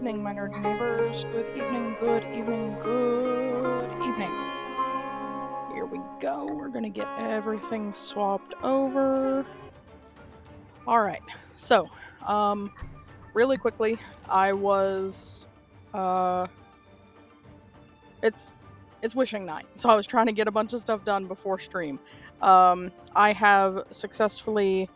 evening, my nerdy neighbors. Good evening, good evening, good evening. Here we go. We're gonna get everything swapped over. Alright, so, really quickly, I was, it's wishing night, so I was trying to get a bunch of stuff done before stream. I have successfully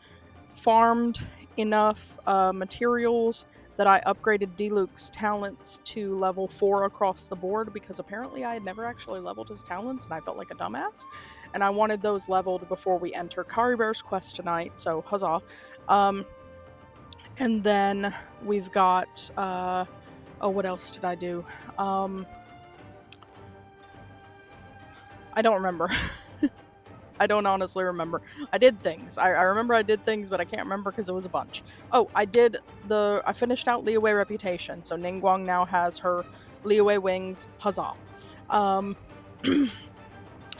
farmed enough materials that I upgraded D-Luke's talents to level 4 across the board, because apparently I had never actually leveled his talents and I felt like a dumbass. And I wanted those leveled before we enter Caribert's quest tonight, so huzzah. And then we've got, oh, what else did I do? I don't remember. I don't honestly remember. I did things. I remember I did things, but I can't remember because it was a bunch. Oh, I finished out Liyue Reputation, so Ningguang now has her Liyue wings. Huzzah.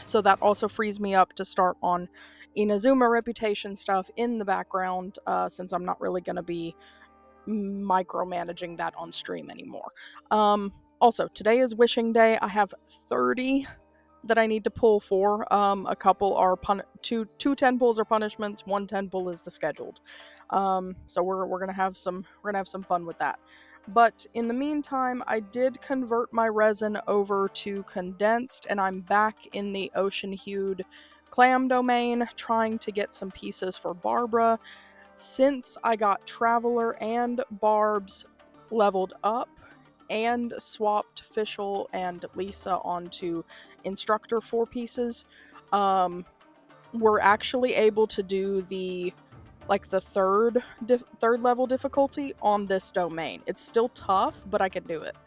So that also frees me up to start on Inazuma Reputation stuff in the background, since I'm not really going to be micromanaging that on stream anymore. Also, today is Wishing Day. I have 30 that I need to pull for. A couple are two 10 pulls are punishments, one 10 pull is the scheduled. So we're gonna have some fun with that. But in the meantime, I did convert my resin over to condensed, and I'm back in the Ocean-Hued clam domain, trying to get some pieces for Barbara. Since I got Traveler and Barbs leveled up, and swapped Fischl and Lisa onto Instructor 4 pieces, we're actually able to do the third level difficulty on this domain. It's still tough, but I can do it.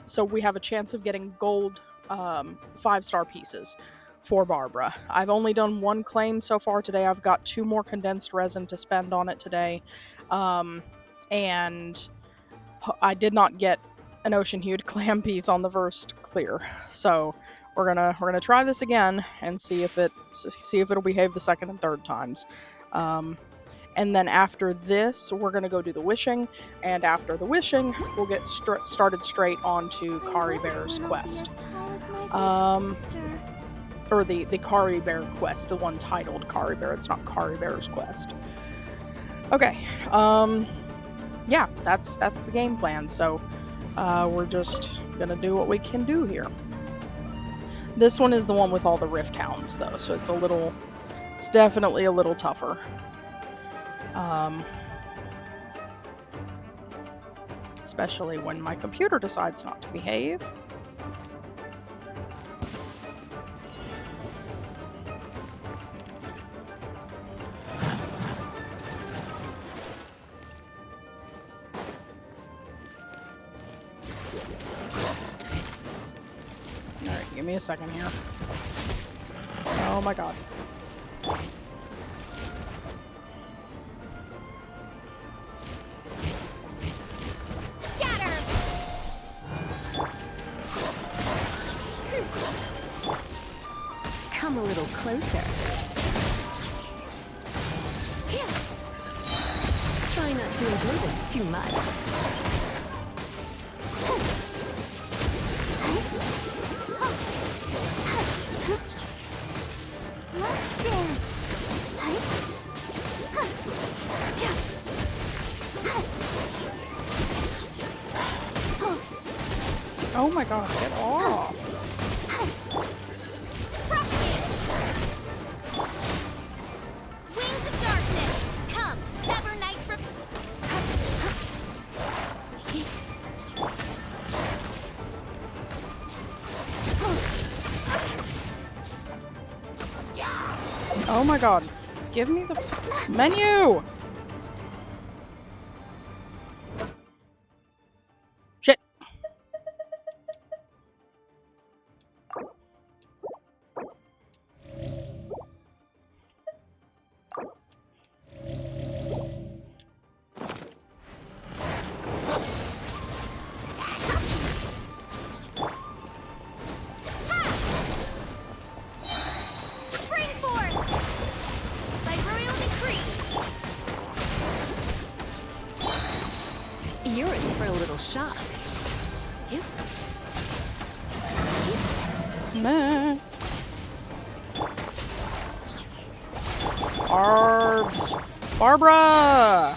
So we have a chance of getting gold 5-star pieces for Barbara. I've only done one claim so far today. I've got 2 more condensed resin to spend on it today. And I did not get an Ocean-Hued clam piece on the first clear, so we're gonna try this again and see if it'll behave the second and third times. And then after this, we're gonna go do the wishing, and after the wishing, we'll get started straight onto Caribert's quest. Or the Caribert quest, the one titled Caribert. It's not Caribert's quest. Okay. Yeah, that's the game plan, so we're just gonna do what we can do here. This one is the one with all the Rift Hounds, though, so it's definitely a little tougher. Especially when my computer decides not to behave. Give me a second here. Oh my god. Scatter! Come a little closer. Try not to enjoy this too much. Let's dance. Oh my god, get off! Wings of darkness, come, sever night for. Oh my god. Give me the menu! Shit. Spring forth! By royal decree! shock. Yep. Meh. Barbs. Barbara!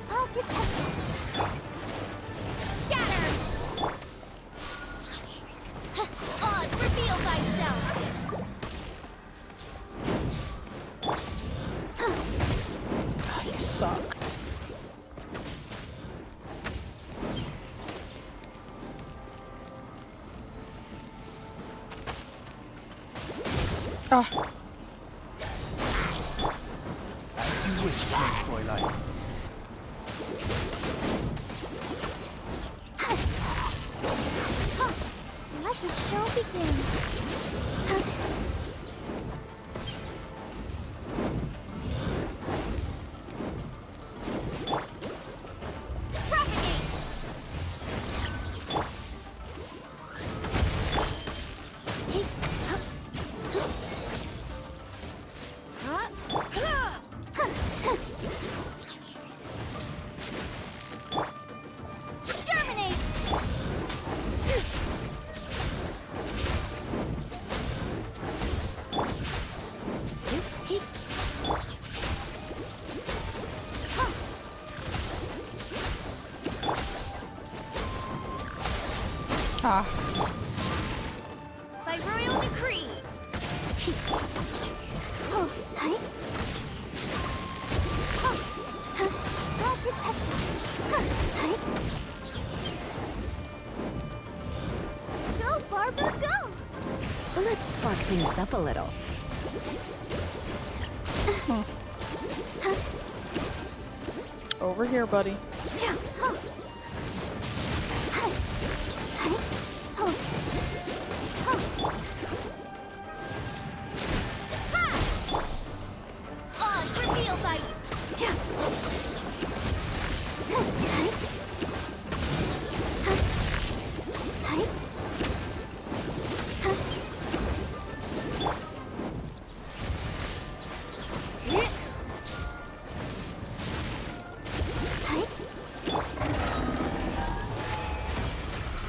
I'll protect you. Scatter! Oz, reveal thyself! Oh, you suck. Ah. As you wish, Fräulein. Let the show begin. Propagate! Exterminate! Ah. By royal decree. Oh, hi. Well protected. Hi. Go, Barbara, go! Let's spark things up a little. Over here, buddy. Oz, reveal thy...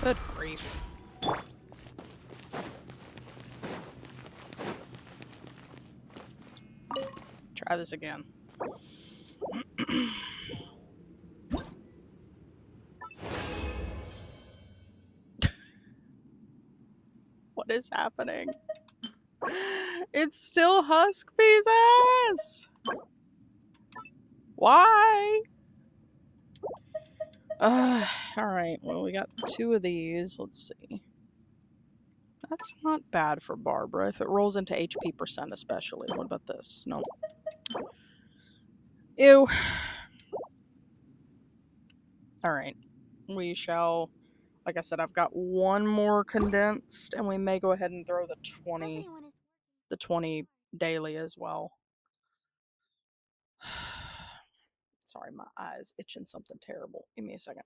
Good grief. Try this again. What is happening? It's still Huskbee's ass! Why? Alright, well, we got 2 of these. Let's see. That's not bad for Barbara, if it rolls into HP percent especially. What about this? No. Ew. Alright. We shall... Like I said, I've got 1 more condensed, and we may go ahead and throw the 20 daily as well. Sorry, my eye's itching something terrible. Give me a second.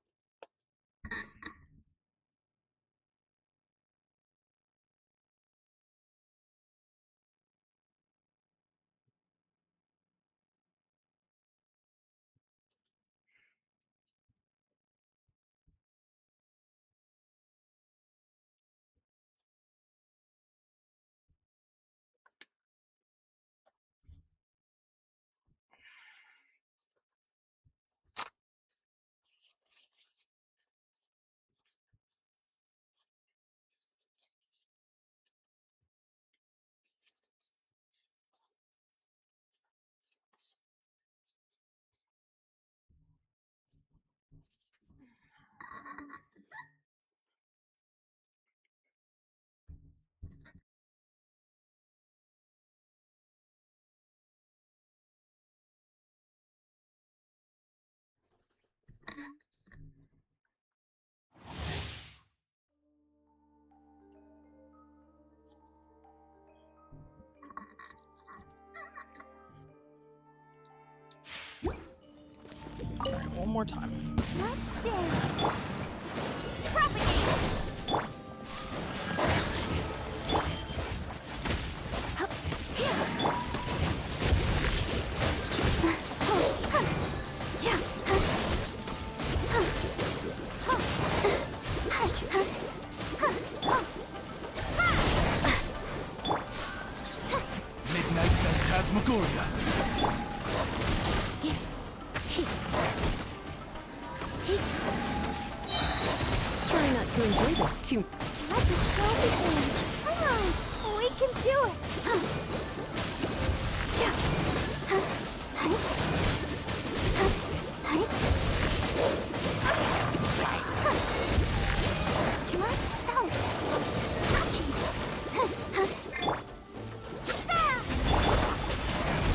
Alright, one more time. Let's dance. Propagate! Phantasmagoria. Try not to enjoy this too. Let the show begin. Come on, we can do it. Let's go. Touchy.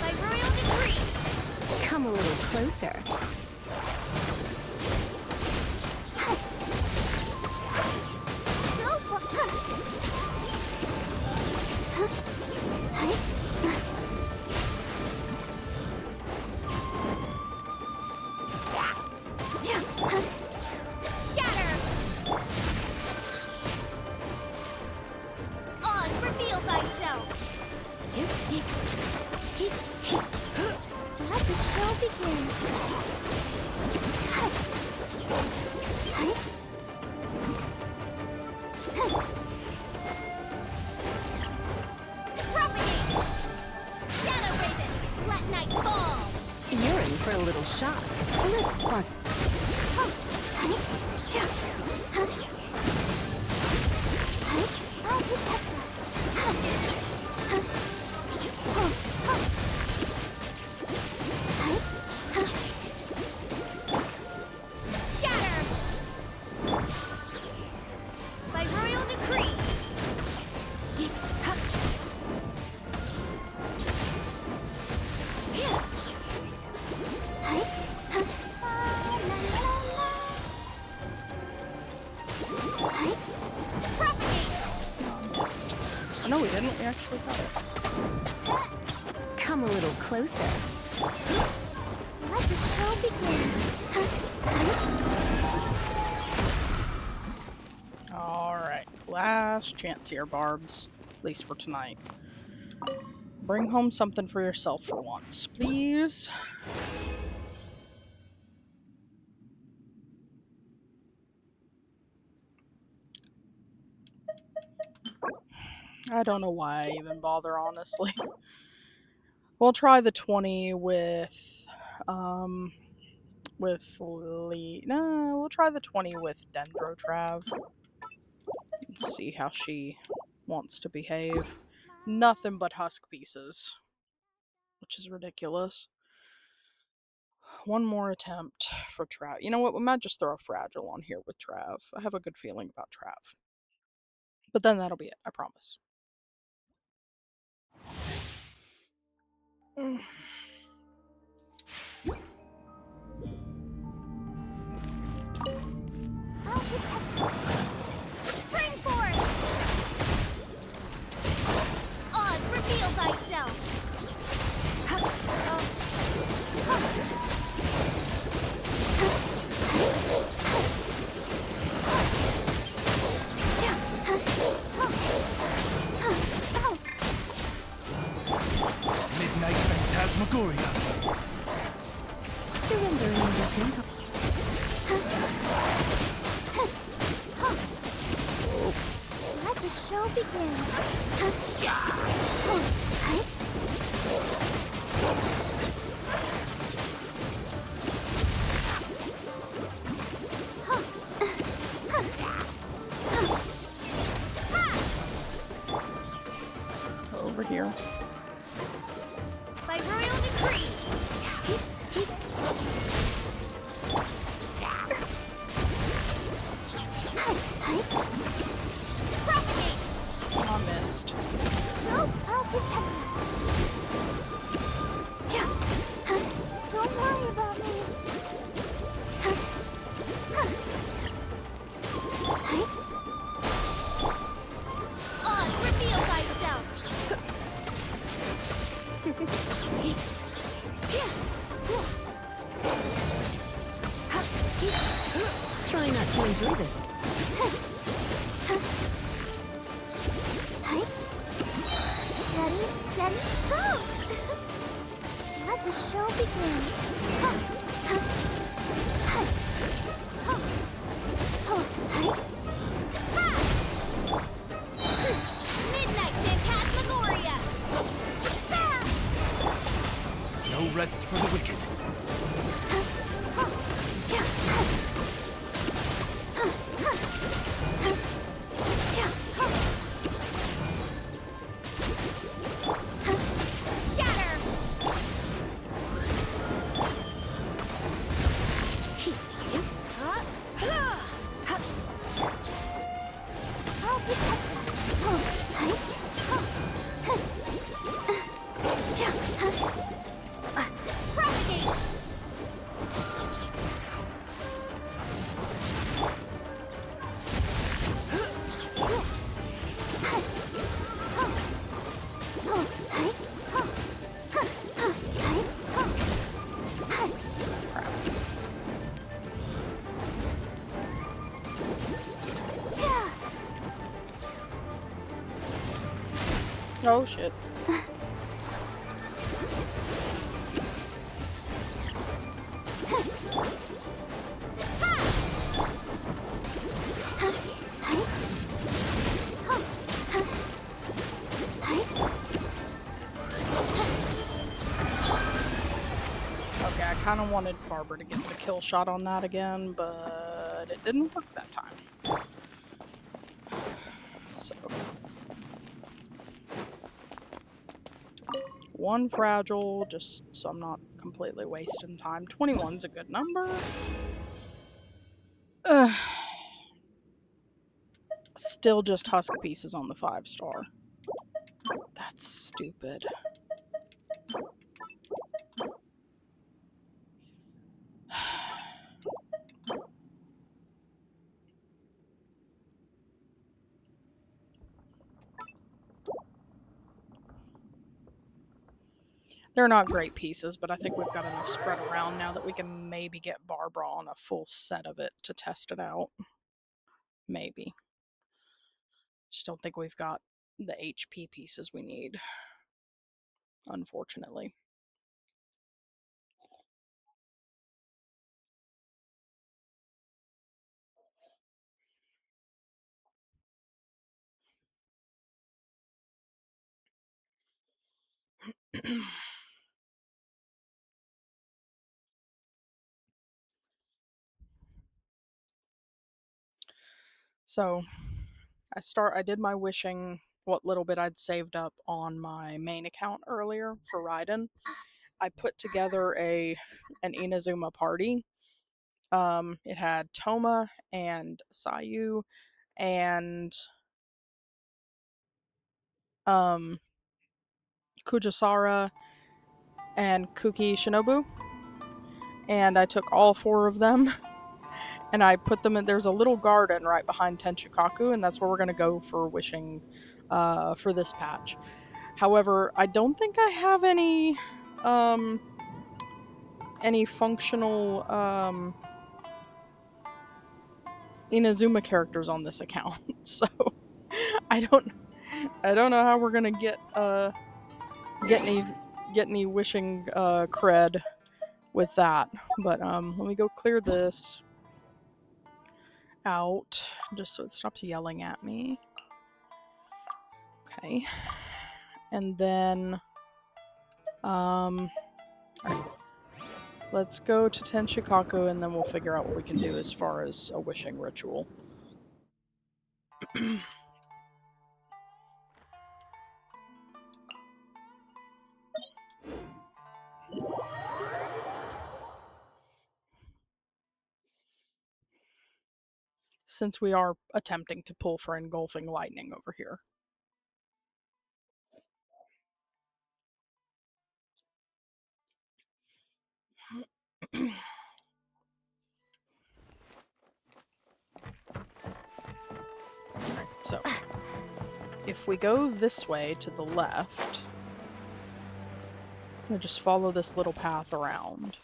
By royal decree. Come a little closer. Let the show begin. Propagate! Shadow Raven! Let night fall! You're in for a little shock. Let's spark. I'll protect us. Scatter! By royal decree! Missed. Oh, no, we didn't. We actually got it. Come a little closer. Let the show begin. Alright, last chance here, Barbs. At least for tonight. Bring home something for yourself for once, please. I don't know why I even bother, honestly. We'll try the 20 with Lee. No, we'll try the 20 with Dendrotrav. Let's see how she wants to behave. Nothing but husk pieces, which is ridiculous. One more attempt for Trav. You know what? We might just throw a fragile on here with Trav. I have a good feeling about Trav. But then that'll be it, I promise. I'll protect us. Spring forth! Oz, reveal thyself! Midnight Phantasmagoria. Surrendering the gentle. Let the show begin. Over here. By royal decree. Propagate! I missed. No, I'll protect us. Don't worry about me. Oz, reveal thyself. Try not to enjoy this. Ready, steady, go! Let the show begin. Midnight Phantasmagoria! rest for the wicked. Oh shit. Okay, I kind of wanted Barbara to get the kill shot on that again, but it didn't work that time. So. One fragile, just so I'm not completely wasting time. 21's a good number. Still just husk pieces on the 5-star. That's stupid. They're not great pieces, but I think we've got enough spread around now that we can maybe get Barbara on a full set of it to test it out. Maybe. Just don't think we've got the HP pieces we need, unfortunately. So, I did my wishing, what little bit I'd saved up on my main account earlier for Raiden. I put together an Inazuma party. It had Toma and Sayu and Kujisara and Kuki Shinobu. And I took all 4 of them and I put them in. There's a little garden right behind Tenchikaku, and that's where we're going to go for wishing for this patch. However, I don't think I have any functional Inazuma characters on this account, so I don't know how we're gonna get any wishing cred with that. But let me go clear this out just so it stops yelling at me. Okay, and then let's go to Tenchikaku, and then we'll figure out what we can do as far as a wishing ritual. Since we are attempting to pull for engulfing lightning over here. Alright, so if we go this way to the left, I'm gonna just follow this little path around.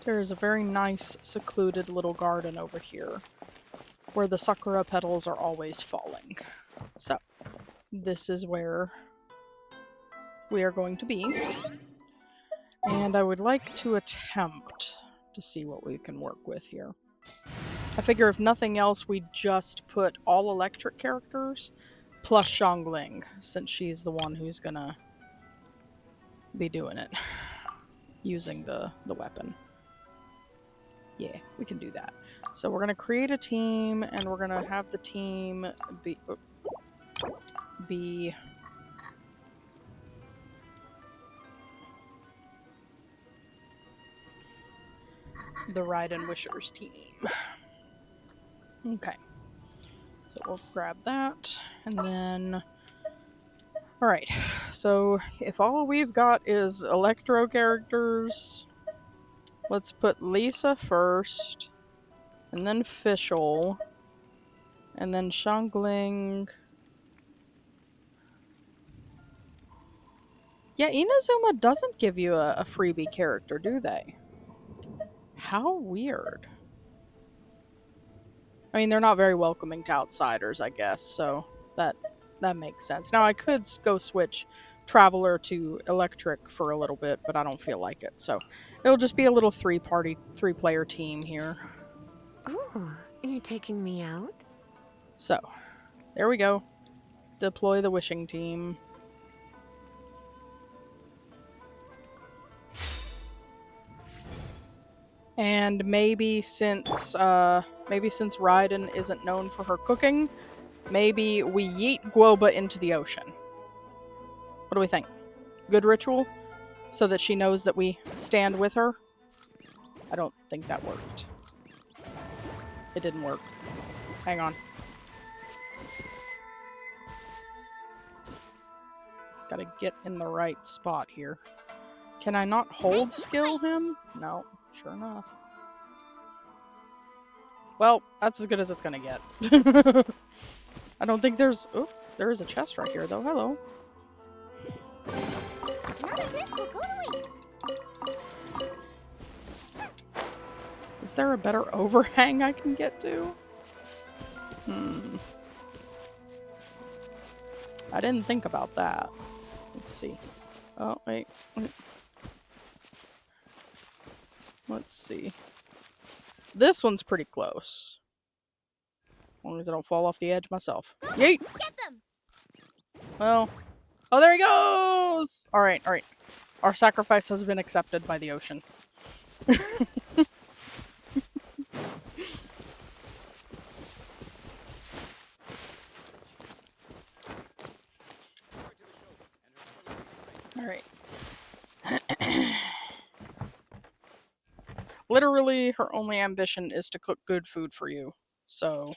There is a very nice, secluded little garden over here where the sakura petals are always falling. So, this is where we are going to be. And I would like to attempt to see what we can work with here. I figure if nothing else, we just put all electric characters plus Xiangling, since she's the one who's gonna be doing it, using the weapon. Yeah, we can do that. So we're gonna create a team, and we're gonna have the team be the Raiden Wishers team. Okay. So we'll grab that, and then... Alright, so if all we've got is Electro characters, let's put Lisa first, and then Fischl, and then Xiangling. Yeah, Inazuma doesn't give you a freebie character, do they? How weird. I mean, they're not very welcoming to outsiders, I guess, so that makes sense. Now, I could go switch Traveler to Electric for a little bit, but I don't feel like it, so it'll just be a little three-player team here. Ooh, you're taking me out? So, there we go. Deploy the wishing team. And maybe since Raiden isn't known for her cooking, maybe we yeet Guoba into the ocean. What do we think? Good ritual? So that she knows that we stand with her? I don't think that worked. It didn't work. Hang on. Gotta get in the right spot here. Can I not hold skill him? No, sure enough. Well, that's as good as it's gonna get. I don't think there's... Oh, there is a chest right here, though. Hello. None of this will go to waste. Is there a better overhang I can get to? I didn't think about that. Let's see. Oh, wait. Let's see. This one's pretty close. As long as I don't fall off the edge myself. Yeet! Get them. Well. Oh, there he goes! Alright, alright. Our sacrifice has been accepted by the ocean. Alright. Literally, her only ambition is to cook good food for you. So,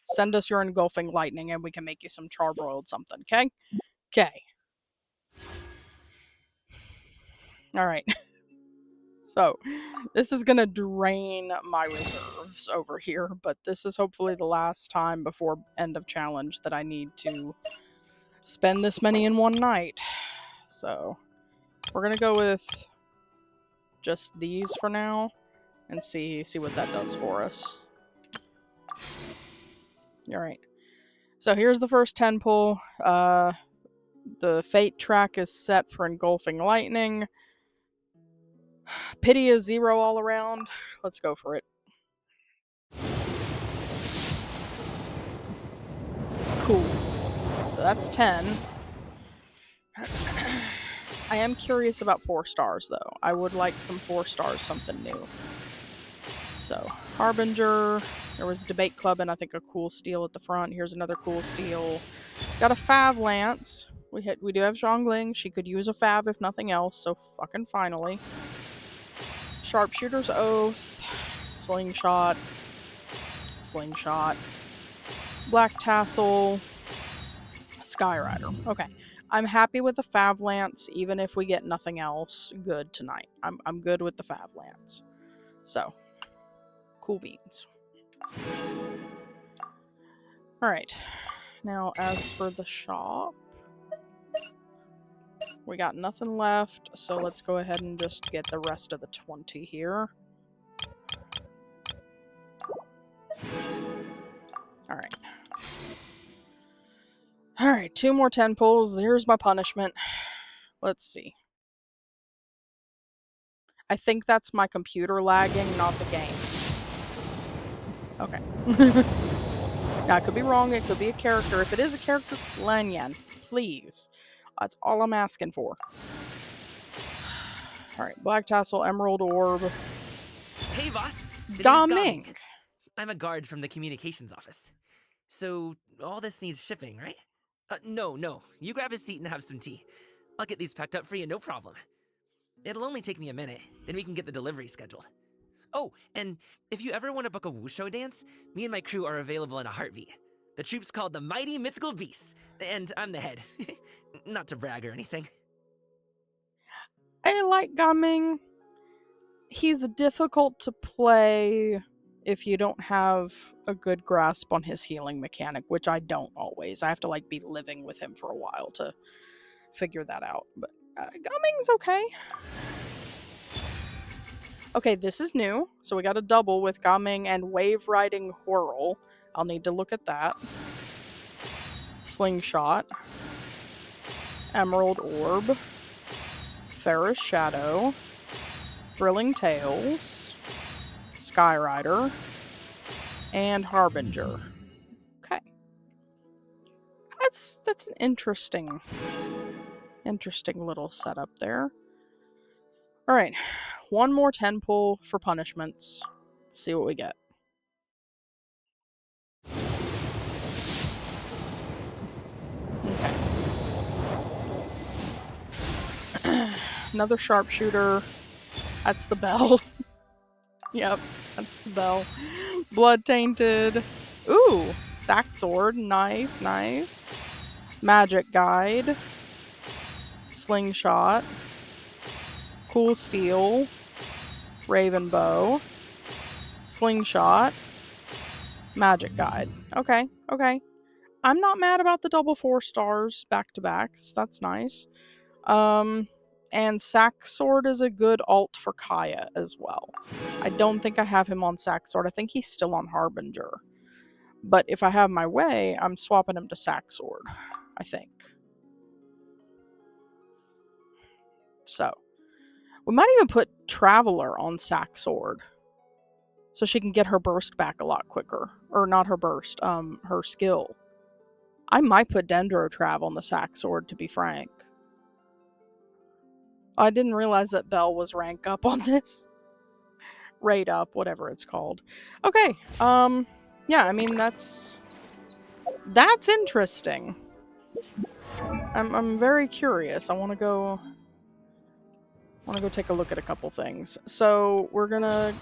send us your engulfing lightning and we can make you some charbroiled something, okay? Okay. Alright. So, this is gonna drain my reserves over here, but this is hopefully the last time before end of challenge that I need to spend this many in one night. So, we're gonna go with just these for now and see what that does for us. Alright. So here's the first 10 pull. The fate track is set for engulfing lightning. Pity is 0 all around. Let's go for it. Cool. So that's 10. I am curious about 4 stars, though. I would like some 4 stars, something new. So, Harbinger. There was a debate club and I think a cool steel at the front. Here's another cool steel. Got a Fav Lance. We do have Xiangling. She could use a Fav if nothing else, so fucking finally. Sharpshooter's Oath. Slingshot. Slingshot. Black Tassel. Skyrider. Okay. I'm happy with the Fav Lance, even if we get nothing else good tonight. I'm good with the Fav Lance. So, cool beans. Alright. Now, as for the shop, we got nothing left, so let's go ahead and just get the rest of the 20 here. Alright. Alright, 2 more 10 pulls. Here's my punishment. Let's see. I think that's my computer lagging, not the game. Okay. Now, I could be wrong. It could be a character. If it is a character, Lanyan, please. That's all I'm asking for. Alright, Black Tassel, Emerald Orb, Hey, boss. The name's Gaming. I'm a guard from the communications office. So, all this needs shipping, right? No. You grab a seat and have some tea. I'll get these packed up for you, no problem. It'll only take me a minute, then we can get the delivery scheduled. Oh, and if you ever want to book a wushu dance, me and my crew are available in a heartbeat. The troupe's called the Mighty Mythical Beasts, and I'm the head. Not to brag or anything. I like Gaming. He's difficult to play if you don't have a good grasp on his healing mechanic, which I don't always. I have to be living with him for a while to figure that out. But Gaming's okay. Okay, this is new. So we got a double with Gaming and Wave Riding Whirl. I'll need to look at that. Slingshot. Emerald Orb. Ferrous Shadow. Thrilling Tales. Skyrider. And Harbinger. Okay. That's an interesting little setup there. Alright. One more 10 pull for punishments. Let's see what we get. Okay. Another sharpshooter. That's the bell. Yep, that's the bell. Blood tainted. Ooh, sack sword. Nice. Magic guide. Slingshot. Cool steel. Raven bow. Slingshot. Magic guide. Okay. I'm not mad about the double 4 stars back to backs. That's nice. And sack sword is a good alt for Kaya as well. I don't think I have him on sack sword. I think he's still on Harbinger. But if I have my way, I'm swapping him to sack sword, I think. So, we might even put Traveler on sack sword. So she can get her burst back a lot quicker. Or not her burst, her skill. I might put Dendro Trav on the sack sword, to be frank. I didn't realize that Bell was rank up on this. Rate up, whatever it's called. Okay, yeah, I mean, that's interesting. I'm very curious. I want to go take a look at a couple things. So, we're gonna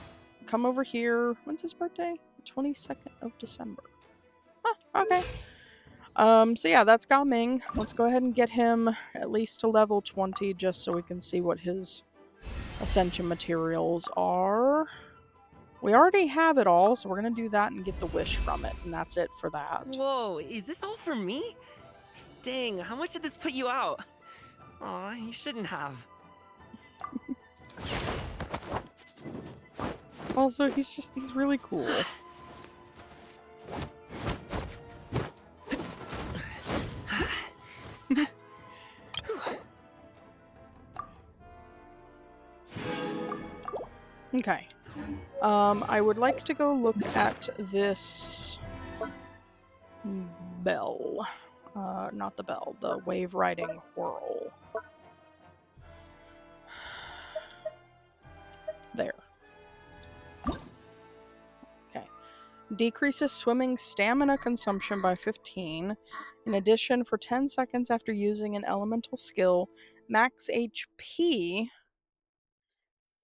come over here. When's his birthday? 22nd of December. Huh, okay. So yeah, that's Gaming. Let's go ahead and get him at least to level 20 just so we can see what his ascension materials are. We already have it all, so we're gonna do that and get the wish from it, and that's it for that. Whoa, is this all for me? Dang, how much did this put you out? Aw, you shouldn't have. Also, he's really cool. Okay. I would like to go look at this bell. Not the bell, the wave riding whirl. There. Okay. Decreases swimming stamina consumption by 15. In addition, for 10 seconds after using an elemental skill, max HP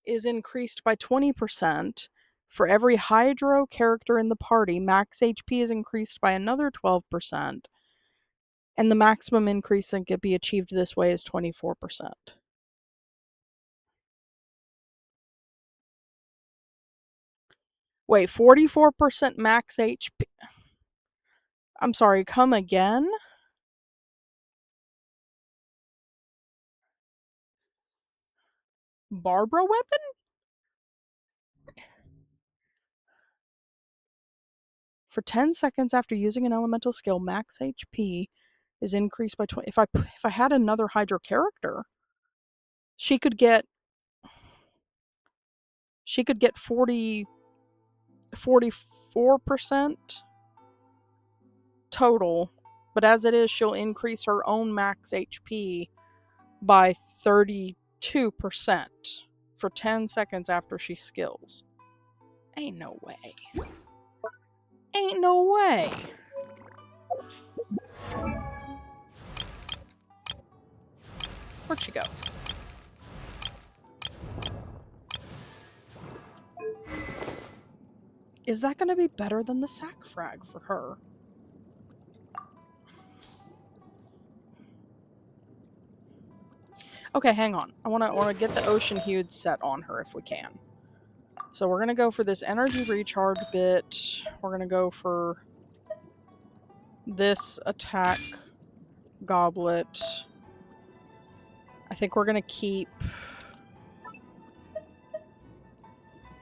is increased by 20%. For every Hydro character in the party, max HP is increased by another 12%. And the maximum increase that can be achieved this way is 24%. Wait, 44% max HP? I'm sorry, come again? Barbara weapon? For 10 seconds after using an elemental skill, max HP is increased by 20. If I had another Hydro character, she could get 44%. total, but as it is, she'll increase her own max HP by 32% for 10 seconds after she skills. Ain't no way. Ain't no way. Where'd she go? Is that going to be better than the sack frag for her? Okay, hang on. I want to get the Ocean-Hued set on her if we can. So we're going to go for this energy recharge bit. We're going to go for this attack goblet. I think we're going to keep...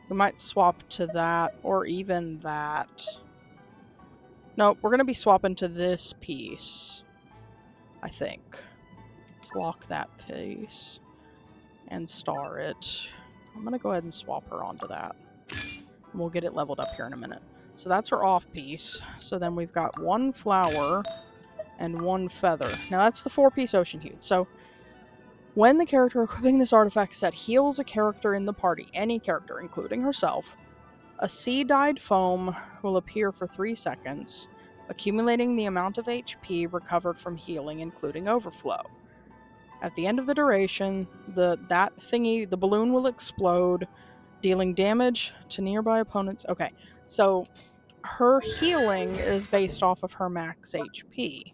We might swap to that, or even that. Nope, we're going to be swapping to this piece, I think. Let's lock that piece and star it. I'm going to go ahead and swap her onto that. We'll get it leveled up here in a minute. So that's her off piece. So then we've got one flower and one feather. Now that's the 4-piece Ocean-Hued. So when the character equipping this artifact set heals a character in the party, any character, including herself, a sea-dyed foam will appear for 3 seconds, accumulating the amount of HP recovered from healing, including overflow. At the end of the duration, the balloon will explode, dealing damage to nearby opponents. Okay, so her healing is based off of her max HP.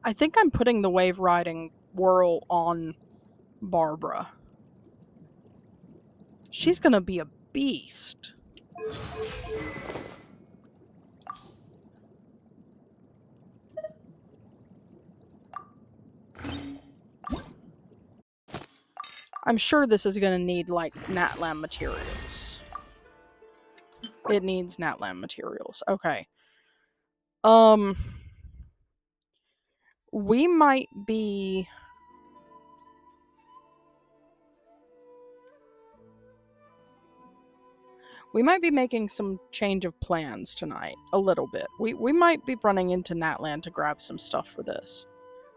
I think I'm putting the wave riding whirl on Barbara. She's gonna be a beast. I'm sure this is gonna need, like, Natlam materials. It needs Natlam materials. Okay. We might be... We might be making some change of plans tonight, a little bit. We might be running into Natland to grab some stuff for this.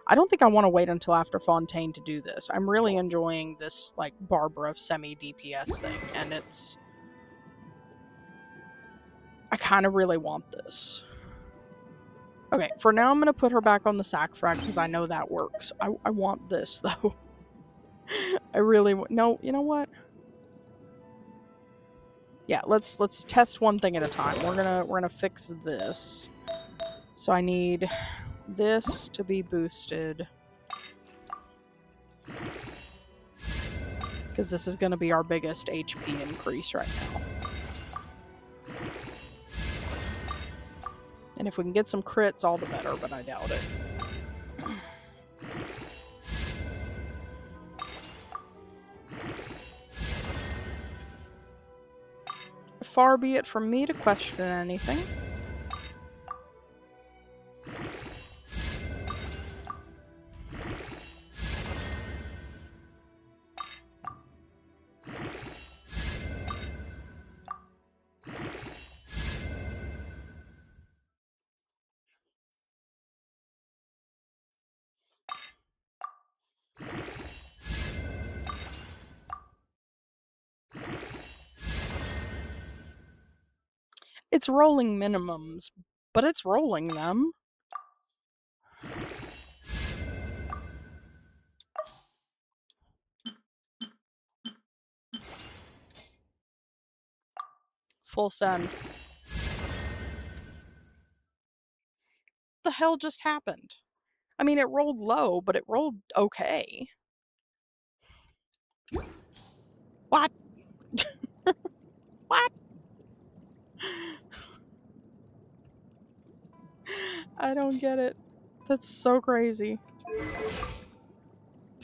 I don't think I want to wait until after Fontaine to do this. I'm really enjoying this, like, Barbara semi-DPS thing, and it's... I kind of really want this. Okay, for now I'm going to put her back on the sack frag because I know that works. I want this, though. I really... No, you know what? Yeah, let's test one thing at a time. We're gonna fix this. So I need this to be boosted. Because this is gonna be our biggest HP increase right now. And if we can get some crits, all the better, but I doubt it. Far be it from me to question anything. It's rolling minimums, but it's rolling them. Full send. The hell just happened? I mean, it rolled low, but it rolled okay. What? What? I don't get it. That's so crazy.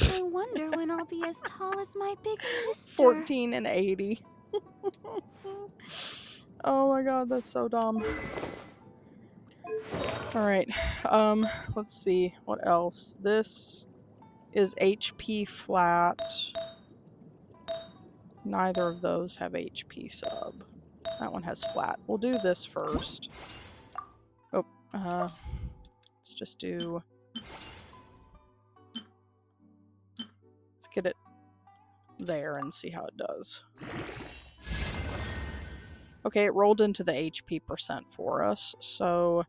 I wonder when I'll be as tall as my big sister. 14 and 80. Oh my god, that's so dumb. Alright, let's see. What else? This is HP flat. Neither of those have HP sub. That one has flat. We'll do this first. Oh, let's just do... Let's get it there and see how it does. Okay, it rolled into the HP percent for us, so...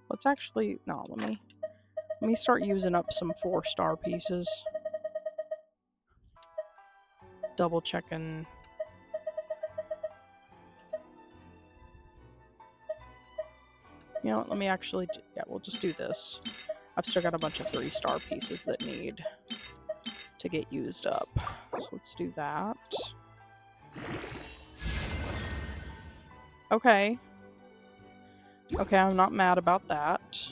Let's actually... No, let me start using up some 4-star pieces. Double checking. You know what, let me actually... Yeah, we'll just do this. I've still got a bunch of 3-star pieces that need to get used up. So let's do that. Okay. Okay, I'm not mad about that.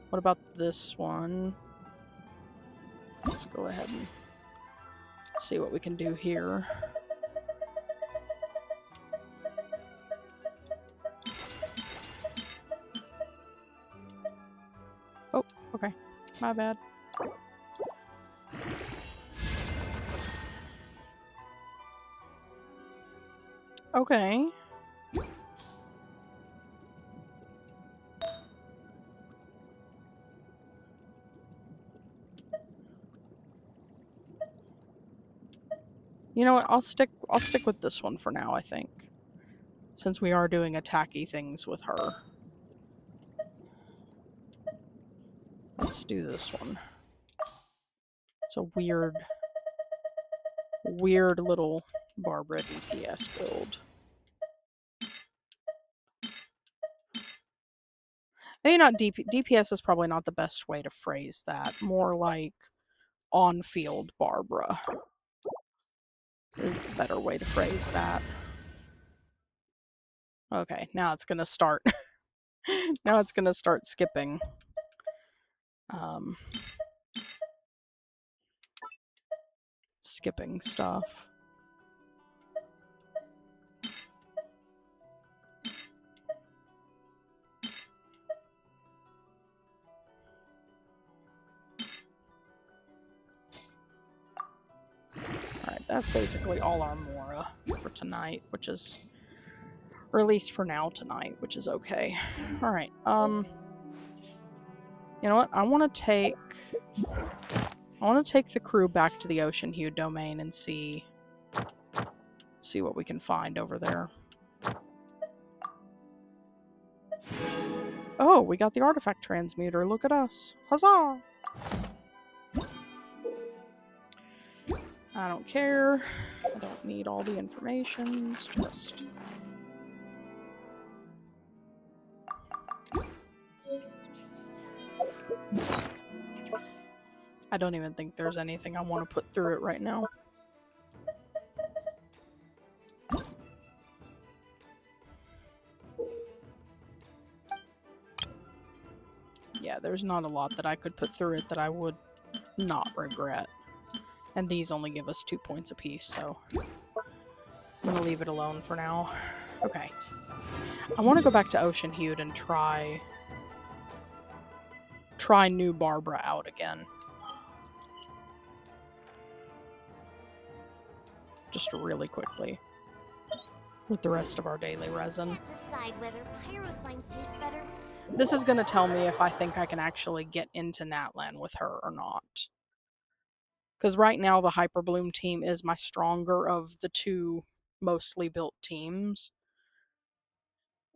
What about this one? Let's go ahead and see what we can do here. Oh, okay. My bad. Okay. You know what? I'll stick with this one for now, I think. Since we are doing attacky things with her. Let's do this one. It's a weird little Barbara DPS build. Maybe not DPS is probably not the best way to phrase that. More like on-field Barbara is the better way to phrase that. Okay, now it's gonna start. Now it's gonna start skipping. Skipping stuff. Alright, that's basically all our Mora for tonight, which is... Or at least for now tonight, which is okay. Alright, you know what? I want to take the crew back to the Ocean-Hued domain and see what we can find over there. Oh, we got the artifact transmuter. Look at us. Huzzah! I don't care. I don't need all the information. It's just... I don't even think there's anything I want to put through it right now. Yeah, there's not a lot that I could put through it that I would not regret. And these only give us 2 points apiece, so I'm gonna leave it alone for now. Okay. I want to go back to Ocean-Hued and try new Barbara out again. Just really quickly. With the rest of our daily resin. Can't decide whether pyro slimes taste better. This is gonna tell me if I think I can actually get into Natlan with her or not. Because right now the Hyperbloom team is my stronger of the 2 mostly built teams.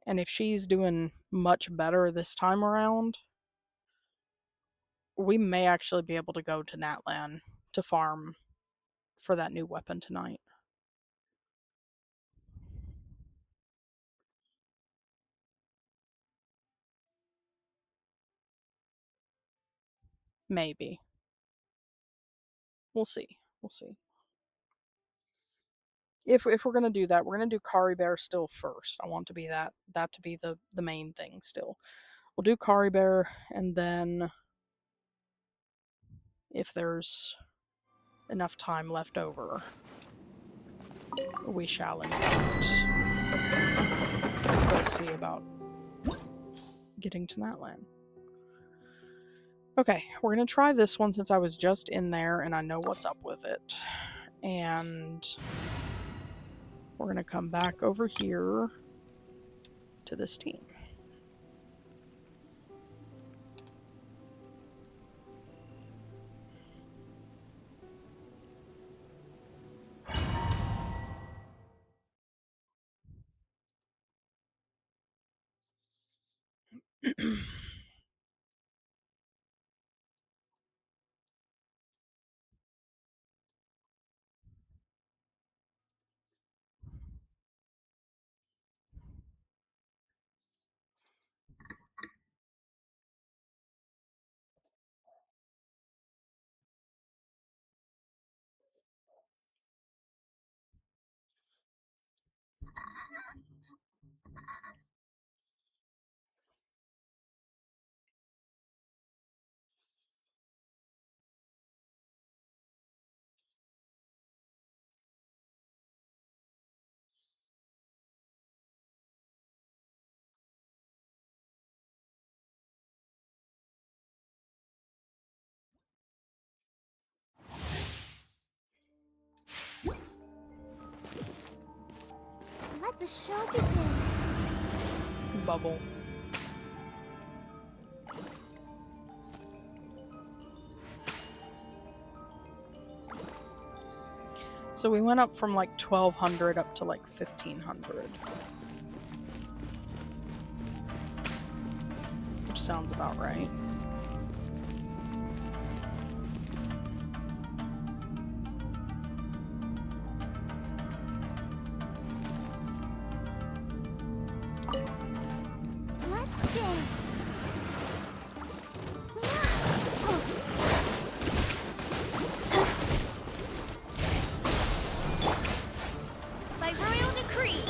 And if she's doing much better this time around, we may actually be able to go to Natlan to farm for that new weapon tonight. Maybe. We'll see. We'll see. If we're gonna do that, we're gonna do Caribert still first. I want to be that to be the main thing still. We'll do Caribert and then if there's enough time left over. We shall, in fact, go see about getting to Natlan. Okay, we're going to try this one since I was just in there and I know what's up with it. And we're going to come back over here to this team. Let the show begin. Bubble. So we went up from like 1200 up to like 1500. Which sounds about right. Let's dance. By royal decree.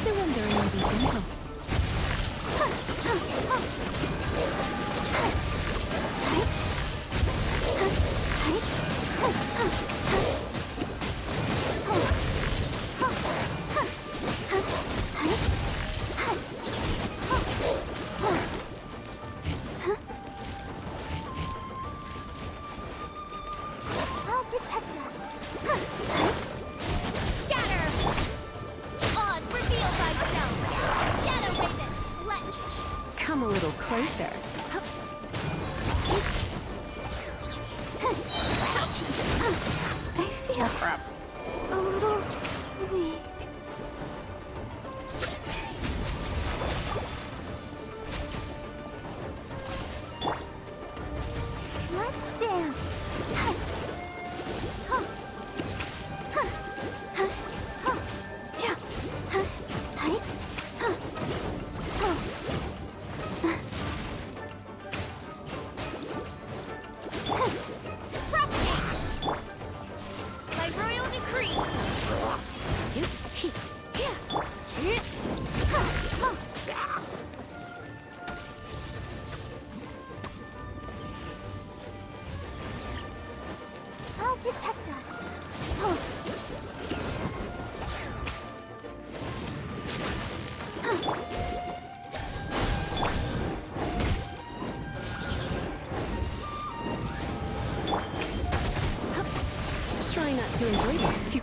Surrendering and be gentle. I'll protect us. Scatter. Oz, reveal thyself. Shadow Raven, flesh. Come a little closer. I feel Crap. a little weak. Let's dance. By royal decree. I'll protect us. Try not to enjoy this too.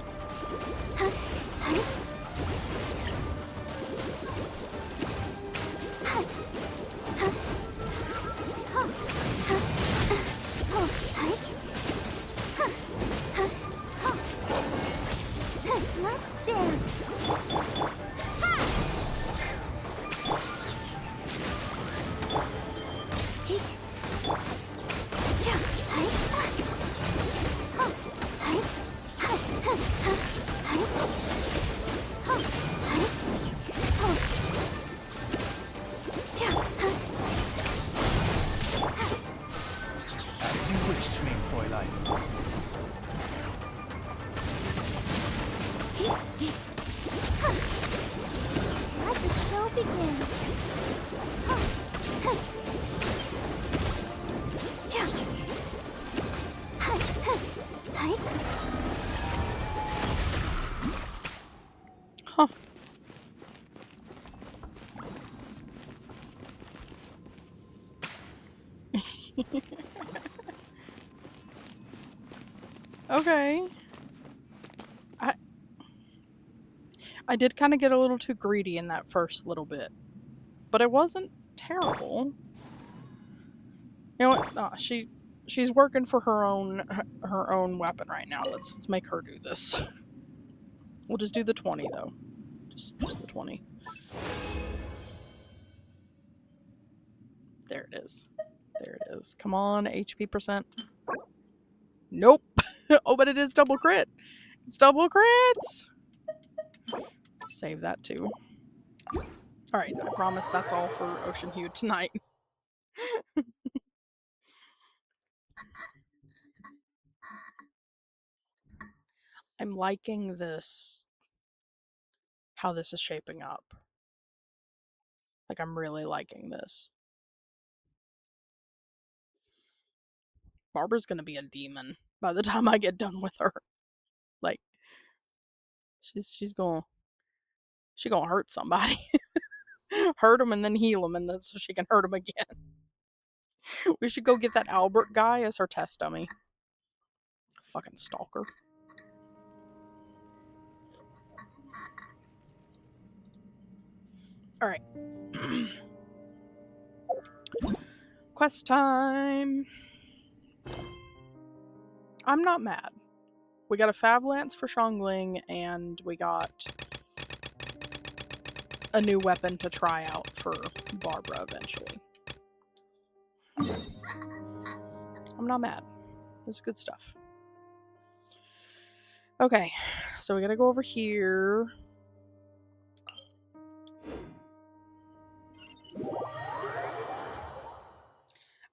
Let's dance. As you wish, mein Fräulein. Let the show begin. Okay. I did kind of get a little too greedy in that first little bit, but it wasn't terrible. You know what? She's working for her own weapon right now. Let's make her do this. We'll just do the 20 though. Just the 20. There it is. There it is. Come on, HP percent. Nope. Oh, but it is double crit. It's double crits. Save that too. Alright, I promise that's all for Ocean-Hued tonight. I'm liking this. How this is shaping up. Like, I'm really liking this. Barbara's gonna be a demon by the time I get done with her. Like, she's gonna hurt somebody. Hurt him and then heal him, and then so she can hurt him again. We should go get that Albert guy as her test dummy. Fucking stalker. Alright. Quest time. I'm not mad. We got a Fav Lance for Shongling, and we got a new weapon to try out for Barbara eventually. I'm not mad. This is good stuff. Okay, so we gotta go over here.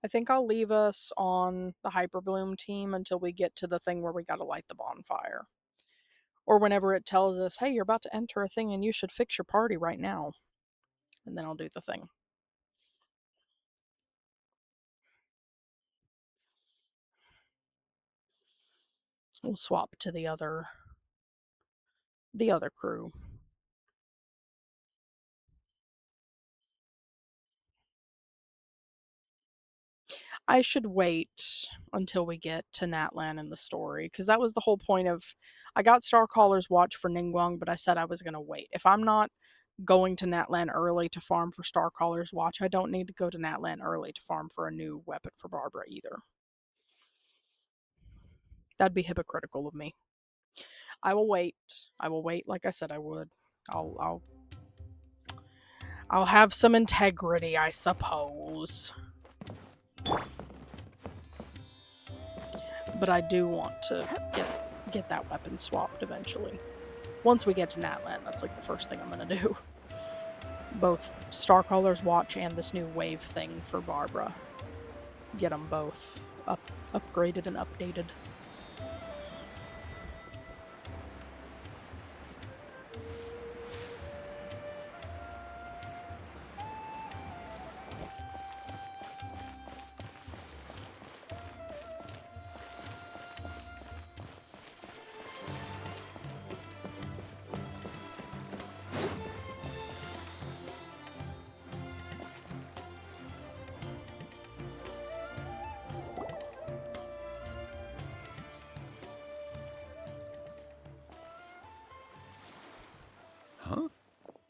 I think I'll leave us on the Hyperbloom team until we get to the thing where we gotta light the bonfire. Or whenever it tells us, hey, you're about to enter a thing and you should fix your party right now. And then I'll do the thing. We'll swap to the other crew. I should wait until we get to Natlan in the story, because that was the whole point of... I got Starcaller's Watch for Ningguang, but I said I was going to wait. If I'm not going to Natlan early to farm for Starcaller's Watch, I don't need to go to Natlan early to farm for a new weapon for Barbara either. That'd be hypocritical of me. I will wait. I will wait like I said I would. I'll have some integrity, I suppose. But I do want to get that weapon swapped eventually. Once we get to Natlan, that's like the first thing I'm gonna do. Both Starcaller's Watch and this new wave thing for Barbara. Get them both upgraded and updated. Huh?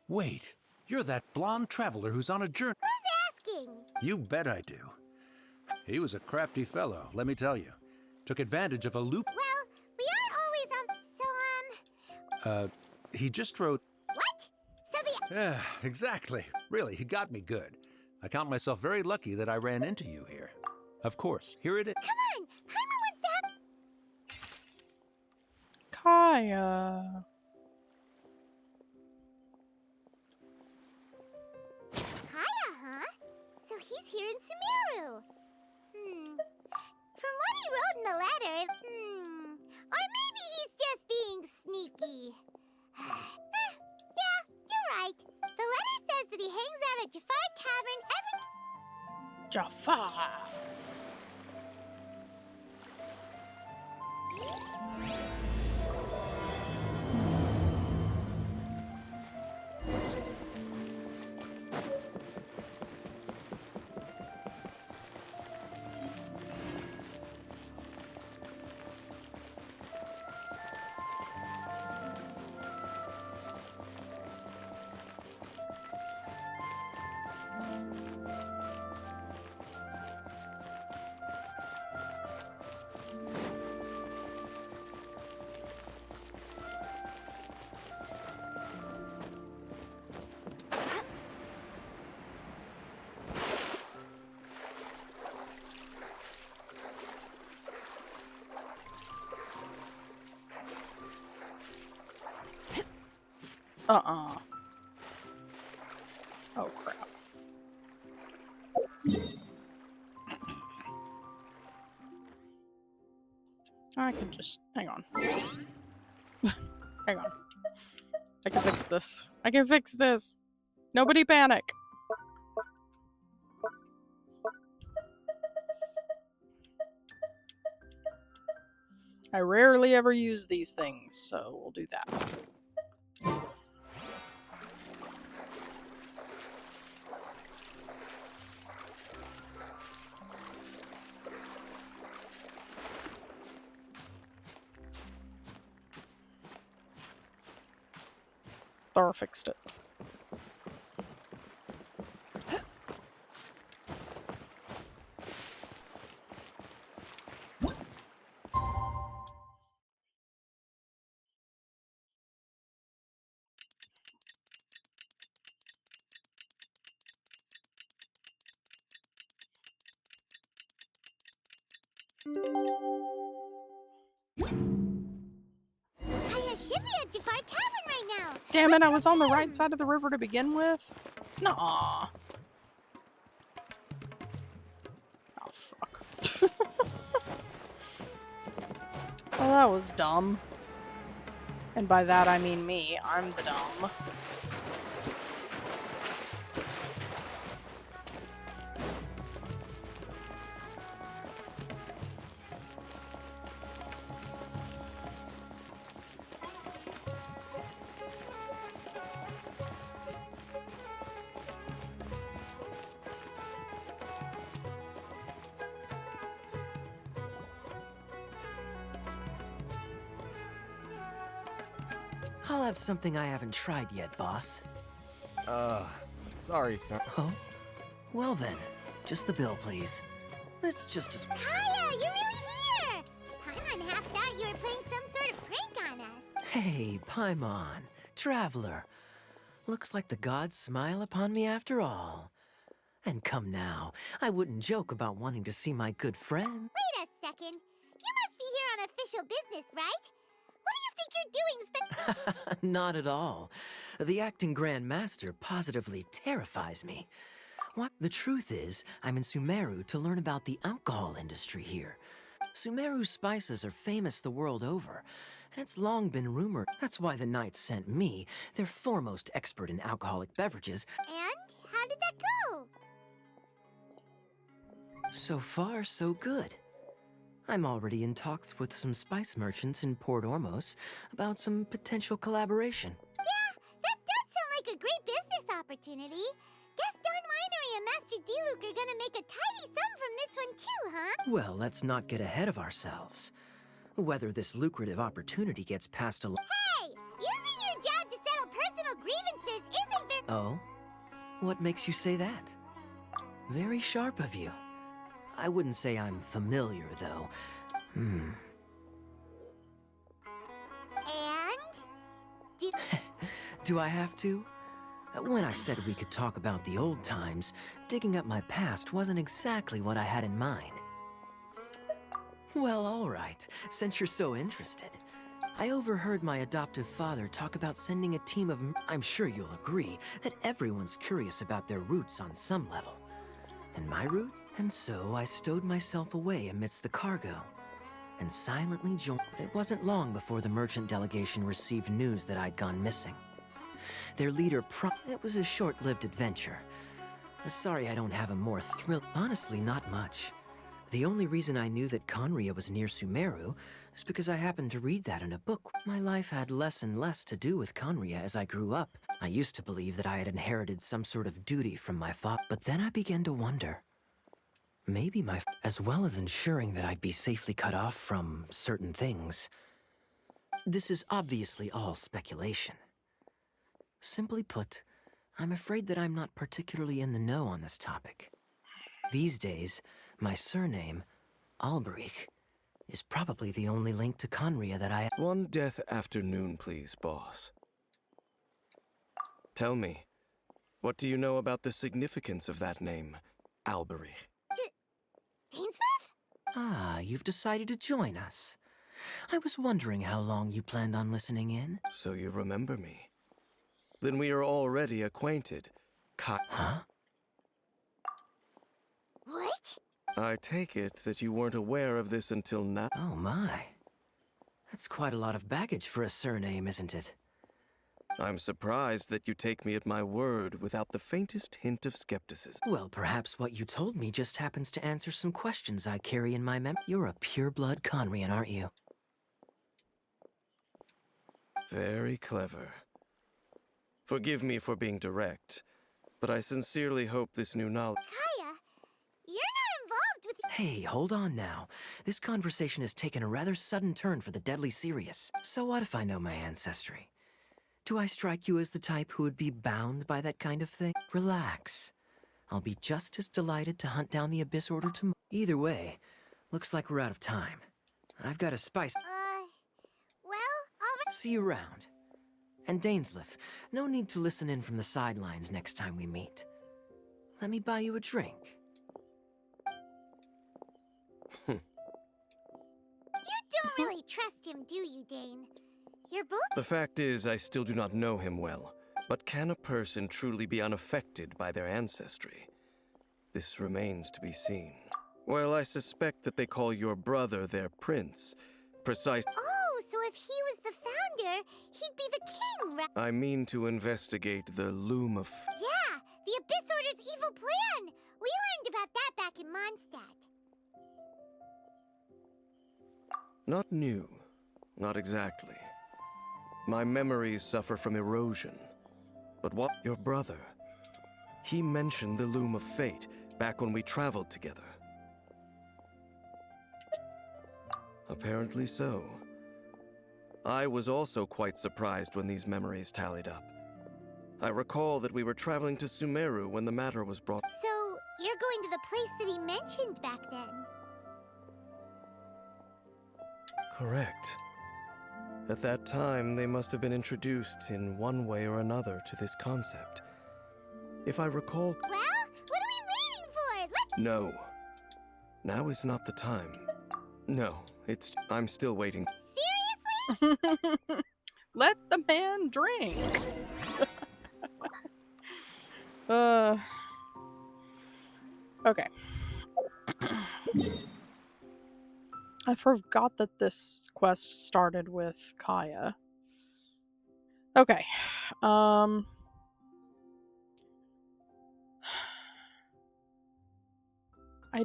Wait, you're that blonde traveler who's on a journey. Who's asking? You bet I do. He was a crafty fellow, let me tell you. Took advantage of a loop. Well, we aren't always, He just wrote... What? So the... Yeah, exactly. Really, he got me good. I count myself very lucky that I ran into you here. Of course, here it is. Come on! Paimon wants that... Kaya. Kaya, huh? So he's here in Sumeru. From what he wrote in the letter, or maybe he's just being sneaky. Yeah, you're right. The letter says that he hangs out at Jafar Tavern every... Jafar. Uh-uh. Oh, crap. I can just... hang on. Hang on. I can fix this. I can fix this! Nobody panic! I rarely ever use these things, so we'll do that. Thor fixed it. I should be at Jafar Tavern right now. Damn it, I was on the right side of the river to begin with. Nah. Oh, fuck. Well, that was dumb. And by that I mean me. I'm the dumb. I'll have something I haven't tried yet, boss. Sorry, sir. Oh? Well then, just the bill, please. It's just as... Kaya, you're really here! Paimon half thought you were playing some sort of prank on us. Hey, Paimon, traveler. Looks like the gods smile upon me after all. And come now, I wouldn't joke about wanting to see my good friend. Wait a second. You must be here on official business, right? What do you think you're doing Not at all. The acting Grand Master positively terrifies me. What? The truth is, I'm in Sumeru to learn about the alcohol industry here. Sumeru's spices are famous the world over, and it's long been rumored. That's why the Knights sent me, their foremost expert in alcoholic beverages. And how did that go? So far, so good. I'm already in talks with some spice merchants in Port Ormos about some potential collaboration. Yeah, that does sound like a great business opportunity. Guess Don Winery and Master D-Luke are gonna make a tidy sum from this one too, huh? Well, let's not get ahead of ourselves. Whether this lucrative opportunity gets passed along... Hey! Using your job to settle personal grievances isn't very... Oh? What makes you say that? Very sharp of you. I wouldn't say I'm familiar, though. And? Did... Do I have to? When I said we could talk about the old times, digging up my past wasn't exactly what I had in mind. Well, all right, since you're so interested. I overheard my adoptive father talk about sending a team of... I'm sure you'll agree that everyone's curious about their roots on some level. And my roots? And so I stowed myself away amidst the cargo and silently joined. But it wasn't long before the merchant delegation received news that I'd gone missing. Their leader It was a short-lived adventure. Sorry I don't have a more thrill... Honestly, not much. The only reason I knew that Conria was near Sumeru is because I happened to read that in a book. My life had less and less to do with Conria as I grew up. I used to believe that I had inherited some sort of duty from my father, but then I began to wonder. Maybe as well as ensuring that I'd be safely cut off from certain things. This is obviously all speculation. Simply put, I'm afraid that I'm not particularly in the know on this topic. These days, my surname, Alberich, is probably the only link to Conria that I... One death afternoon, please, boss. Tell me, what do you know about the significance of that name, Alberich? Dainsleif? Ah, you've decided to join us. I was wondering how long you planned on listening in. So you remember me. Then we are already acquainted. Huh? What? I take it that you weren't aware of this until now. Oh my. That's quite a lot of baggage for a surname, isn't it? I'm surprised that you take me at my word without the faintest hint of skepticism. Well, perhaps what you told me just happens to answer some questions I carry in my You're a pure-blood Conrian, aren't you? Very clever. Forgive me for being direct, but I sincerely hope this new knowledge... Kaya, you're not involved with... Hey, hold on now. This conversation has taken a rather sudden turn for the deadly serious. So what if I know my ancestry? Do I strike you as the type who would be bound by that kind of thing? Relax. I'll be just as delighted to hunt down the Abyss Order tomorrow. Either way, looks like we're out of time. I've got a spice. Well, alright. See you around. And Dainsleif, no need to listen in from the sidelines next time we meet. Let me buy you a drink. You don't really trust him, do you, Dane? You're both... The fact is, I still do not know him well. But can a person truly be unaffected by their ancestry? This remains to be seen. Well, I suspect that they call your brother their prince. Precise... Oh, so if he was the founder, he'd be the king, right? I mean to investigate the Loom of... Yeah, the Abyss Order's evil plan! We learned about that back in Mondstadt. Not new. Not exactly. My memories suffer from erosion. But what... Your brother... He mentioned the Loom of Fate back when we traveled together. Apparently so. I was also quite surprised when these memories tallied up. I recall that we were traveling to Sumeru when the matter was brought... So, you're going to the place that he mentioned back then? Correct. At that time, they must have been introduced in one way or another to this concept. If I recall... Well, what are we waiting for? Let's... No. Now is not the time. No, I'm still waiting. Seriously? Let the man drink. Okay. I forgot that this quest started with Kaya. Okay. I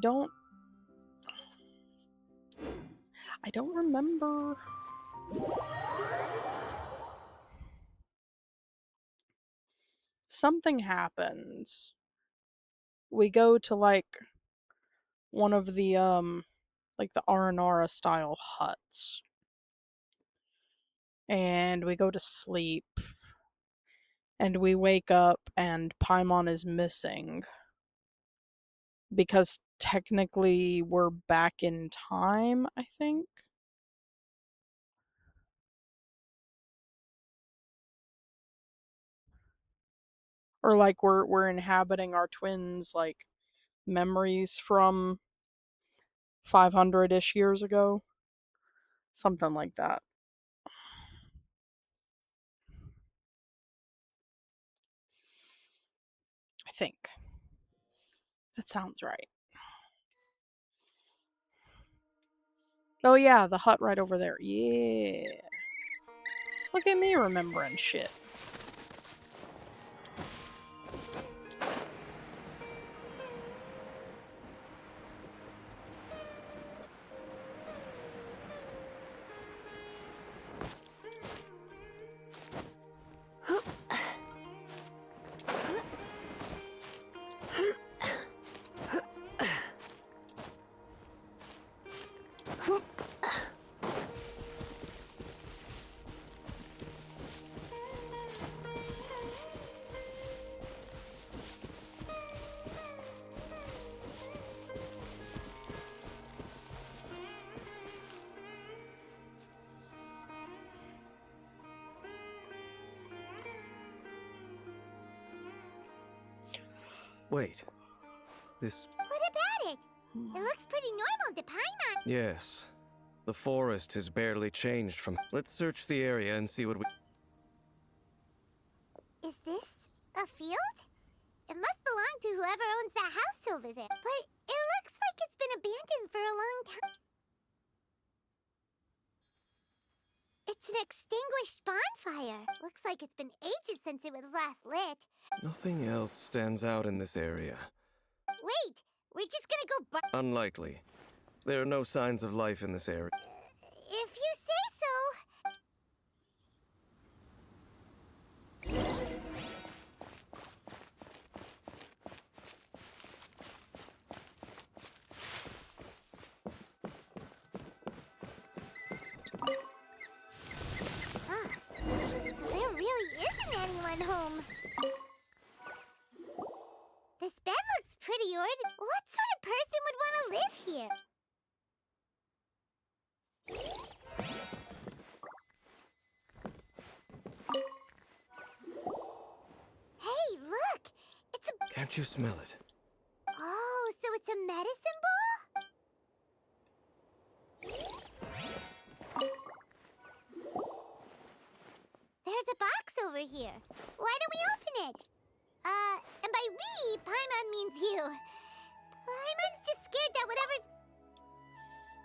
don't remember. Something happens. We go to like one of the like the Aranara style huts. And we go to sleep. And we wake up and Paimon is missing. Because technically we're back in time, I think. Or like we're inhabiting our twins' like memories from 500-ish years ago. Something like that. I think. That sounds right. Oh yeah, the hut right over there. Yeah. Look at me remembering shit. Wait. This... What about it? It looks pretty normal to Paimon. Yes. The forest has barely changed from... Let's search the area and see what we... Is this a field? It must belong to whoever owns that house over there. But it looks like it's been abandoned for a long time. It's an extinguished bonfire. Looks like it's been ages since it was last lit. Nothing else stands out in this area. Wait, we're just gonna go Unlikely. There are no signs of life in this area. if you say so. So there really isn't anyone home. This bed looks pretty ordinary. What sort of person would want to live here? Hey, look! It's a... Can't you smell it? Oh, so it's a medicine ball? There's a box over here. Why don't we open it? And by we, Paimon means you. Paimon's just scared that whatever's...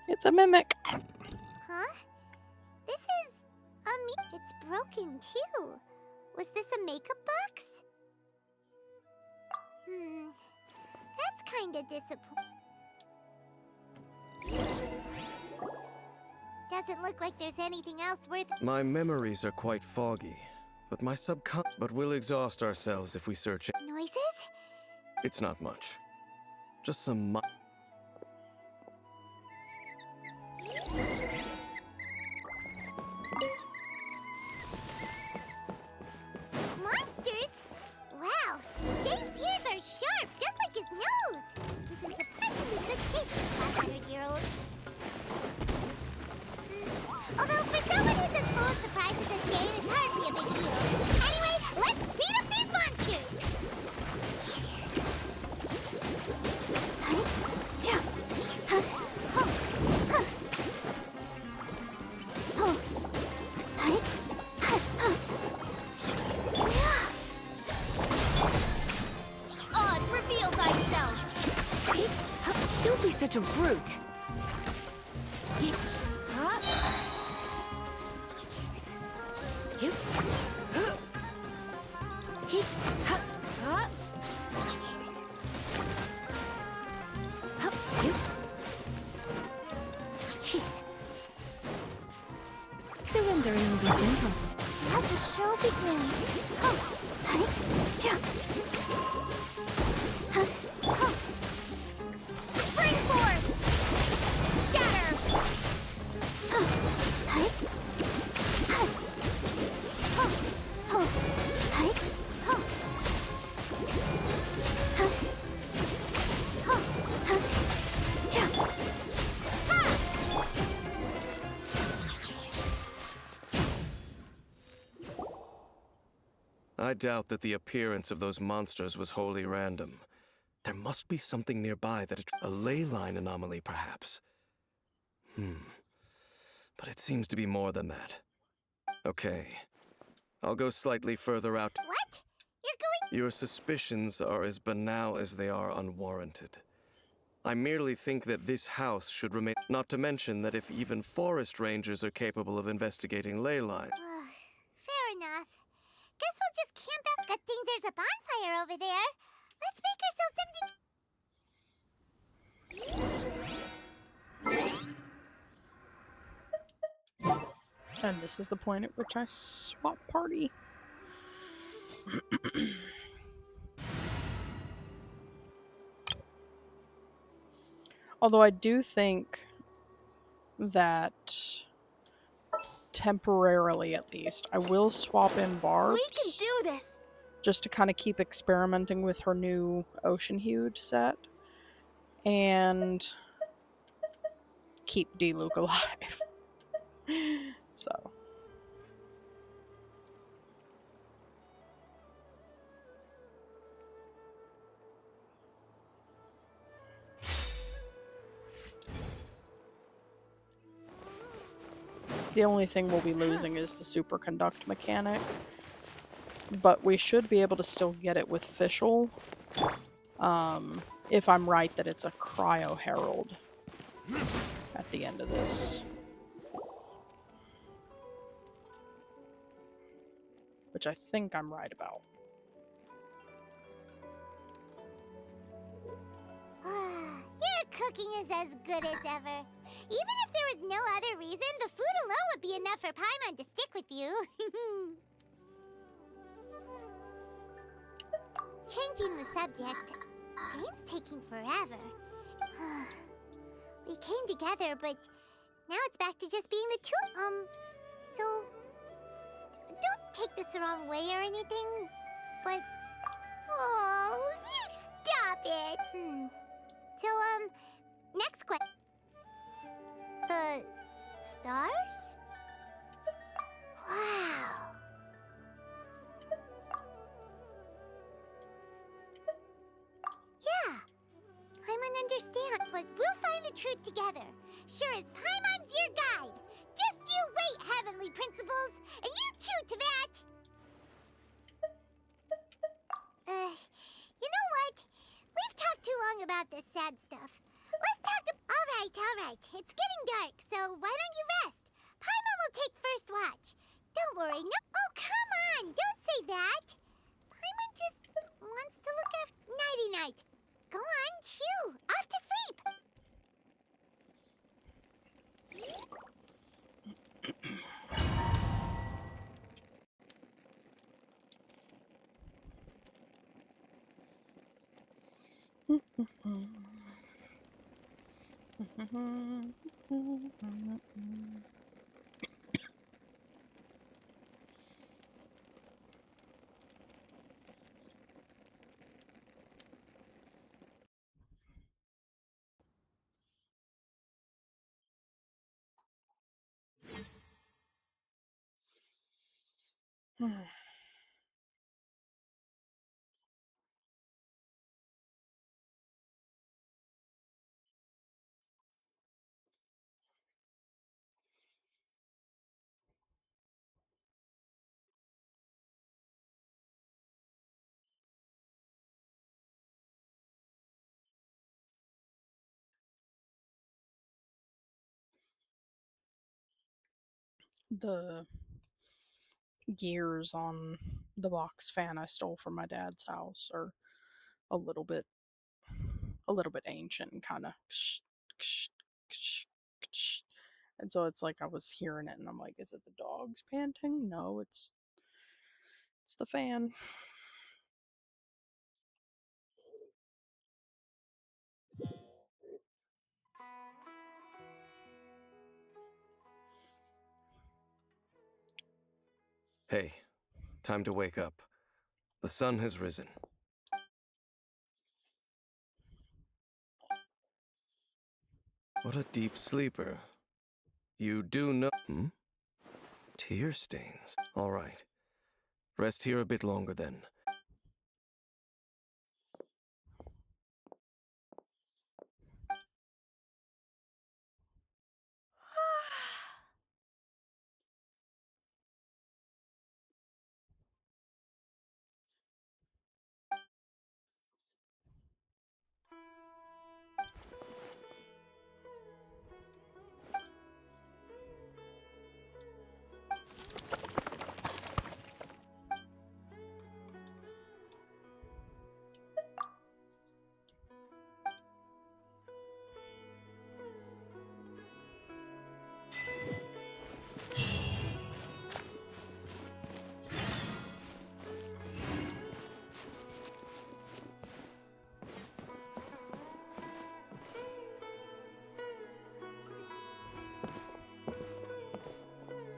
It's a mimic. Huh? This is... It's broken, too. Was this a makeup box? That's kinda disappointing. Doesn't look like there's anything else worth... My memories are quite foggy, but but we'll exhaust ourselves if we search it. Noises? It's not much. Just some Monsters? Wow, Jane's ears are sharp, just like his nose. He's in surprisingly good shape for a 500-year-old. Although for someone who's as full of surprises as Jane, it's hardly a big deal. Anyway, let's beat up these monsters! Oz, reveal thyself! Don't be such a brute. Surrendering will be gentle. Let the show begin. Spring forth! Scatter! I doubt that the appearance of those monsters was wholly random. There must be something nearby a ley line anomaly, perhaps. But it seems to be more than that. Okay. I'll go slightly further out. What? You're going... Your suspicions are as banal as they are unwarranted. I merely think that this house should remain... Not to mention that if even forest rangers are capable of investigating ley lines... Fair enough. Guess we'll just camp out. Good thing there's a bonfire over there. Let's make ourselves something... And this is the point at which I swap party. Although I do think that temporarily at least, I will swap in Barbs. We can do this! Just to kind of keep experimenting with her new Ocean-Hued set. And keep D-Luke alive. So. The only thing we'll be losing is the superconduct mechanic. but we should be able to still get it with Fischl. If I'm right that it's a Cryo Herald at the end of this. Which I think I'm right about. Your cooking is as good as ever. Even if there was no other reason, the food alone would be enough for Paimon to stick with you. Changing the subject. Game's taking forever. We came together, but now it's back to just being the two. So don't take this the wrong way or anything, but oh, you stop it. So next question. The stars? Wow. Yeah, Paimon understands, but we'll find the truth together. Sure as Paimon's your guide. Just you wait, Heavenly Principles, and you too, Teyvat. You know what? We've talked too long about this sad stuff. Let's talk all right. It's getting dark, so why don't you rest? Paimon will take first watch. Don't worry, no. Oh, come on, don't say that. Paimon just wants to look after nighty-night. Go on, shoo, off to sleep. The gears on the box fan I stole from my dad's house are a little bit ancient and kind of and so it's like I was hearing it and I'm like, is it the dogs panting? No, it's the fan. Hey, time to wake up. The sun has risen. What a deep sleeper. You do know... Tear stains. All right. Rest here a bit longer then.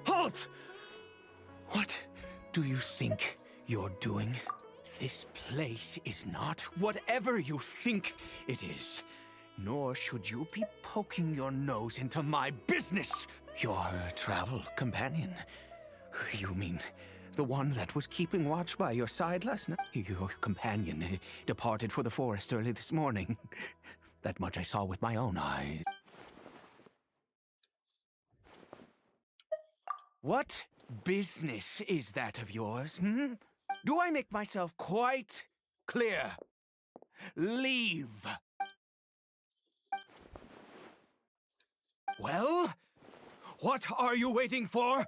Halt! What do you think you're doing? This place is not whatever you think it is. Nor should you be poking your nose into my business. Your travel companion. You mean the one that was keeping watch by your side last night? Your companion departed for the forest early this morning. That much I saw with my own eyes. What business is that of yours, Do I make myself quite clear? Leave. Well, what are you waiting for?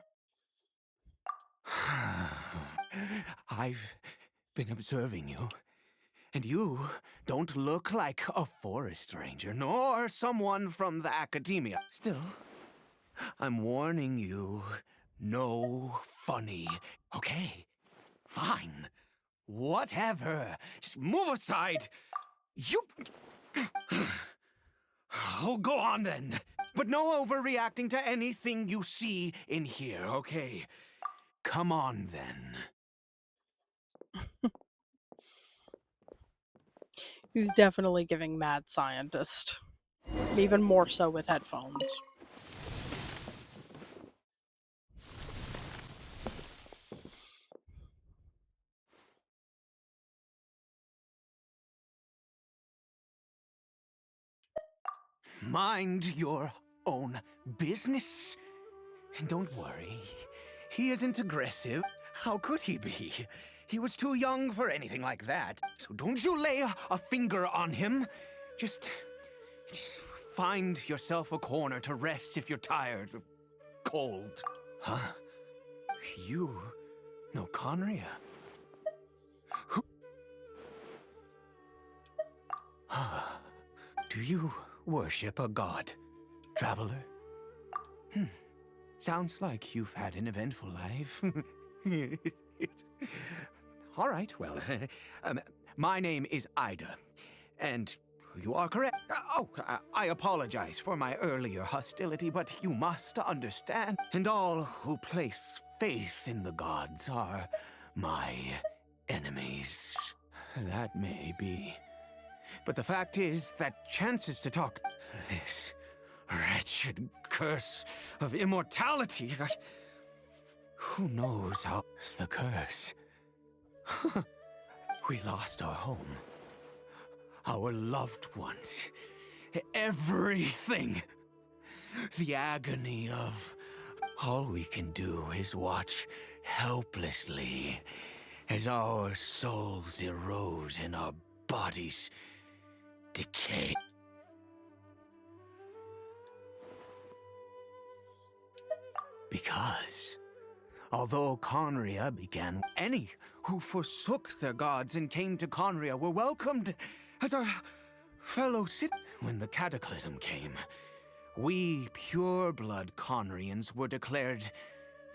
I've been observing you, and you don't look like a forest ranger, nor someone from the academia. Still, I'm warning you, no funny. Okay, fine. Whatever. Just move aside. You... Oh, go on then. But no overreacting to anything you see in here, okay? Come on then. He's definitely giving mad scientist. Even more so with headphones. Mind your own business. And don't worry, he isn't aggressive. How could he be? He was too young for anything like that. So don't you lay a finger on him. Just find yourself a corner to rest if you're tired or cold. Huh? You know Conria? Who? Do you worship a god, traveler? Sounds like you've had an eventful life. All right, well, my name is Ida, and you are correct. I apologize for my earlier hostility, but you must understand, and all who place faith in the gods are my enemies. That may be. But the fact is that chances to talk this wretched curse of immortality. Who knows how the curse? We lost our home, our loved ones, everything. The agony of all we can do is watch helplessly as our souls erode and our bodies decay. Because, although Conria began, any who forsook their gods and came to Conria were welcomed as our fellow citizens. When the cataclysm came, we pure-blood Conrians were declared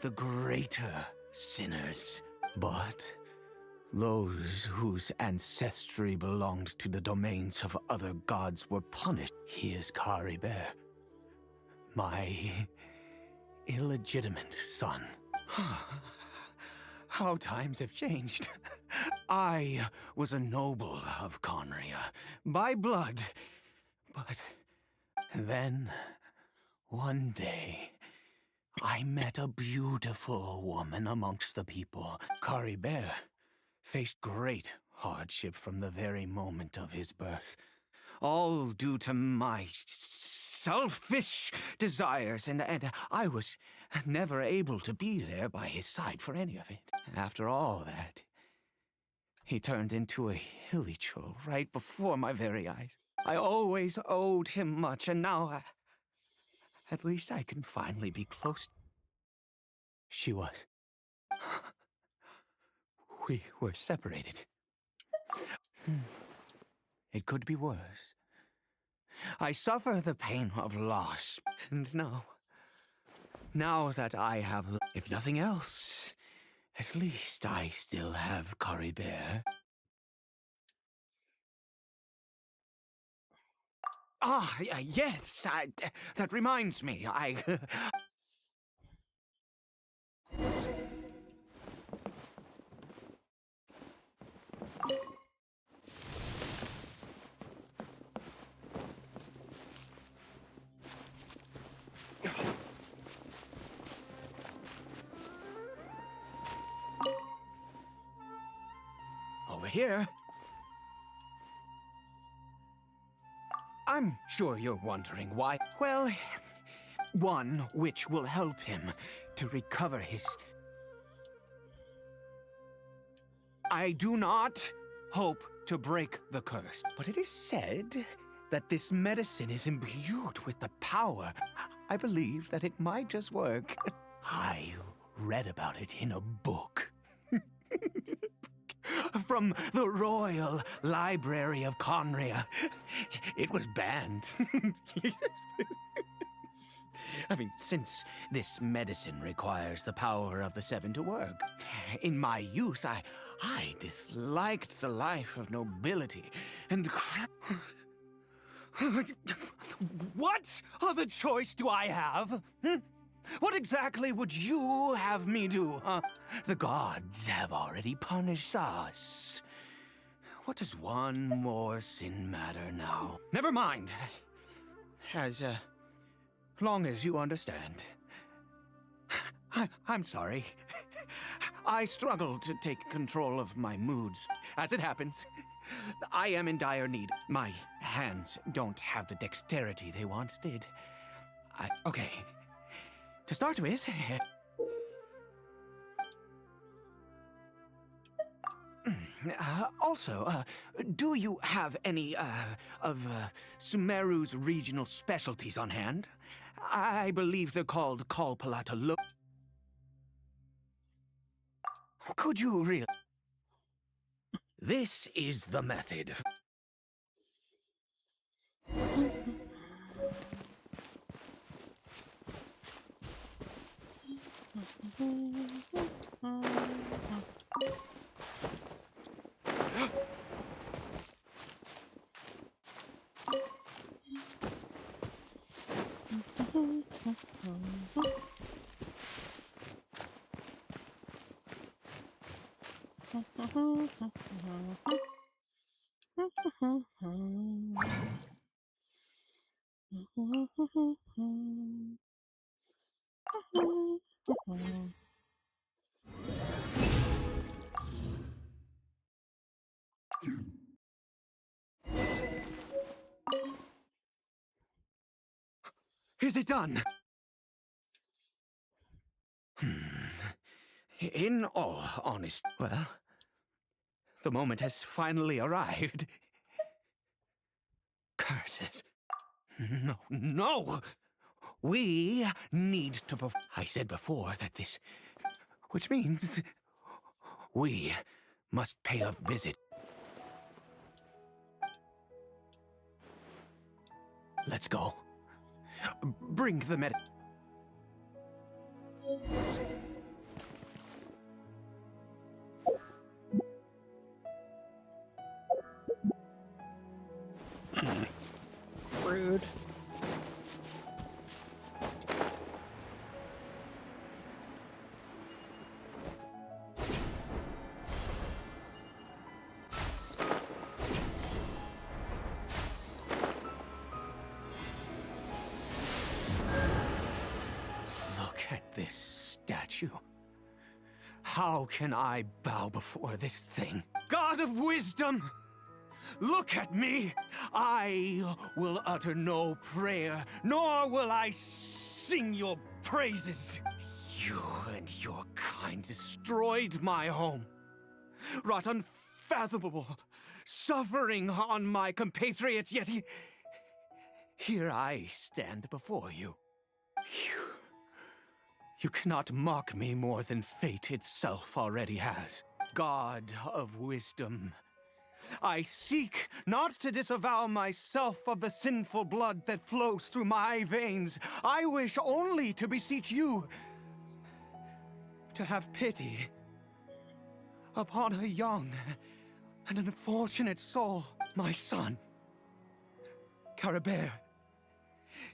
the greater sinners. But those whose ancestry belonged to the domains of other gods were punished. He is Caribert, my illegitimate son. How times have changed. I was a noble of Conria, by blood. But then, one day, I met a beautiful woman amongst the people. Caribert faced great hardship from the very moment of his birth. All due to my selfish desires, and I was never able to be there by his side for any of it. After all that, he turned into a hilly troll right before my very eyes. I always owed him much, and now at least I can finally be close. She was. We were separated. It could be worse. I suffer the pain of loss, and now that I have, if nothing else, at least I still have Caribert. Yes, that reminds me, over here. I'm sure you're wondering why. Well, one which will help him to recover his... I do not hope to break the curse, but it is said that this medicine is imbued with the power. I believe that it might just work. I read about it in a book. From the Royal Library of Conria. It was banned. I mean, since this medicine requires the power of the seven to work. In my youth, I disliked the life of nobility and what other choice do I have? What exactly would you have me do? The gods have already punished us. What does one more sin matter now? Never mind. As long as you understand. I'm sorry. I struggle to take control of my moods. As it happens, I am in dire need. My hands don't have the dexterity they once did. Okay. To start with... also, do you have any, of Sumeru's regional specialties on hand? I believe they're called Kalpalata. Could you really... This is the method. Is it done? In all honesty, well, the moment has finally arrived. Curses. No, no! We need to I said before that this... Which means... we must pay a visit. Let's go. Bring the med... Rude. Look at this statue. How can I bow before this thing? God of wisdom! Look at me! I will utter no prayer, nor will I sing your praises. You and your kind destroyed my home, wrought unfathomable suffering on my compatriots, yet here I stand before you. You cannot mock me more than fate itself already has. God of wisdom, I seek not to disavow myself of the sinful blood that flows through my veins. I wish only to beseech you to have pity upon a young and unfortunate soul, my son, Caribert.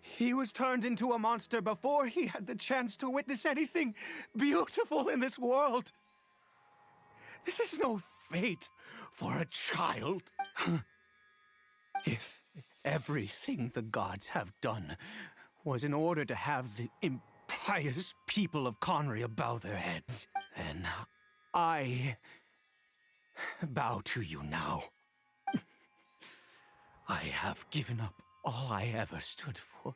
He was turned into a monster before he had the chance to witness anything beautiful in this world. This is no fate for a child. If everything the gods have done was in order to have the impious people of Conria bow their heads, then I bow to you now. I have given up all I ever stood for.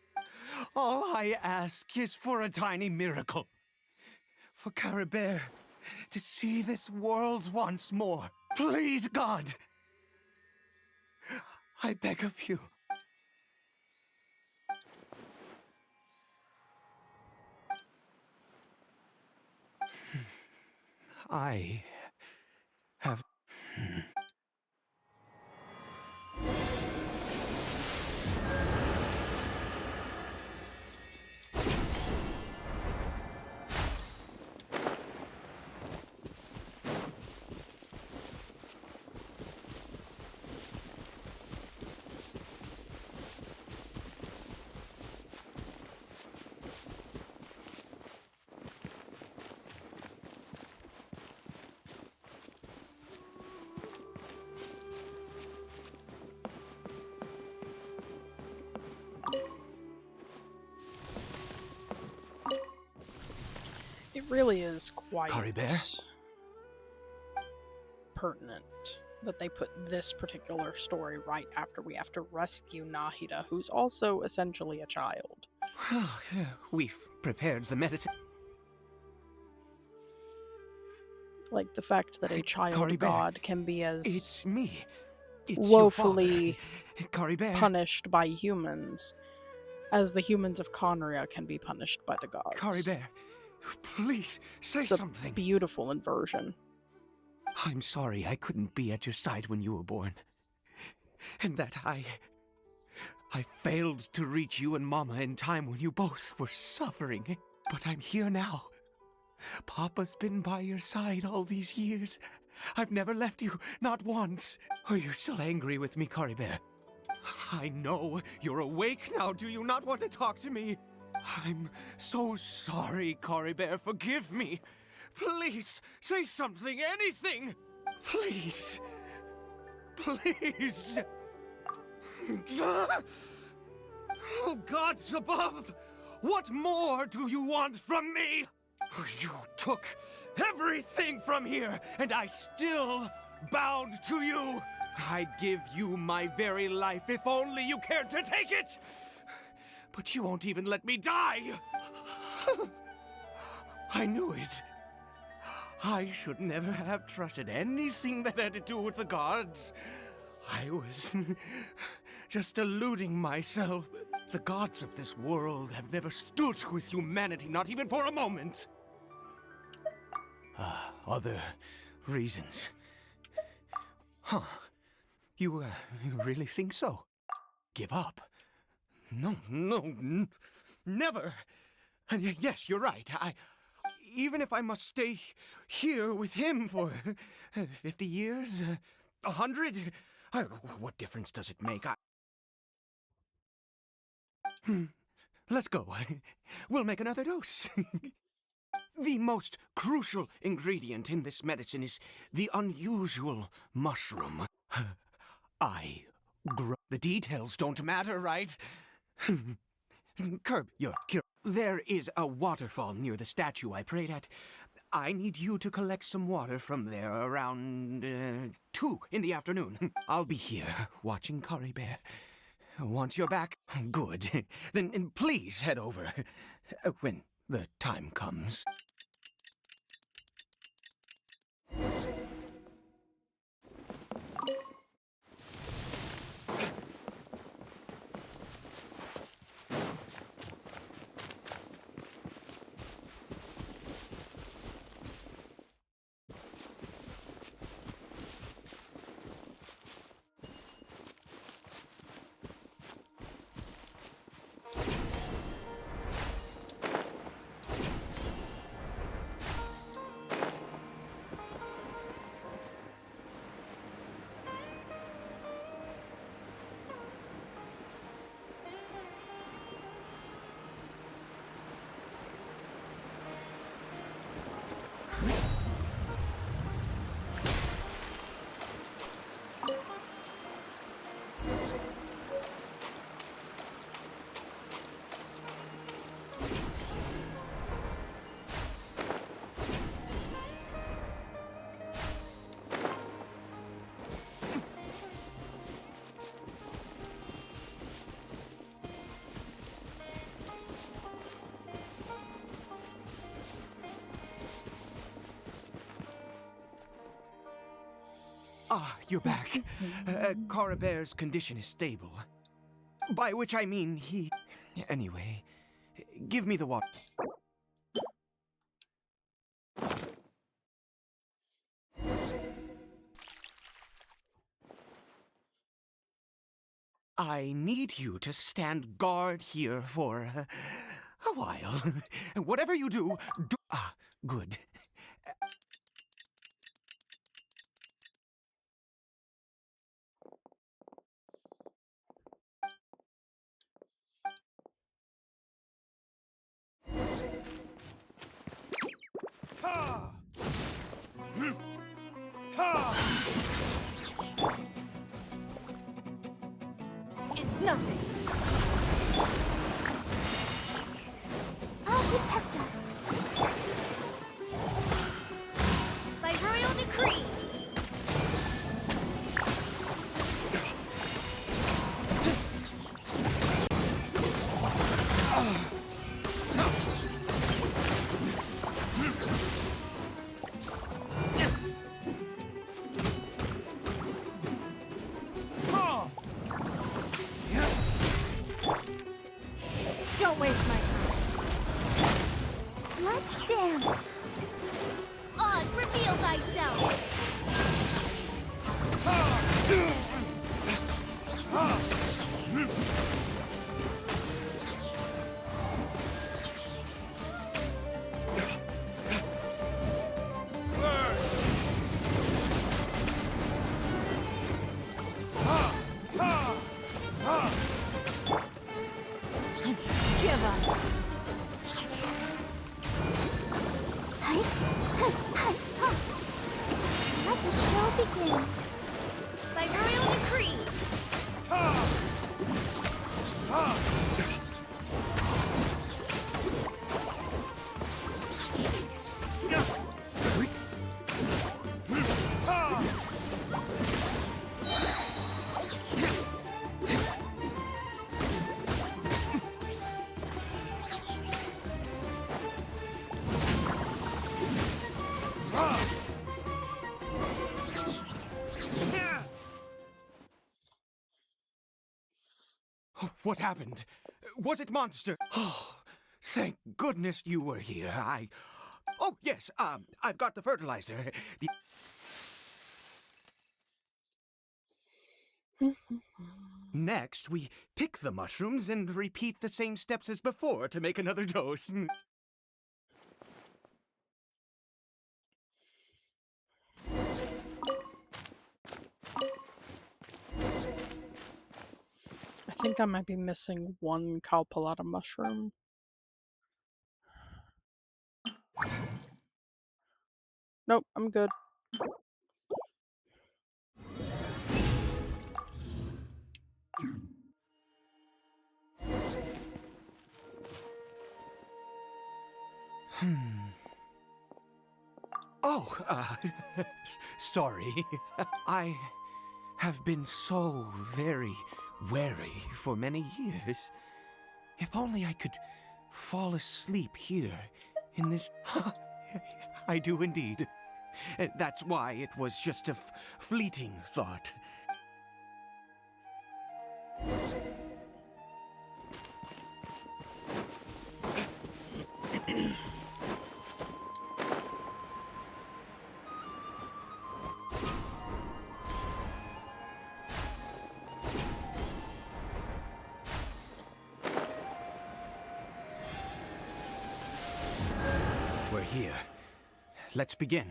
All I ask is for a tiny miracle. For Caribert to see this world once more. Please, God. I beg of you. I have... It really is quite Caribert? pertinent that they put this particular story right after we have to rescue Nahida, who's also essentially a child. We've prepared the medicine. Like the fact that a child Caribert, god can be as It's me. It's woefully your father. Caribert. punished by humans as the humans of Conria can be punished by the gods. Caribert, please say It's a something. beautiful inversion. I'm sorry I couldn't be at your side when you were born. And that I failed to reach you and Mama in time when you both were suffering. But I'm here now. Papa's been by your side all these years. I've never left you, not once. Are you still angry with me, Caribert? I know you're awake now. Do you not want to talk to me? I'm so sorry, Caribert. Forgive me. Please, say something, anything. Please. Please. Oh, gods above! What more do you want from me? You took everything from here, and I still bowed to you. I'd give you my very life if only you cared to take it. But you won't even let me die. I knew it. I should never have trusted anything that had to do with the gods. I was just deluding myself. The gods of this world have never stood with humanity, not even for a moment. Other reasons. Huh. You really think so? Give up? No, never. And yes, you're right. Even if I must stay here with him for 50 years, 100, what difference does it make? Let's go. We'll make another dose. The most crucial ingredient in this medicine is the unusual mushroom. I grow. The details don't matter, right? Curb your cure. There is a waterfall near the statue I prayed at. I need you to collect some water from there around 2 in the afternoon. I'll be here watching Caribert. Once you're back, good. Then please head over when the time comes. Ah, you're back. Caribert's condition is stable. By which I mean he... Anyway, give me the water. I need you to stand guard here for a while. Whatever you do, do... Ah, good. Ha! Ha! It's nothing. I'll protect us. By royal decree. Don't waste my time. Let's dance. Oz, reveal thyself. Give up. Let the show begin. By royal decree. What happened? Was it monster? Oh, thank goodness you were here. Oh, yes, I've got the fertilizer. Next, we pick the mushrooms and repeat the same steps as before to make another dose. I think I might be missing one Calpalata mushroom. Nope, I'm good. Oh, sorry. I have been so very wary for many years. If only I could fall asleep here in this... I do indeed. That's why it was just a fleeting thought. We're here. Let's begin.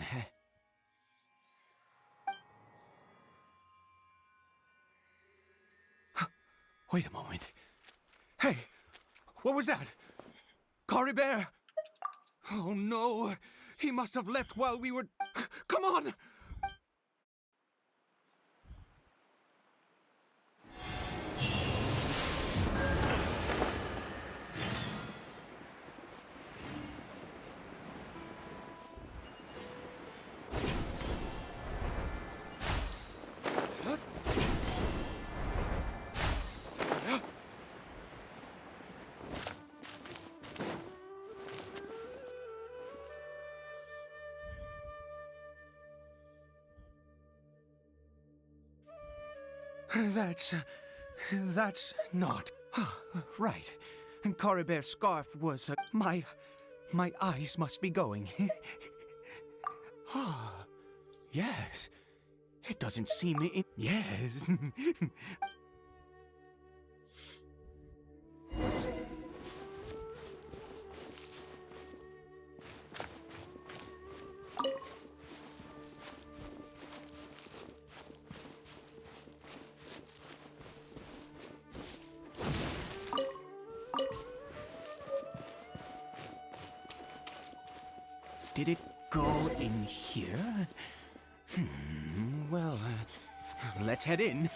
Wait a moment. Hey, what was that? Caribert! Oh no, he must have left while we were... Come on! That's not... Right. Caribert's scarf was... My eyes must be going. Yes. It doesn't seem... Yes. Did it go in here? Well, let's head in.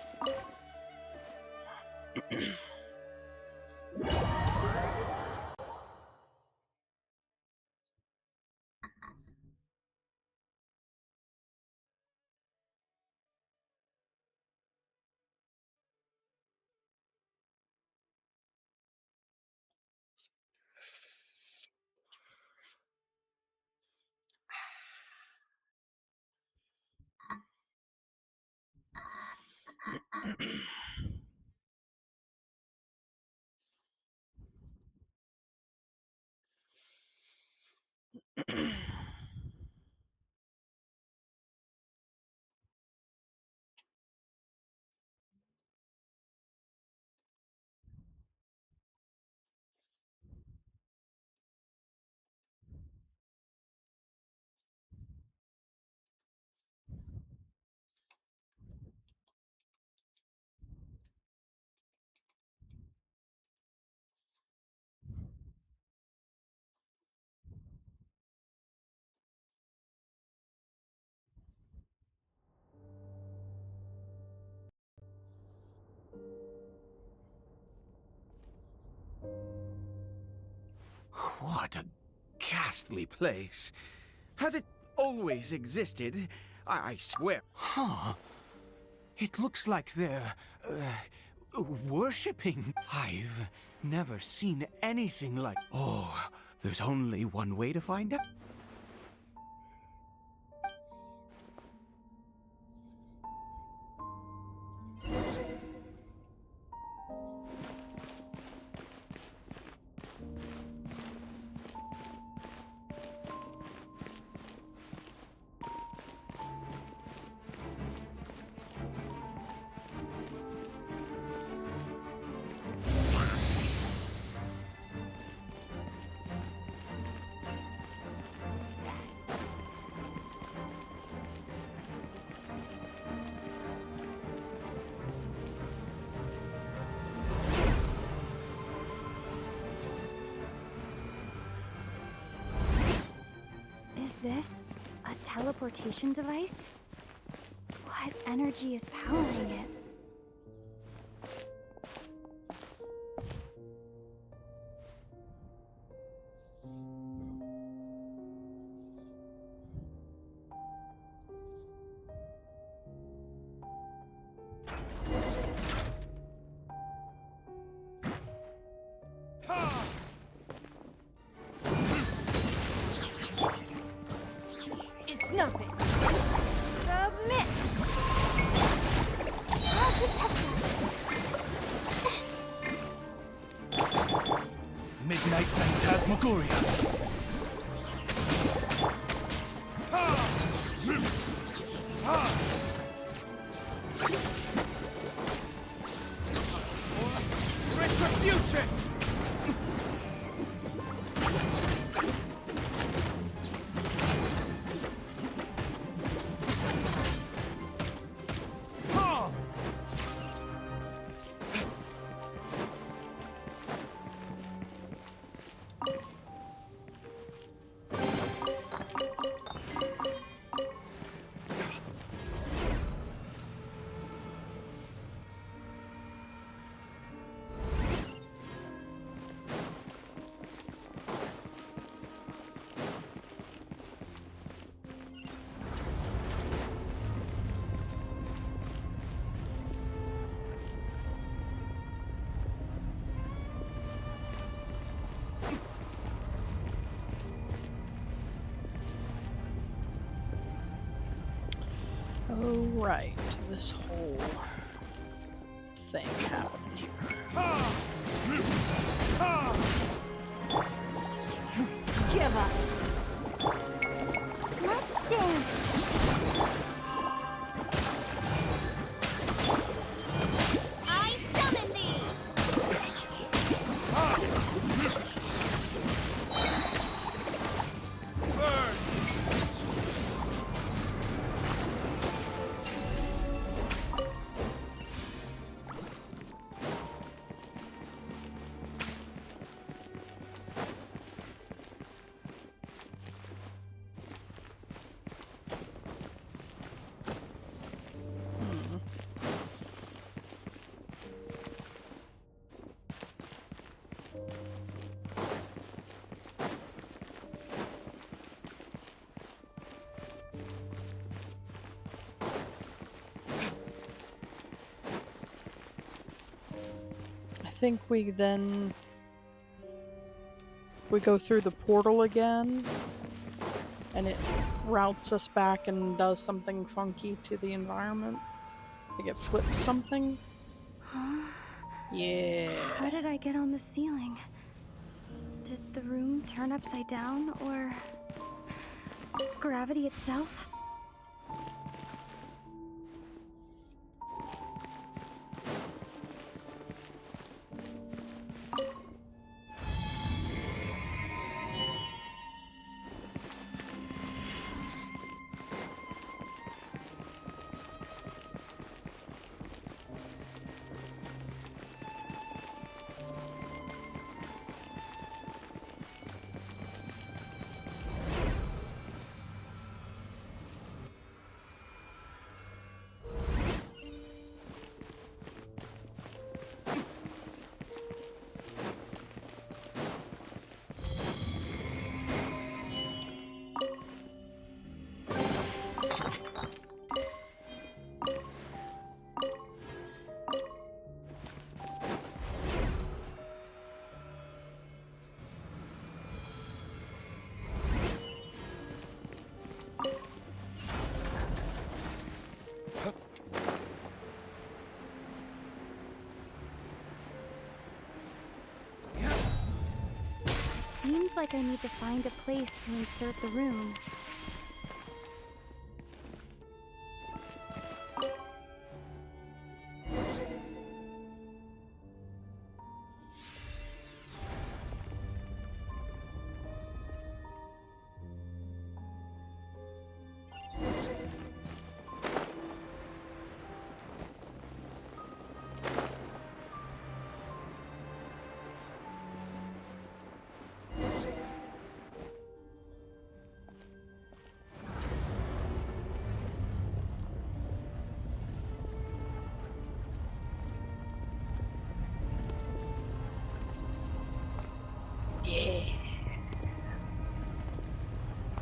What a ghastly place. Has it always existed? I swear. Huh. It looks like they're... worshipping. I've never seen anything like... Oh, there's only one way to find out. Is this a teleportation device? What energy is powering it? It's nothing. Submit! I'll protect us. Midnight Phantasmagoria. Retribution! Oh, right. This hole. thing happening here. Give up. Let's dance. I summon thee. I think we go through the portal again, and it routes us back and does something funky to the environment. Like it flips something. Huh? Yeah. How did I get on the ceiling? Did the room turn upside down, or gravity itself? Seems like I need to find a place to insert the rune.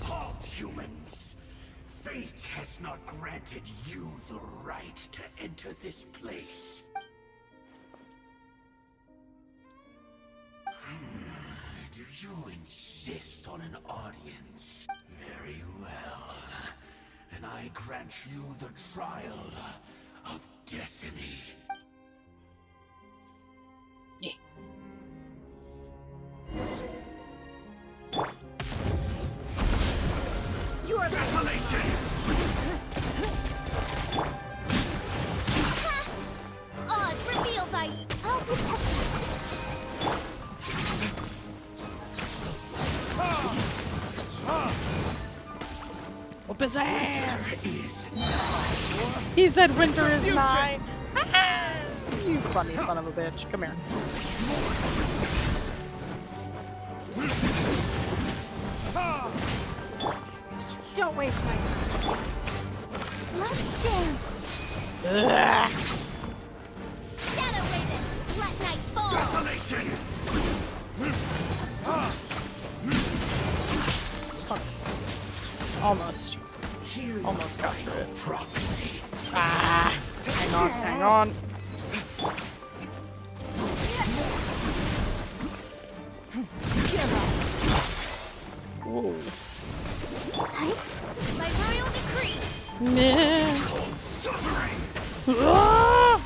Halt, humans! Fate has not granted you the right to enter this place. Do you insist on an audience? Very well. Then I grant you the trial of destiny. You are desolation! Oz, reveal thy... I'll protect Whoop his ass! He said winter is nigh. You funny son of a bitch. Come here. Don't waste my time. Let's dance. Ugh. Shadow Raven, let night fall. Desolation! Almost. Almost got through it. Prophecy. Ah! Hang on, hang on. Whoa. By royal decree. Nah. Suffering! Ah!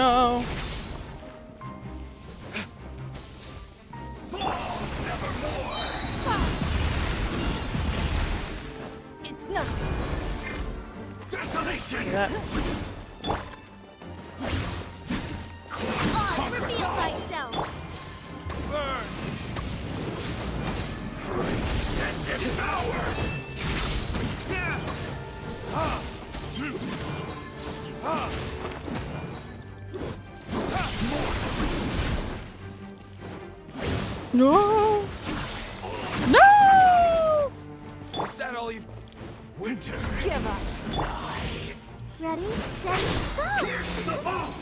no. It's not. See that? On, reveal thyself. No! No! Is that all you've... Winter. Give us. Ready, steady, go!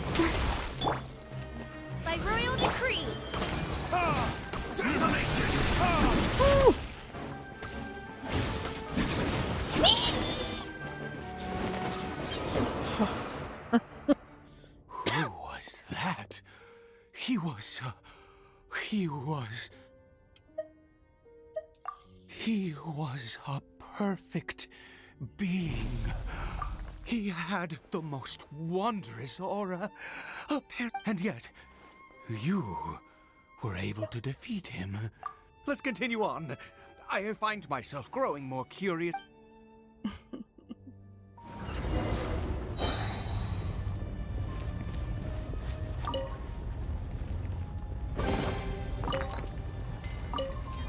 By royal decree. Woo! Who was that? He was a perfect being. He had the most wondrous aura, and yet you were able to defeat him. Let's continue on. I find myself growing more curious.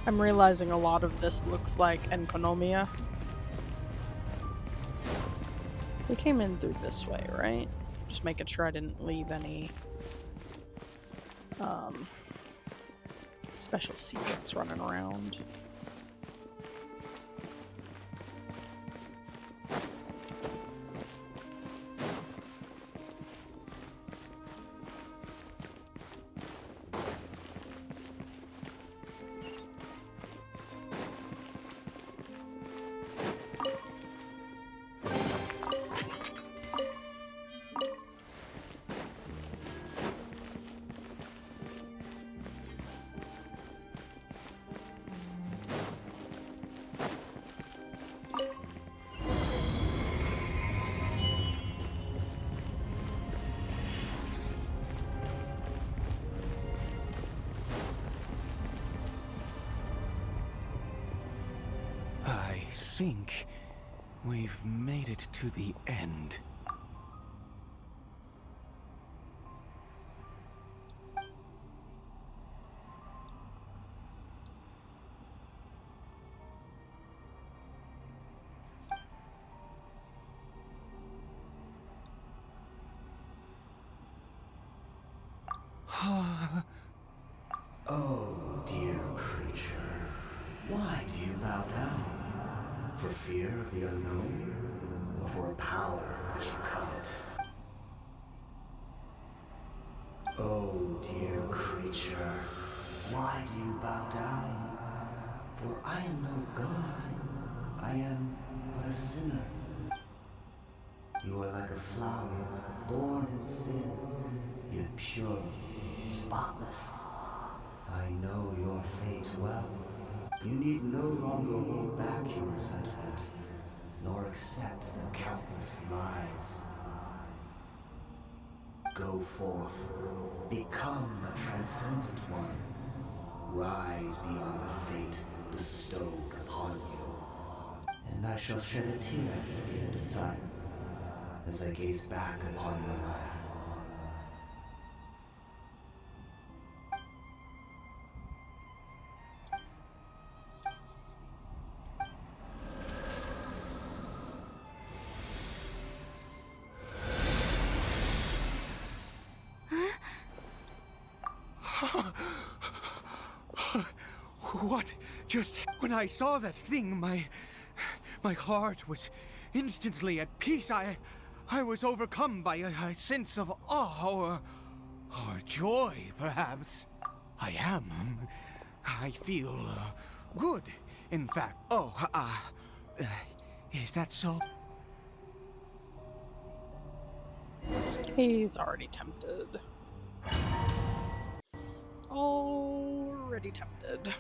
I'm realizing a lot of this looks like Enconomia. We came in through this way, right? Just making sure I didn't leave any special secrets running around. I think we've made it to the end. Oh, dear creature, why do you bow down? For fear of the unknown? Or for a power that you covet? Oh, dear creature, why do you bow down? For I am no god. I am but a sinner. You are like a flower, born in sin, yet pure, spotless. I know your fate well. You need no longer hold back your resentment, nor accept the countless lies. Go forth, become a transcendent one. Rise beyond the fate bestowed upon you. And I shall shed a tear at the end of time, as I gaze back upon your life. What? Just when I saw that thing, my heart was instantly at peace. I was overcome by a sense of awe or joy, perhaps. I feel good, in fact. Oh, is that so? He's already tempted. Already tempted.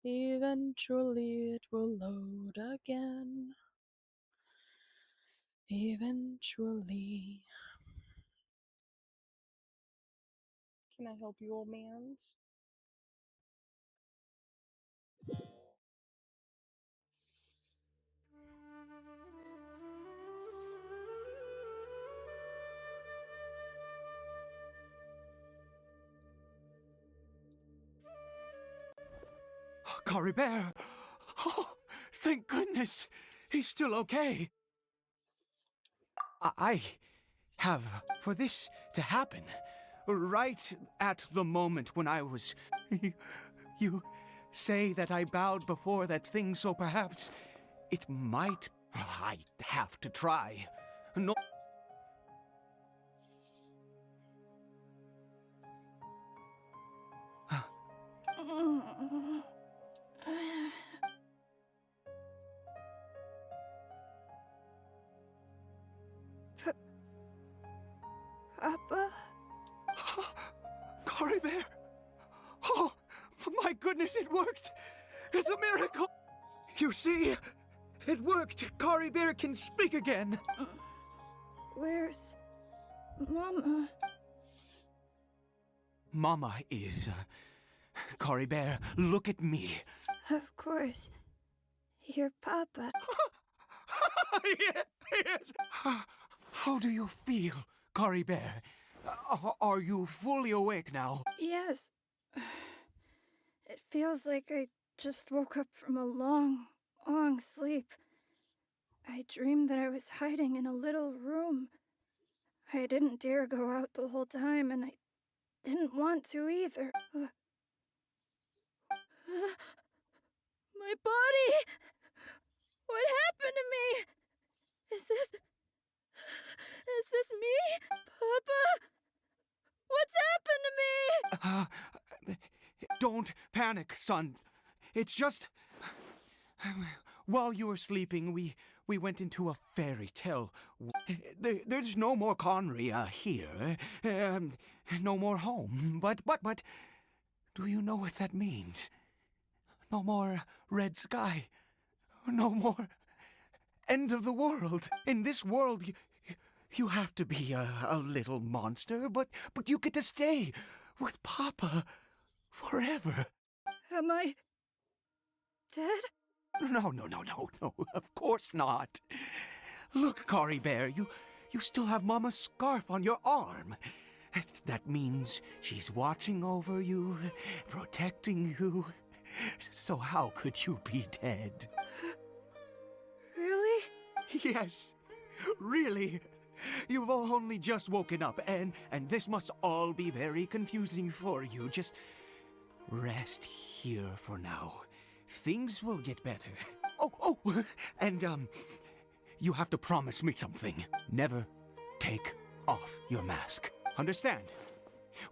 Eventually it will load again. Eventually. Can I help you, old mans? Caribert! Oh, thank goodness! He's still okay! I have, for this to happen, right at the moment when I was... You say that I bowed before that thing, so perhaps it might... I have to try. No... Papa? Caribert! Oh, my goodness, it worked! It's a miracle! You see, it worked! Caribert can speak again! Where's Mama? Mama is... Caribert, look at me. Of course. Your Papa. Yes! How do you feel, Caribert? Are you fully awake now? Yes. It feels like I just woke up from a long, long sleep. I dreamed that I was hiding in a little room. I didn't dare go out the whole time, and I didn't want to either. My body! What happened to me? Is this me? Papa? What's happened to me? Don't panic, son. It's just... While you were sleeping, we went into a fairy tale. There's no more Conry here. No more home. But... Do you know what that means? No more red sky. No more end of the world. In this world, you have to be a little monster, but you get to stay with Papa forever. Am I dead? No, of course not. Look, Caribert, you still have Mama's scarf on your arm. That means she's watching over you, protecting you. So how could you be dead? Really? Yes, really. You've only just woken up, and this must all be very confusing for you. Just rest here for now. Things will get better. Oh, and you have to promise me something. Never take off your mask. Understand?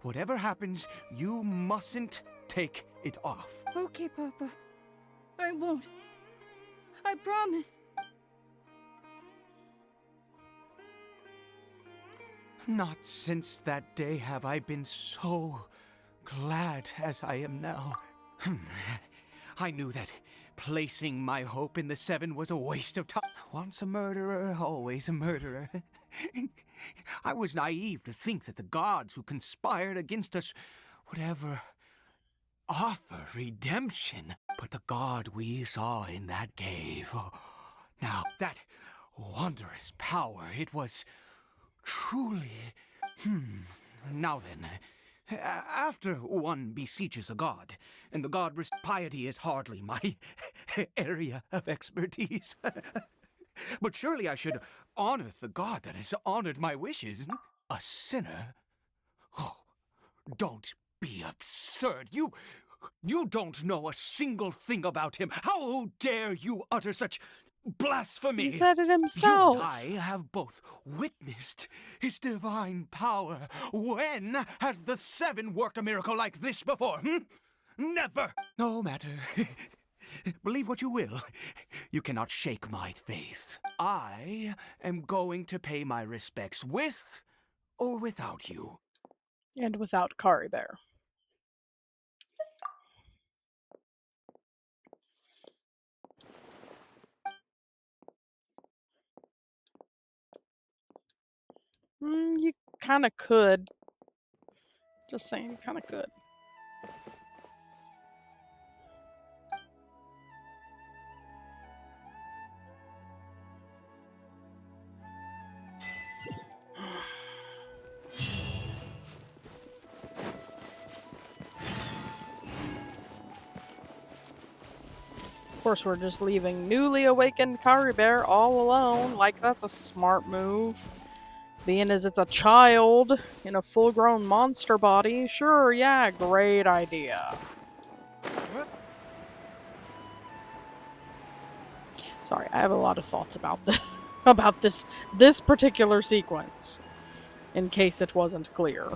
Whatever happens, you mustn't take it off. Okay, Papa. I won't. I promise. Not since that day have I been so glad as I am now. I knew that placing my hope in the Seven was a waste of time. Once a murderer, always a murderer. I was naive to think that the gods who conspired against us would ever offer redemption. But the God we saw in that cave, now that wondrous power, it was truly... Now then, after one besieges a god, and the god piety is hardly my area of expertise. But surely I should honor the god that has honored my wishes. A sinner? Oh, don't be absurd. You don't know a single thing about him. How dare you utter such Blasphemy! He said it You himself. and I have both witnessed his divine power. When has the Seven worked a miracle like this before? Never! No matter. Believe what you will. You cannot shake my faith. I am going to pay my respects with or without you. And without Caribert. You kind of could. Just saying, you kind of could. Of course, we're just leaving newly awakened Caribert all alone. Like, that's a smart move. Being as it's a child in a full-grown monster body. Sure, yeah, great idea. Sorry, I have a lot of thoughts about this particular sequence. In case it wasn't clear.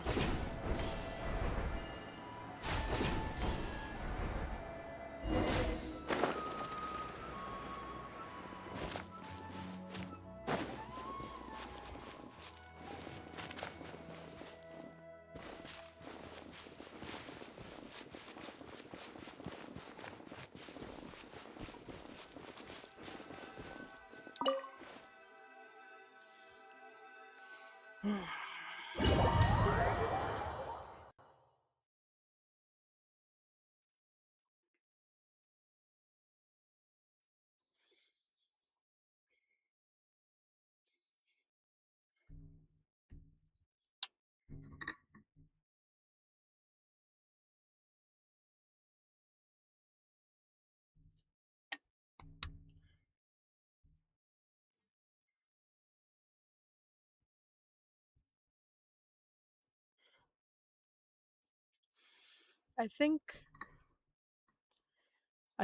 I think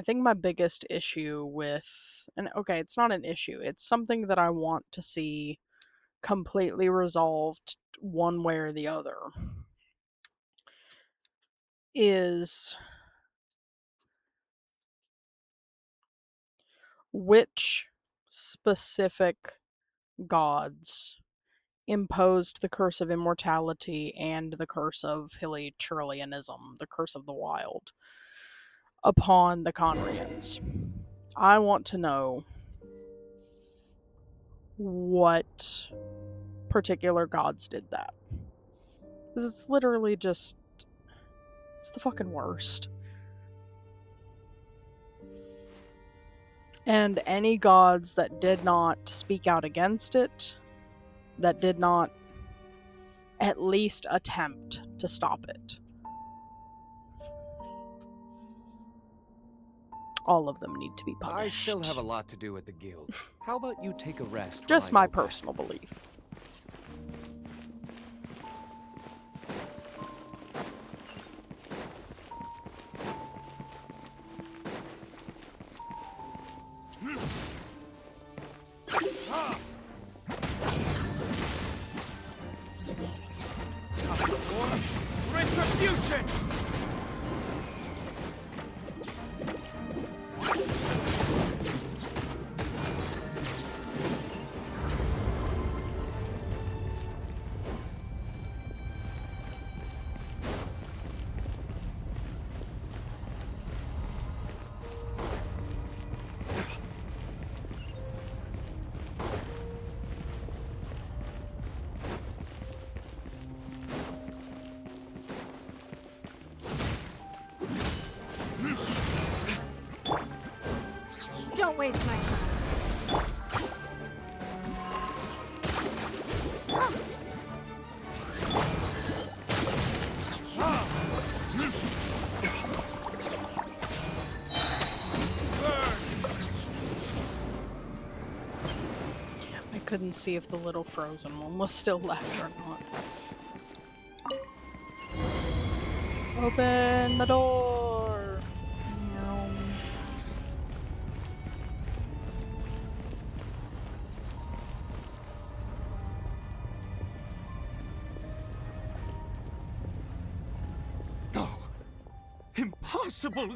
my biggest issue with, and okay, it's not an issue, it's something that I want to see completely resolved one way or the other, is which specific gods imposed the curse of immortality and the curse of Hilichurlianism, the curse of the wild, upon the Conrians. I want to know what particular gods did that. Because it's literally just... it's the fucking worst. And any gods that did not speak out against it, that did not at least attempt to stop it, all of them need to be punished. I still have a lot to do at the guild. How about you take a rest? Just my personal belief. Retribution! Don't waste my time. I couldn't see if the little frozen one was still left or not. Open the door! Impossible!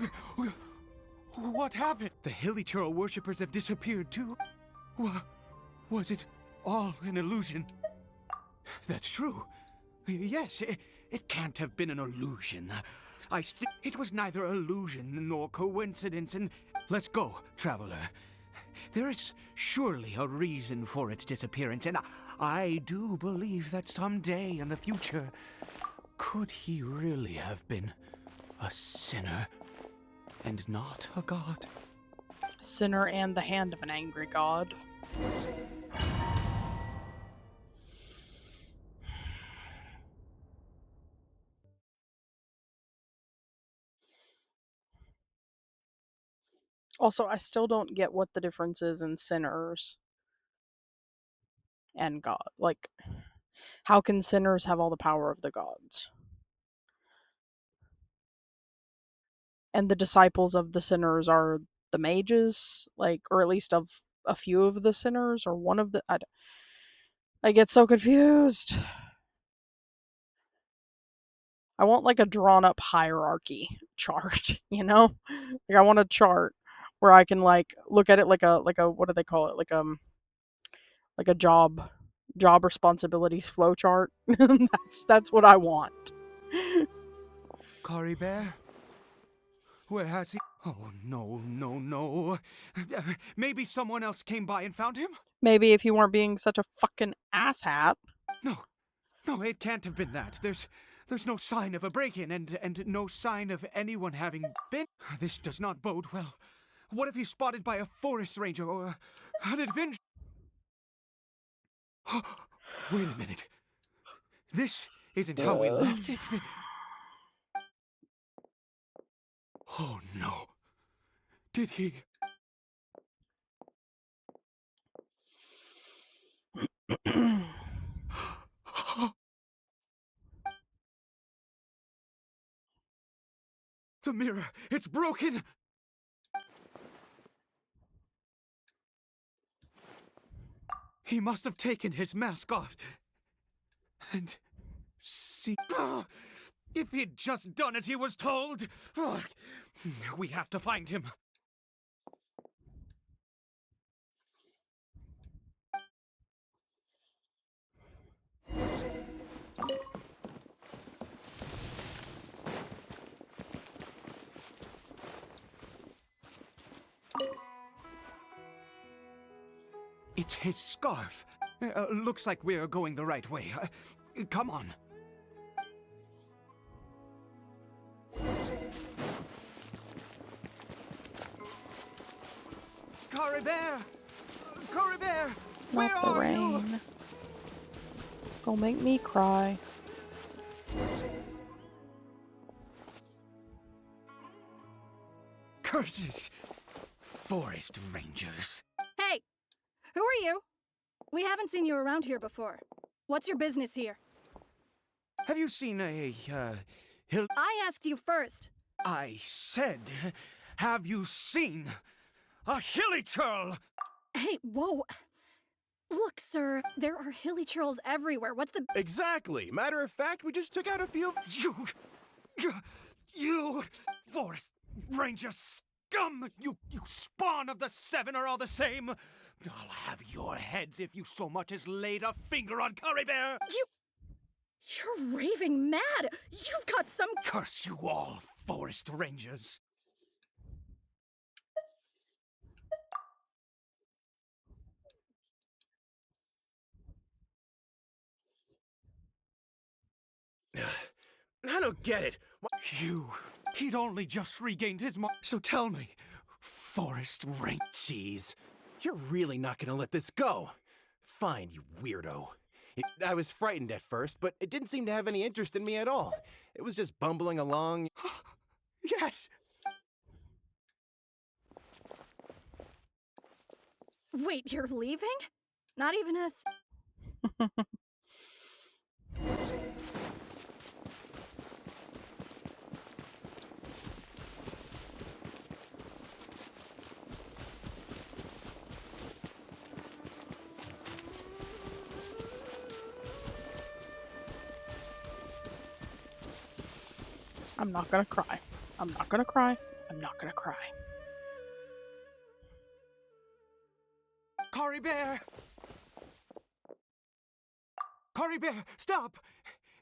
What happened? The Hilly Churl worshippers have disappeared too. Was it all an illusion? That's true. Yes, it can't have been an illusion. It was neither illusion nor coincidence, and let's go, traveler. There is surely a reason for its disappearance, and I do believe that someday in the future, could he really have been a sinner and not a god? Sinner and the hand of an angry god. Also, I still don't get what the difference is in sinners and God. Like, how can sinners have all the power of the gods? And the disciples of the sinners are the mages, like, or at least of a few of the sinners, or one of the. I get so confused. I want like a drawn up hierarchy chart, you know? Like I want a chart where I can like look at it like a what do they call it? Like a job responsibilities flow chart. That's what I want. Caribert? Where has he? Oh, no. Maybe someone else came by and found him? Maybe if you weren't being such a fucking asshat. No, it can't have been that. There's no sign of a break-in and no sign of anyone having been. This does not bode well. What if he's spotted by a forest ranger or an adventurer? Wait a minute. This isn't how we left it. Oh no. Did he? The mirror, it's broken! He must have taken his mask off. And see... if he'd just done as he was told! We have to find him. It's his scarf. Looks like we're going the right way. Come on. Caribert! Caribert! Where Not the are rain. you? Don't make me cry. Curses! Forest rangers. Hey! Who are you? We haven't seen you around here before. What's your business here? Have you seen a, hill... I asked you first. I said, have you seen a hilly churl? Hey, whoa. Look, sir, there are hilly churls everywhere. What's the... Exactly. Matter of fact, we just took out a few... You forest ranger scum! You spawn of the seven are all the same! I'll have your heads if you so much as laid a finger on Caribert! You're raving mad! You've got some... Curse you all, forest rangers! I don't get it. He'd only just regained his mind. So tell me, forest ranger... Jeez, you're really not gonna let this go. Fine, you weirdo. I was frightened at first, but it didn't seem to have any interest in me at all. It was just bumbling along. Yes! Wait, you're leaving? Not even a... I'm not gonna cry. I'm not gonna cry. I'm not gonna cry. Caribert! Caribert, stop!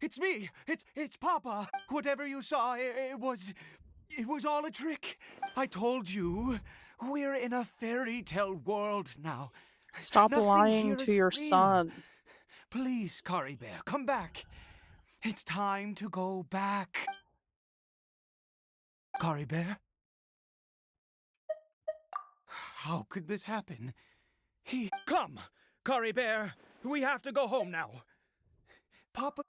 It's me! It's Papa! Whatever you saw, it was all a trick. I told you, we're in a fairy tale world now. Stop Nothing lying here to is your real. son. Please, Caribert, come back. It's time to go back. Caribert? How could this happen? Come! Caribert, we have to go home now. Papa...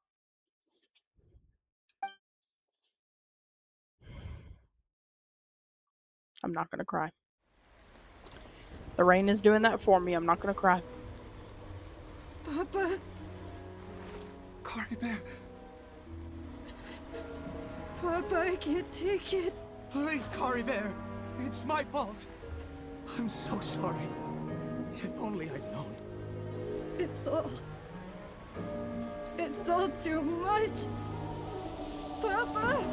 I'm not gonna cry. The rain is doing that for me. I'm not gonna cry. Papa. Caribert, Papa, I can't take it. please, Caribert. It's my fault. I'm so sorry. If only I'd known. It's all too much. Papa!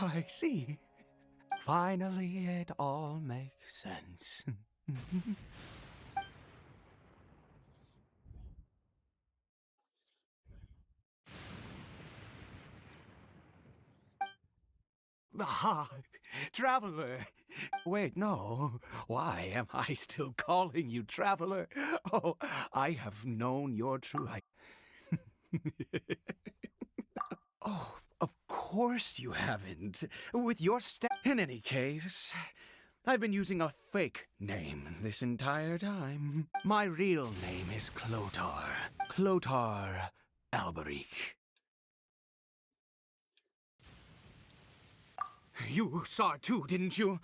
I see. Finally, it all makes sense. Ah, traveler. Wait, no. Why am I still calling you traveler? Oh, I have known your true Oh, of course you haven't. With your In any case, I've been using a fake name this entire time. My real name is Clotar. Clotar Alberic. You saw it too, didn't you?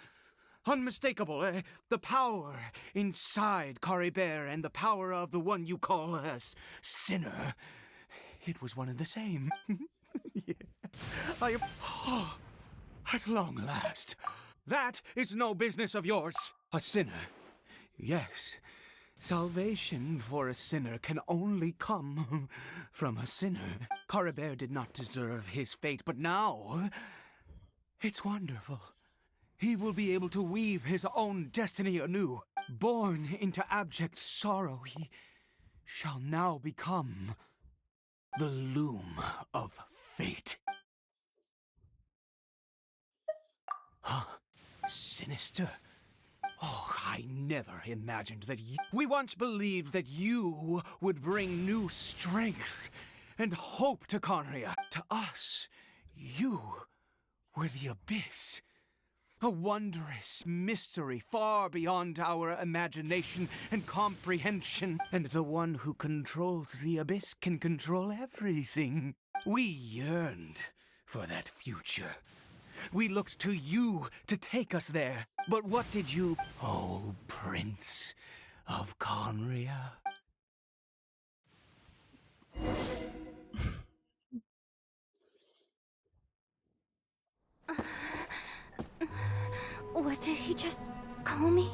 Unmistakable, the power inside Caribert and the power of the one you call a sinner. It was one and the same. Yeah. I am... Oh, at long last. That is no business of yours. A sinner. Yes. Salvation for a sinner can only come from a sinner. Caribert did not deserve his fate, but now... It's wonderful. He will be able to weave his own destiny anew. Born into abject sorrow, he shall now become the loom of fate. Huh? Sinister? Oh, I never imagined that you... We once believed that you would bring new strength and hope to Conria. To us, you were the abyss. A wondrous mystery far beyond our imagination and comprehension. And the one who controls the abyss can control everything. We yearned for that future. We looked to you to take us there. But what did you... Oh, Prince of Conria? What did he just call me?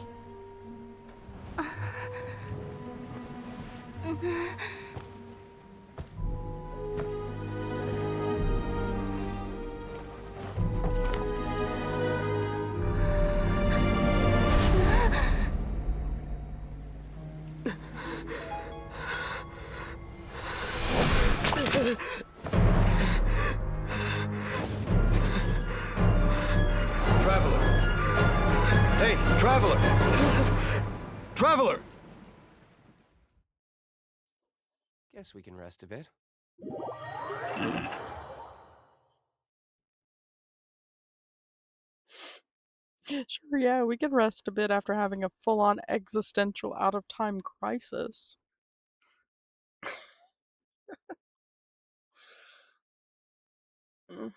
Traveler! Hey, Traveler! Traveler! Guess we can rest a bit. Sure, yeah, we can rest a bit after having a full-on existential out-of-time crisis. Mm.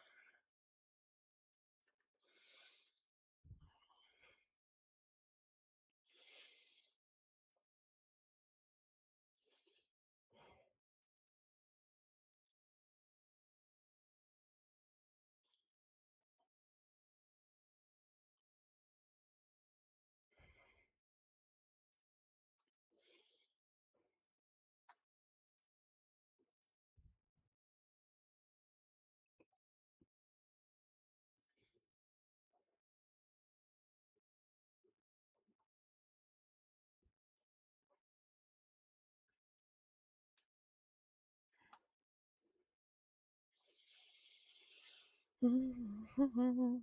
You're awake!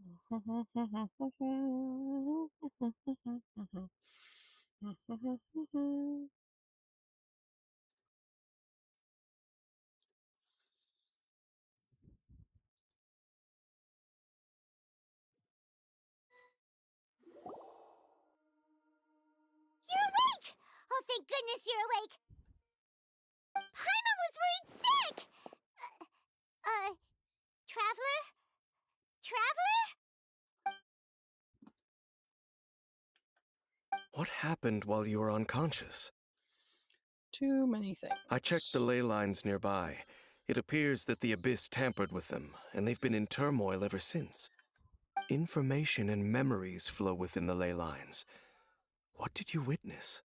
Oh, thank goodness you're awake! Paimon was worried sick! Traveler? Traveler? What happened while you were unconscious? Too many things. I checked the ley lines nearby. It appears that the Abyss tampered with them, and they've been in turmoil ever since. Information and memories flow within the ley lines. What did you witness?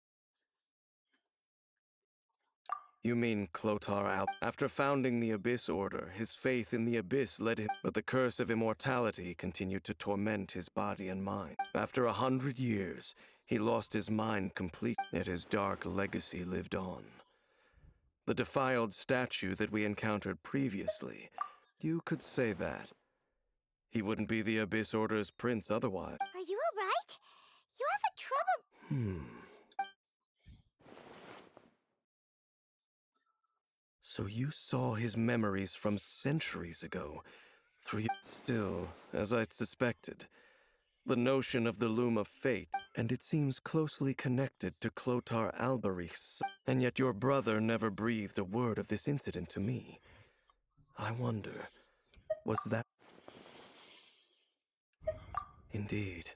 You mean Clotar Al? After founding the Abyss Order, his faith in the Abyss led him, but the curse of immortality continued to torment his body and mind. After 100 years, he lost his mind completely, yet his dark legacy lived on. The defiled statue that we encountered previously, you could say that. He wouldn't be the Abyss Order's prince otherwise. Are you alright? You have a trouble. So you saw his memories from centuries ago. Still, as I'd suspected, the notion of the Loom of Fate, and it seems closely connected to Clotar Alberich's, and yet your brother never breathed a word of this incident to me. I wonder, was that... Indeed.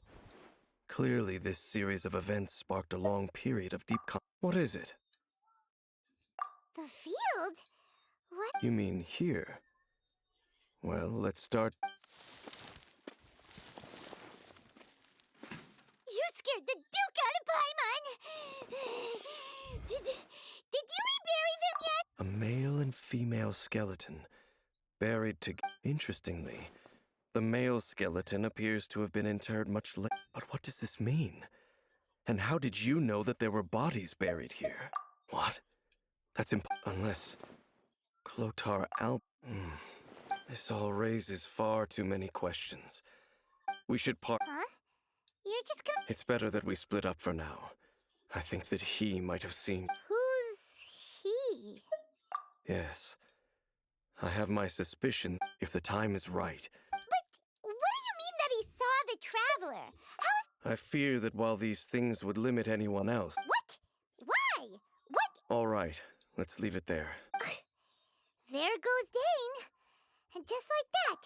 Clearly this series of events sparked a long period of deep What is it? The field? What? You mean here? Well, let's start... You scared the Duke out of Paimon! Did you rebury them yet? A male and female skeleton, buried together. Interestingly, the male skeleton appears to have been interred much later. But what does this mean? And how did you know that there were bodies buried here? What? That's unless... Clotar This all raises far too many questions. We should part... Huh? You're just gonna... It's better that we split up for now. I think that he might have seen... Who's he? Yes. I have my suspicion if the time is right. But what do you mean that he saw the Traveler? How is... I fear that while these things would limit anyone else... What? Why? What? All right, let's leave it there. There goes Dane. And just like that.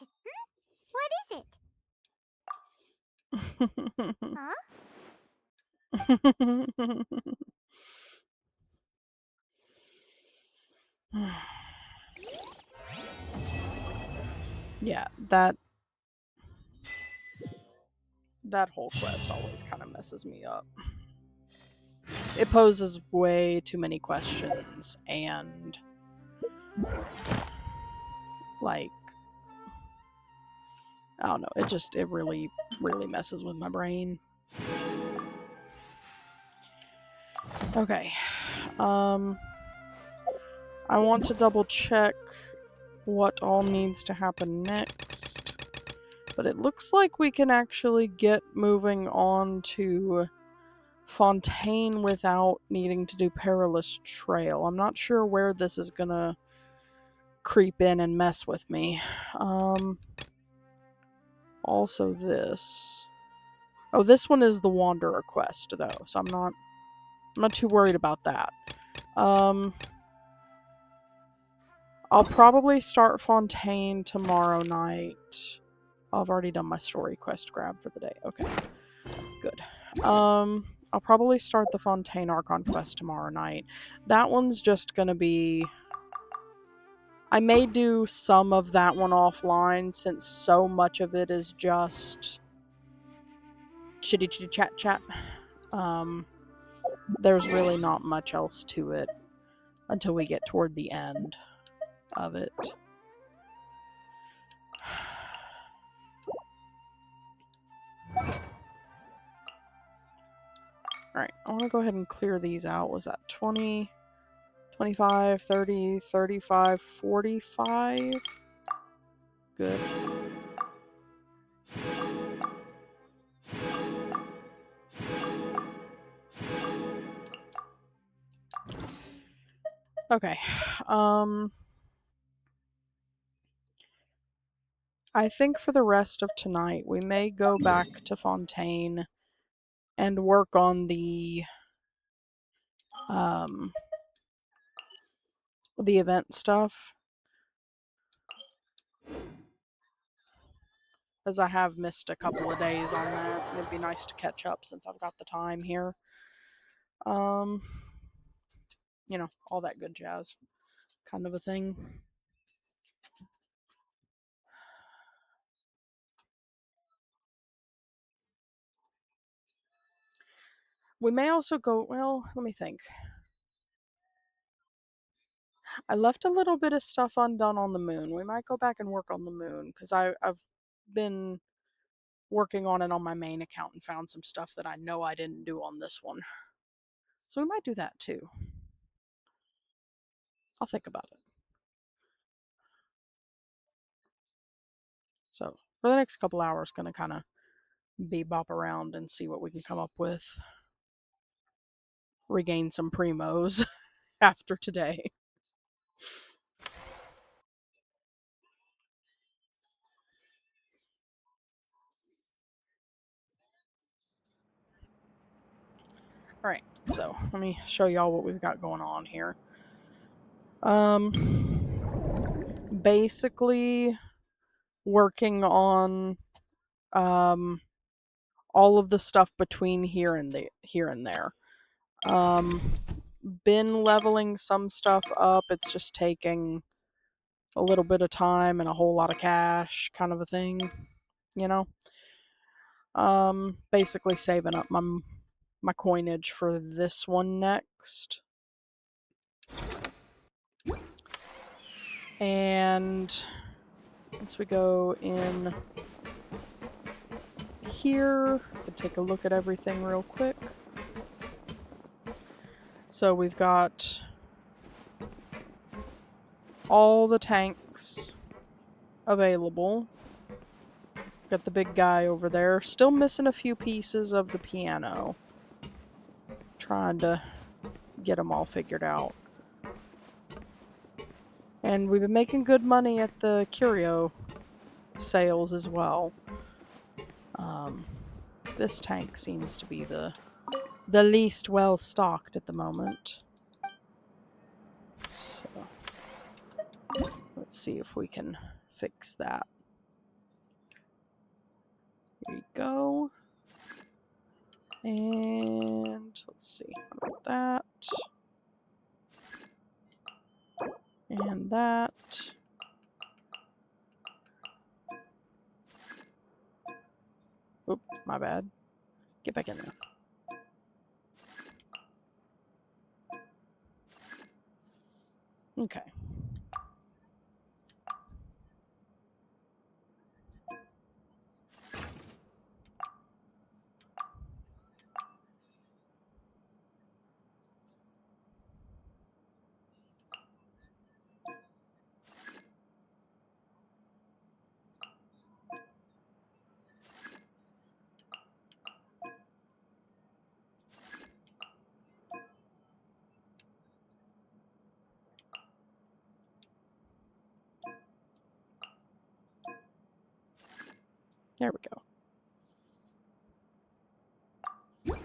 What is it? Huh? Yeah, that whole quest always kind of messes me up. It poses way too many questions, and like, I don't know, it really messes with my brain. Okay. I want to double check what all needs to happen next. But it looks like we can actually get moving on to Fontaine without needing to do Perilous Trail. I'm not sure where this is gonna creep in and mess with me. Also this. Oh, this one is the Wanderer quest, though, so I'm not too worried about that. I'll probably start Fontaine tomorrow night. I've already done my story quest grab for the day. Okay, good. I'll probably start the Fontaine Archon quest tomorrow night. That one's just gonna be... I may do some of that one offline, since so much of it is just chitty chitty chat chat. There's really not much else to it until we get toward the end of it. Alright, I want to go ahead and clear these out. Was that 20, 25, 30, 35, 45? Good. Okay. I think for the rest of tonight, we may go back to Fontaine and work on the event stuff, as I have missed a couple of days on that. It'd be nice to catch up since I've got the time here. All that good jazz kind of a thing. We may also go, well, let me think. I left a little bit of stuff undone on the moon. We might go back and work on the moon because I've been working on it on my main account and found some stuff that I know I didn't do on this one. So we might do that too. I'll think about it. So for the next couple hours, gonna kind of bebop around and see what we can come up with. Regain some primos after today. Alright, so let me show y'all what we've got going on here. Basically working on all of the stuff between here and there. Been leveling some stuff up. It's just taking a little bit of time and a whole lot of cash, kind of a thing, you know. Basically saving up my coinage for this one next. And once we go in here, we can take a look at everything real quick. So we've got all the tanks available. Got the big guy over there. Still missing a few pieces of the piano. Trying to get them all figured out. And we've been making good money at the curio sales as well. This tank seems to be the least well stocked at the moment. So, let's see if we can fix that. Here we go. And let's see about that. And that. Oop, my bad. Get back in there. Okay. There we go.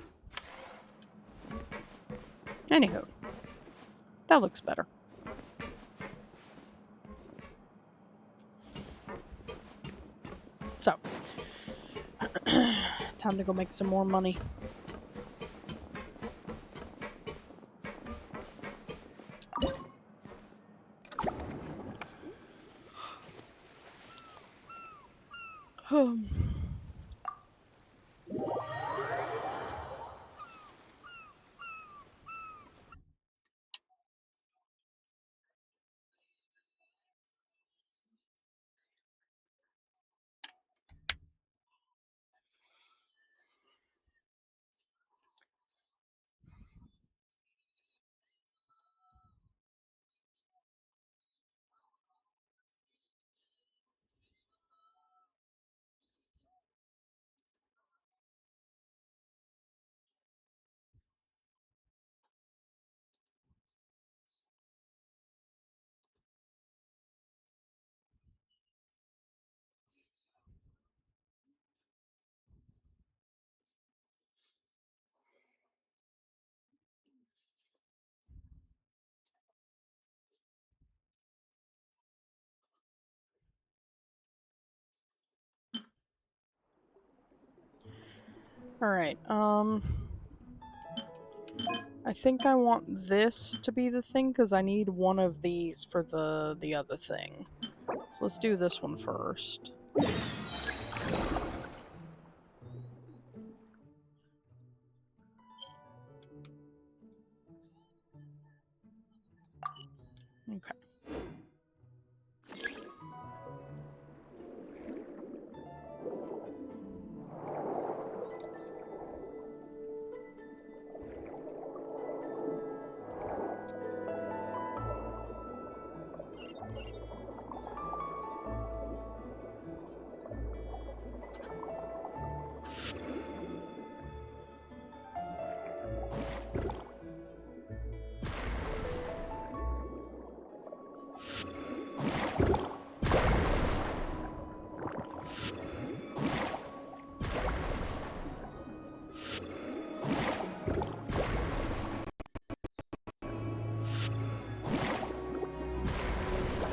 Anywho, that looks better. So, time to go make some more money. Alright, I think I want this to be the thing, because I need one of these for the other thing. So let's do this one first. Okay.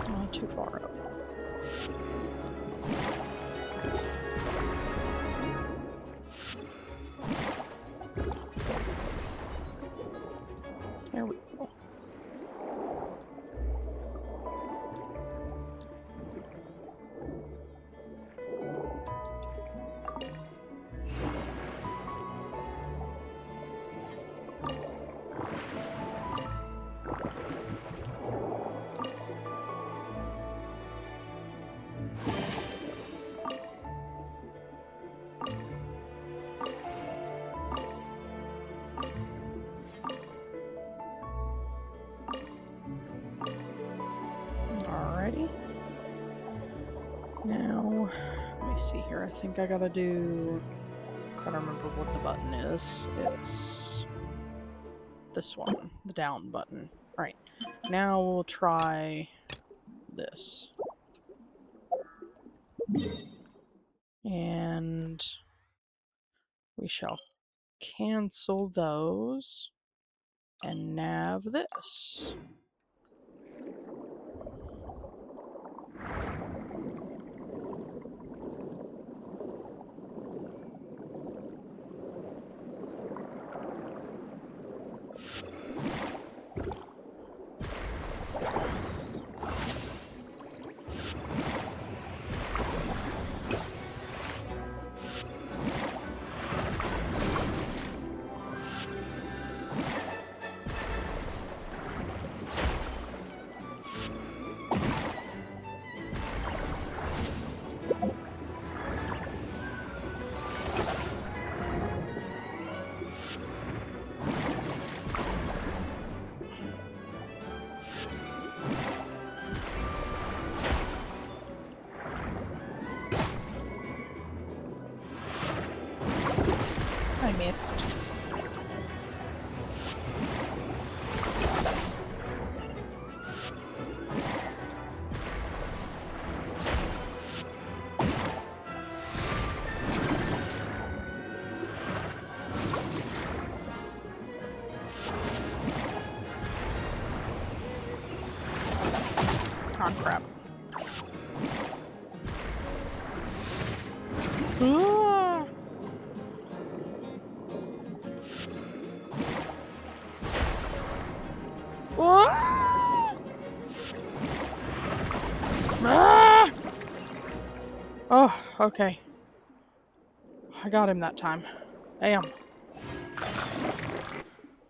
Not too far up. There we go. Alrighty. Now, let me see here. I think I gotta remember what the button is. It's this one, the down button. Alright. Now we'll try this. And we shall cancel those and nav this. I missed. Oh, crap. Ah! Ah! Ah! Oh, okay. I got him that time. Damn.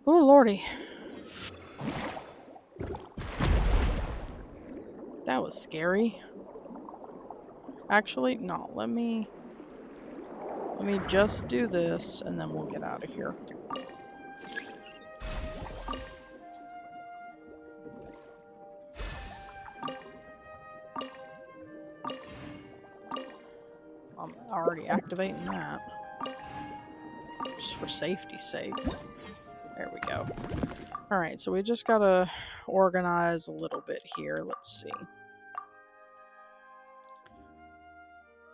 Oh, lordy. That was scary. Actually, no, let me just do this and then we'll get out of here. I'm already activating that. Just for safety's sake. There we go. Alright, so we just gotta organize a little bit here. Let's see.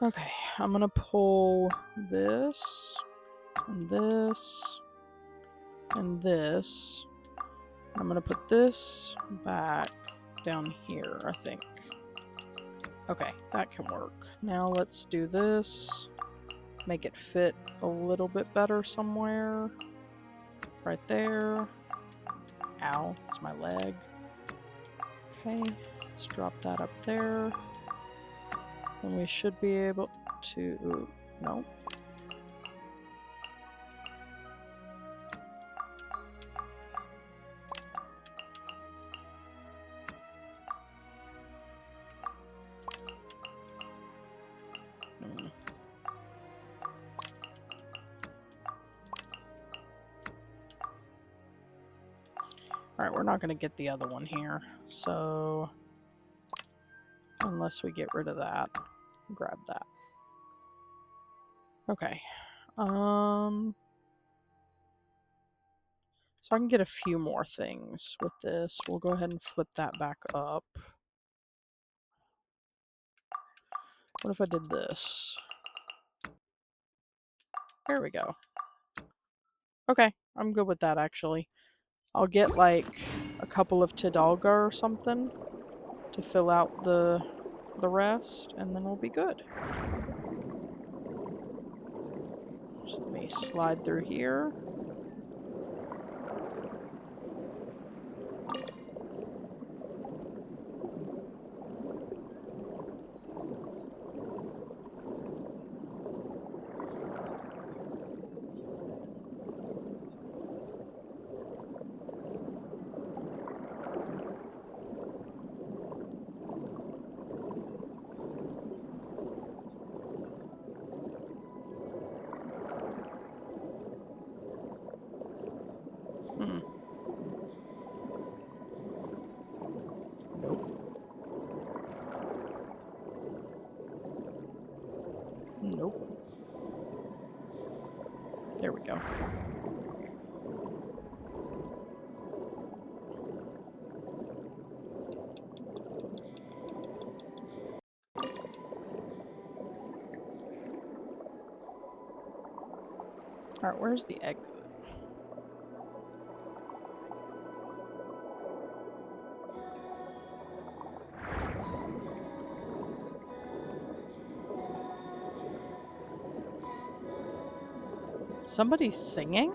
Okay, I'm gonna pull this, and this, and this. I'm gonna put this back down here, I think. Okay, that can work. Now let's do this, make it fit a little bit better somewhere. Right there. Ow, that's my leg. Okay, let's drop that up there. And we should be able to... No. Alright, we're not going to get the other one here. So, unless we get rid of that. Grab that. Okay. So I can get a few more things with this. We'll go ahead and flip that back up. What if I did this? There we go. Okay, I'm good with that actually. I'll get like a couple of Tidalga or something to fill out the rest, and then we'll be good. Just let me slide through here. Nope. There we go. Alright, where's the exit? Somebody's singing?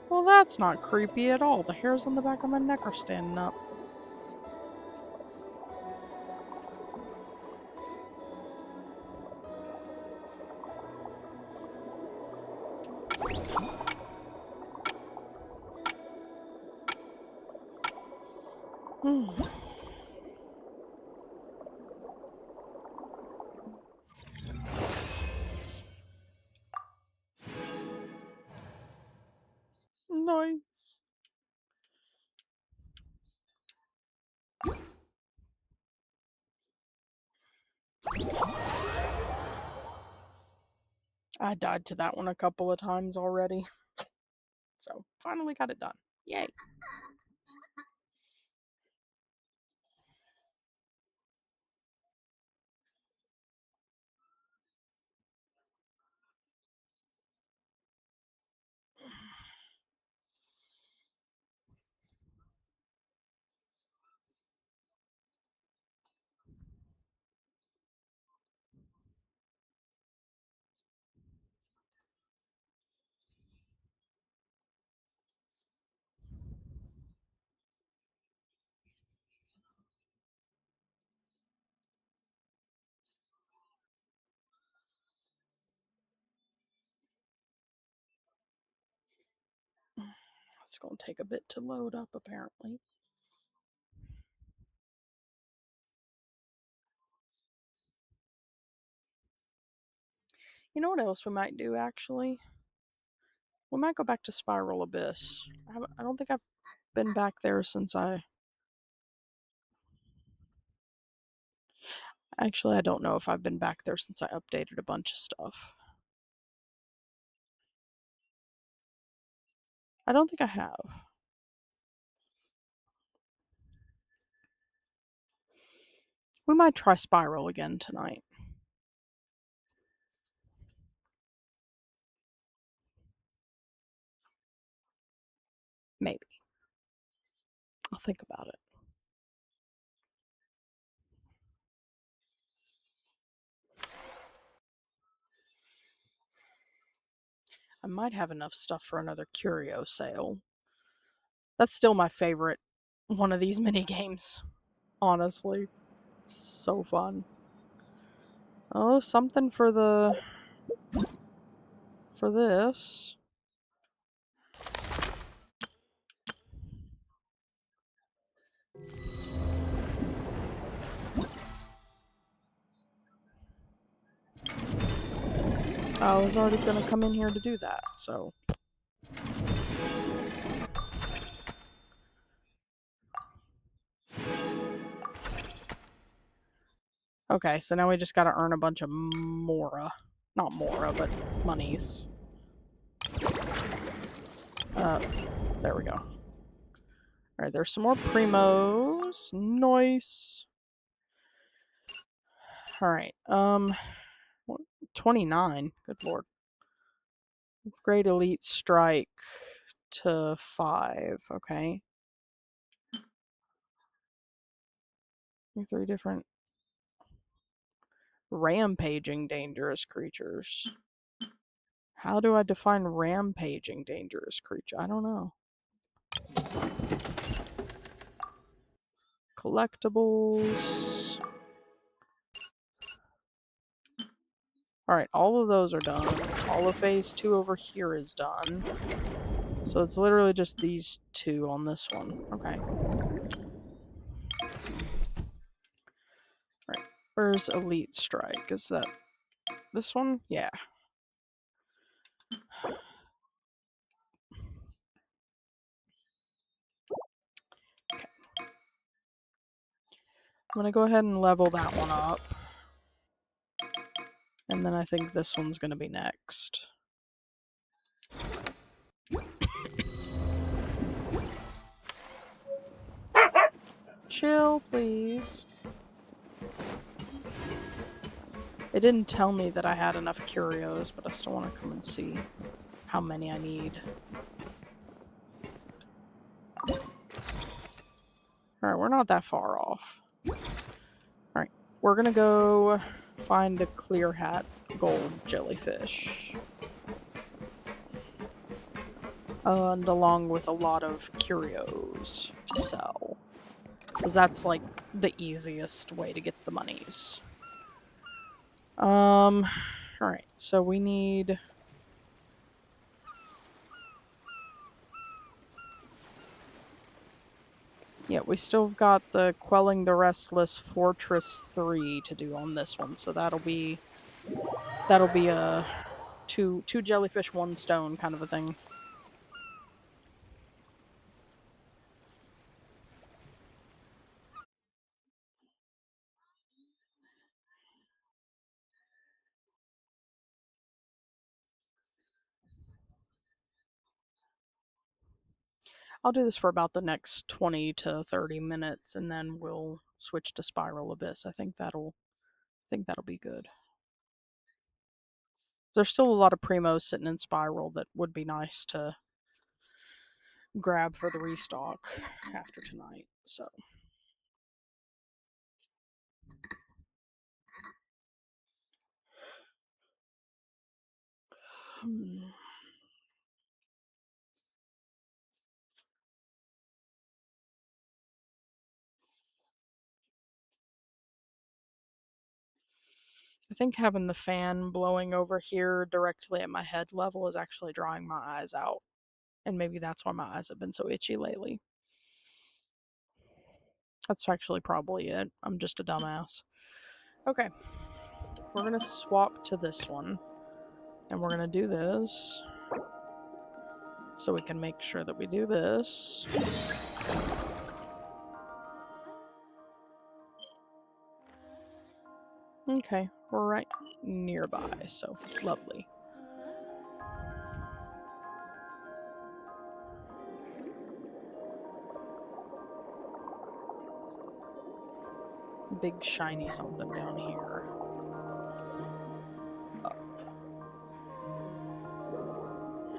Well, that's not creepy at all. The hairs on the back of my neck are standing up. Nice. I died to that one a couple of times already. So, finally got it done. Yay. It's going to take a bit to load up, apparently. You know what else we might do, actually? We might go back to Spiral Abyss. I don't think I've been back there since I... Actually, I don't know if I've been back there since I updated a bunch of stuff. I don't think I have. We might try Spiral again tonight. I'll think about it. I might have enough stuff for another curio sale. That's still my favorite one of these mini games. Honestly, it's so fun. Oh, something for this. I was already gonna come in here to do that, so. Okay, so now we just gotta earn a bunch of Mora. Not Mora, but monies. There we go. Alright, there's some more Primos. Nice. Alright, 29. Good lord. Upgrade Elite Strike to 5. Okay. 3 different rampaging dangerous creatures. How do I define rampaging dangerous creature? I don't know. Collectibles. Alright, all of those are done. All of phase 2 over here is done. So it's literally just these 2 on this one. Okay. Right. Where's Elite Strike? Is that this one? Yeah. Okay. I'm gonna go ahead and level that one up. And then I think this one's gonna be next. Chill, please. It didn't tell me that I had enough curios, but I still want to come and see how many I need. Alright, we're not that far off. Alright, we're gonna go find a clear hat gold jellyfish. And along with a lot of curios to sell. Because that's like the easiest way to get the monies. Alright, so we need... Yeah, we still got the Quelling the Restless Fortress 3 to do on this one, so that'll be a two jellyfish, 1 stone kind of a thing. I'll do this for about the next 20 to 30 minutes, and then we'll switch to Spiral Abyss. I think that'll be good. There's still a lot of Primos sitting in Spiral that would be nice to grab for the restock after tonight, so. I think having the fan blowing over here directly at my head level is actually drying my eyes out. And maybe that's why my eyes have been so itchy lately. That's actually probably it. I'm just a dumbass. Okay. We're gonna swap to this one. And we're gonna do this. So we can make sure that we do this. Okay, we're right nearby, so lovely. Big shiny something down here. Up.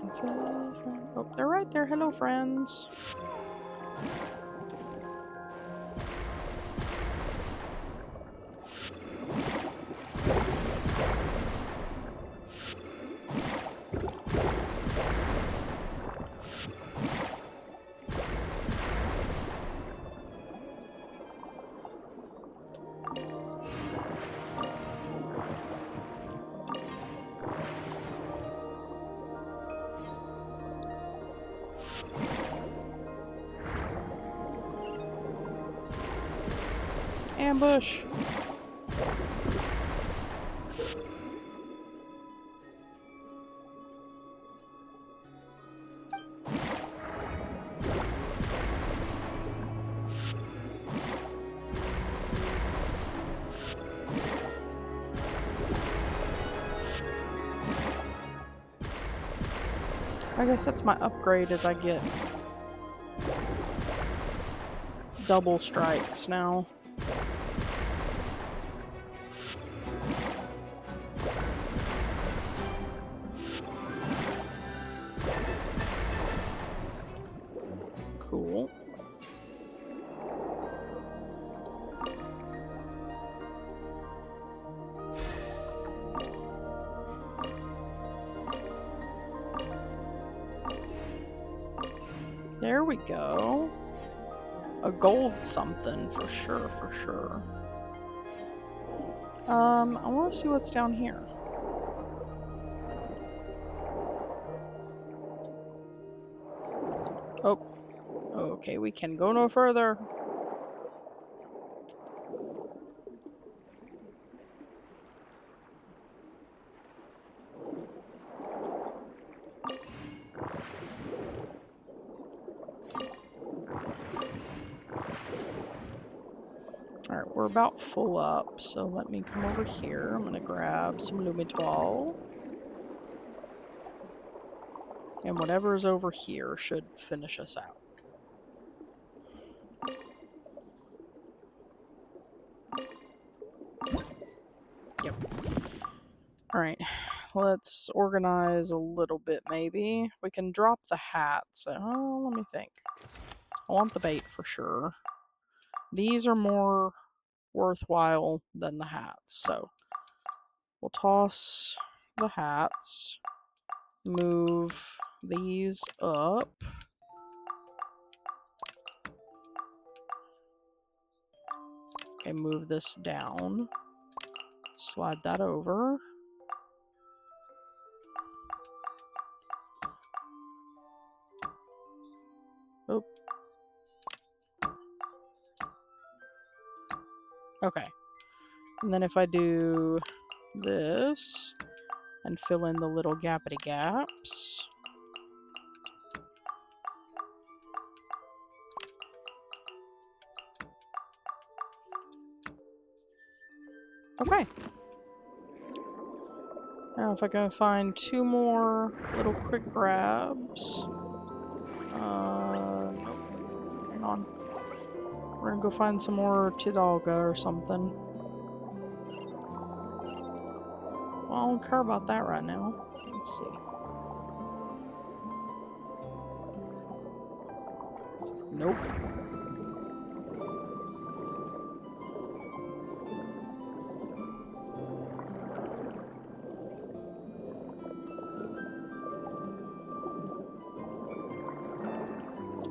And oh, they're right there. Hello, friends. Ambush! I guess that's my upgrade as I get double strikes now. Cool. There we go. A gold something for sure, for sure. I want to see what's down here. Oh. Okay, we can go no further. Alright, we're about full up, so let me come over here. I'm gonna grab some Lumitool. And whatever is over here should finish us out. Yep. Alright, let's organize a little bit maybe. We can drop the hats. Oh, let me think. I want the bait for sure. These are more worthwhile than the hats, so we'll toss the hats, move these up. Okay, move this down, slide that over. Oh. Okay. And then if I do this and fill in the little gappity gaps. Okay. Now if I can find two more little quick grabs. Nope. Hang on. We're gonna go find some more Tidalga or something. Well, I don't care about that right now. Let's see. Nope.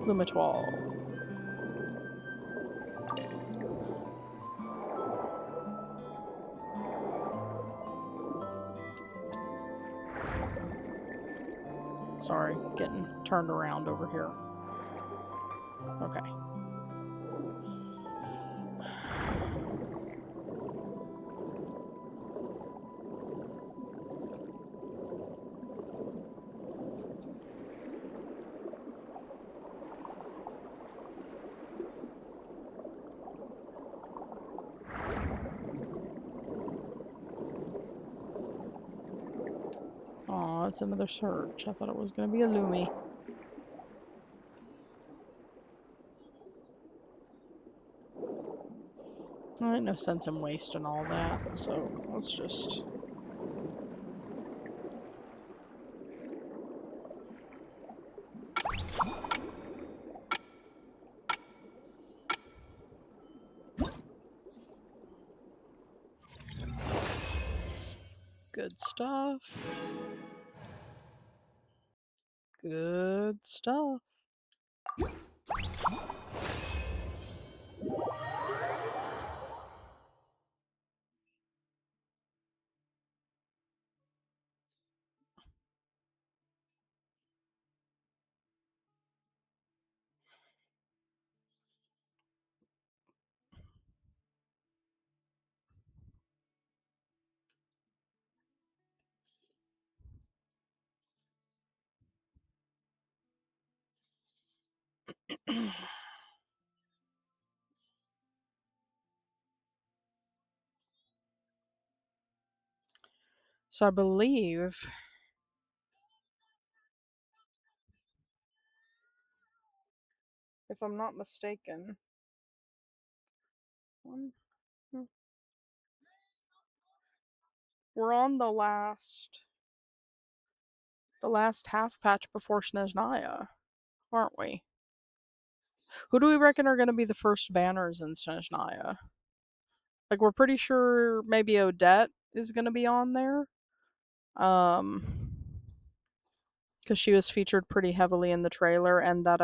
Lumitool. Sorry, getting turned around over here. Okay. Aw, it's another search. I thought it was going to be a Lumi. Ain't no sense in wasting all that, so let's just... Good stuff. Good stuff. So I believe, if I'm not mistaken, we're on the last half patch before Snezhnaya, aren't we? Who do we reckon are going to be the first banners in Snezhnaya? Like, we're pretty sure maybe Odette is going to be on there. Because she was featured pretty heavily in the trailer, and that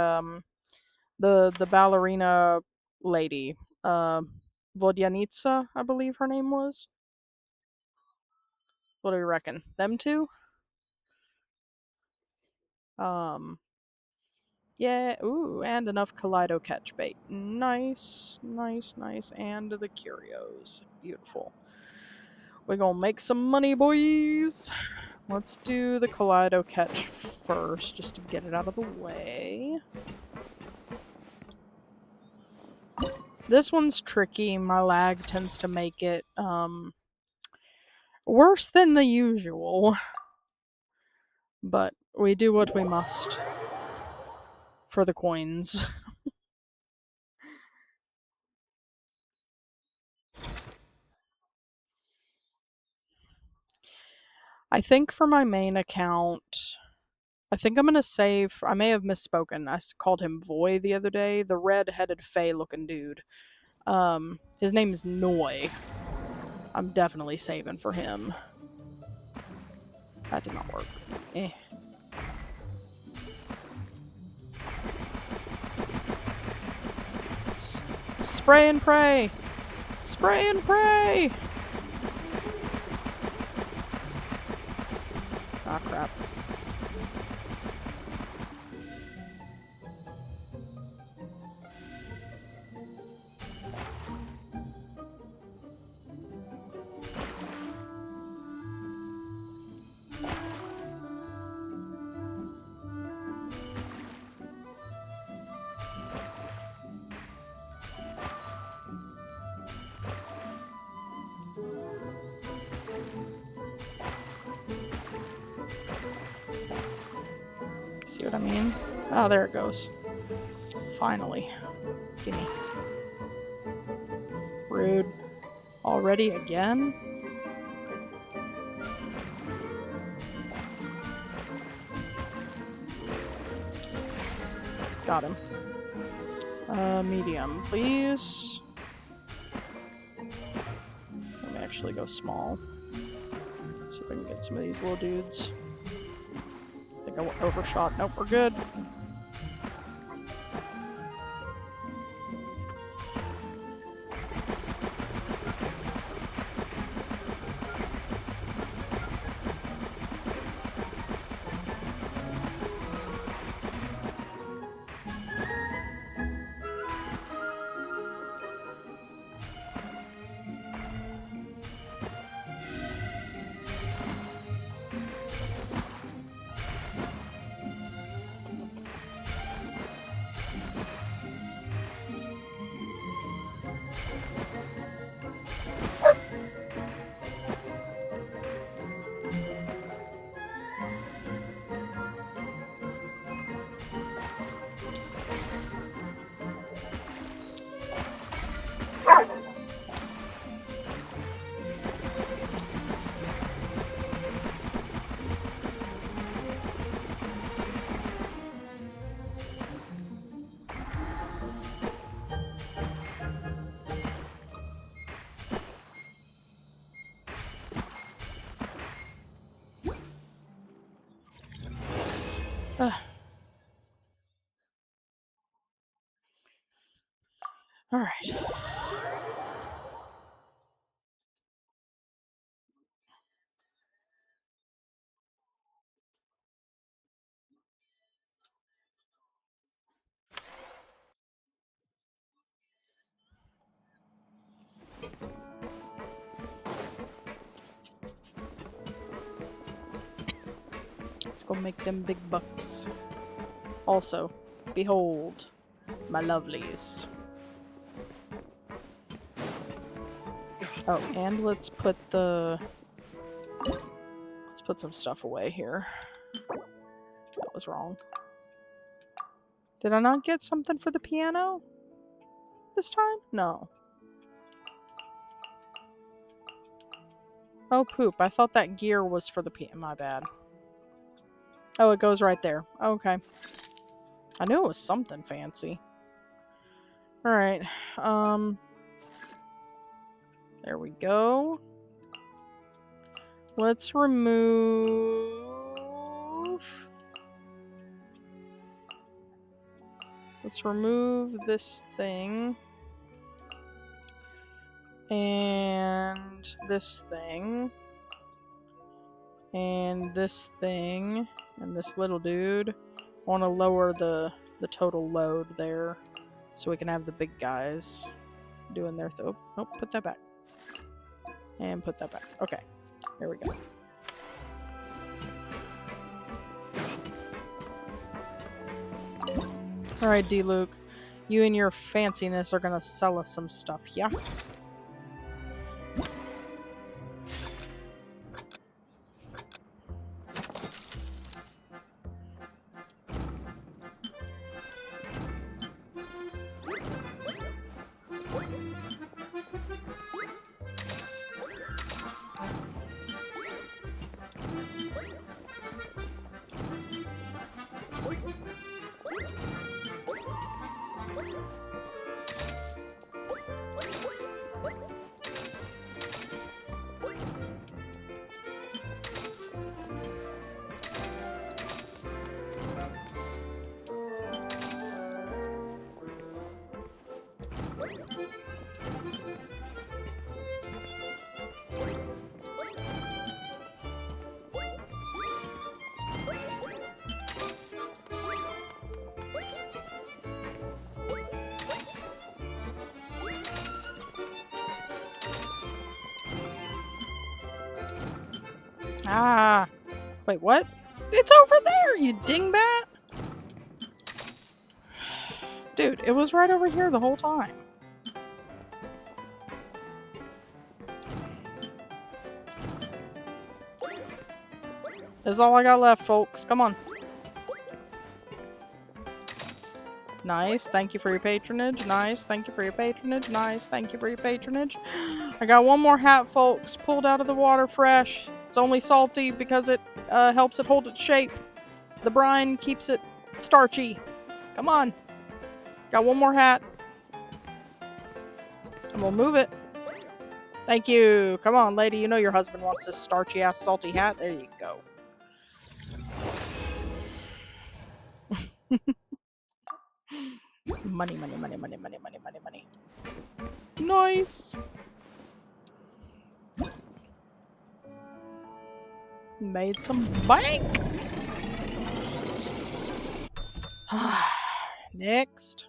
the ballerina lady, Vodyanitsa, I believe her name was. What do we reckon? Them two? Yeah, ooh, and enough Kaleido catch bait. Nice, nice, nice. And the curios. Beautiful. We're gonna make some money, boys. Let's do the Kaleido catch first, just to get it out of the way. This one's tricky. My lag tends to make it, worse than the usual. But we do what we must for the coins. I think for my main account, I think I'm gonna save. I may have misspoken. I called him Voy the other day. The red-headed Fey-looking dude. His name is Noi. I'm definitely saving for him. That did not work. Eh. Spray and pray! Spray and pray! Ah, crap. See what I mean? Oh, there it goes. Finally. Gimme. Rude. Already again? Got him. Medium, please. Let me actually go small. See if I can get some of these little dudes. I think I overshot. Nope, we're good. Alright. Let's go make them big bucks. Also, behold, My lovelies. Oh, and let's put some stuff away here. That was wrong. Did I not get something for the piano this time? No. Oh, poop. I thought that gear was for the piano. My bad. Oh, it goes right there. Okay. I knew it was something fancy. Alright. There we go. Let's remove... Let's remove this thing. And this thing. And this thing. And this little dude. I want to lower the total load there. So we can have the big guys doing their... Oh, put that back. And put that back. Okay. There we go. Alright, D-Luke. You and your fanciness are gonna sell us some stuff, yeah? Ah! Wait, what? It's over there, you dingbat! Dude, it was right over here the whole time. This is all I got left, folks. Come on. Nice. Thank you for your patronage. Nice. Thank you for your patronage. Nice. Thank you for your patronage. I got one more hat, folks. Pulled out of the water fresh. It's only salty because it helps it hold its shape. The brine keeps it starchy. Come on. Got one more hat. And we'll move it. Thank you. Come on, lady. You know your husband wants this starchy-ass salty hat. There you go. Money, money, money, money, money, money, money, money. Nice. Made some bank. Next.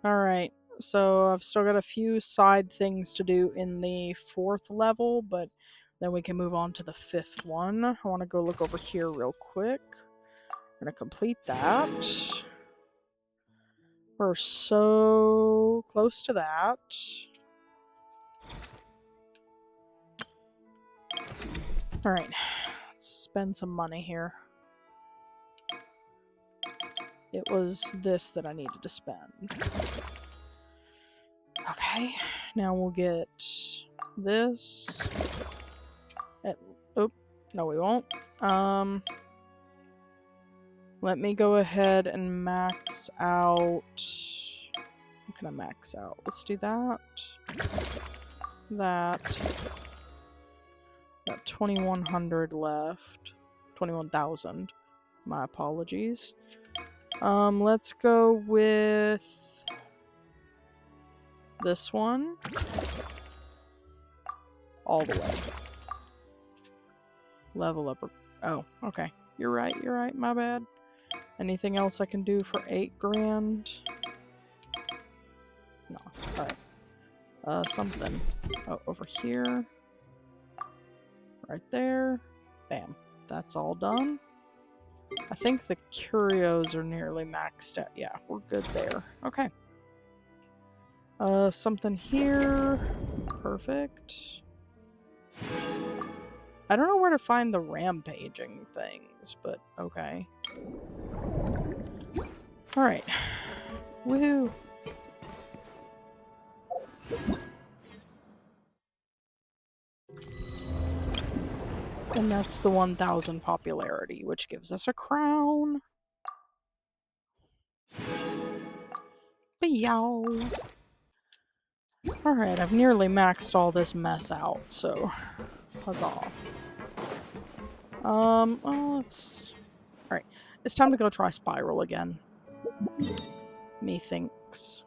Alright, so I've still got a few side things to do in the 4th level, but then we can move on to the 5th one. I want to go look over here real quick. I'm going to complete that. We're so close to that. Alright, let's spend some money here. It was this that I needed to spend. Okay, now we'll get this. Oh, no we won't. Let me go ahead and max out. What can I max out? Let's do that. That. Got 2,100 left. 21,000. My apologies. Let's go with this one. All the way. Level up. Oh, okay. You're right. My bad. Anything else I can do for 8 grand? No. Alright. Something. Oh, over here. Right there. Bam. That's all done. I think the curios are nearly maxed out. Yeah, we're good there. Okay. Something here. Perfect. I don't know where to find the rampaging things, but okay. Alright. Woohoo! And that's the 1,000 popularity, which gives us a crown. Yow. Alright, I've nearly maxed all this mess out, so huzzah. Let's... Alright, it's time to go try Spiral again. Methinks.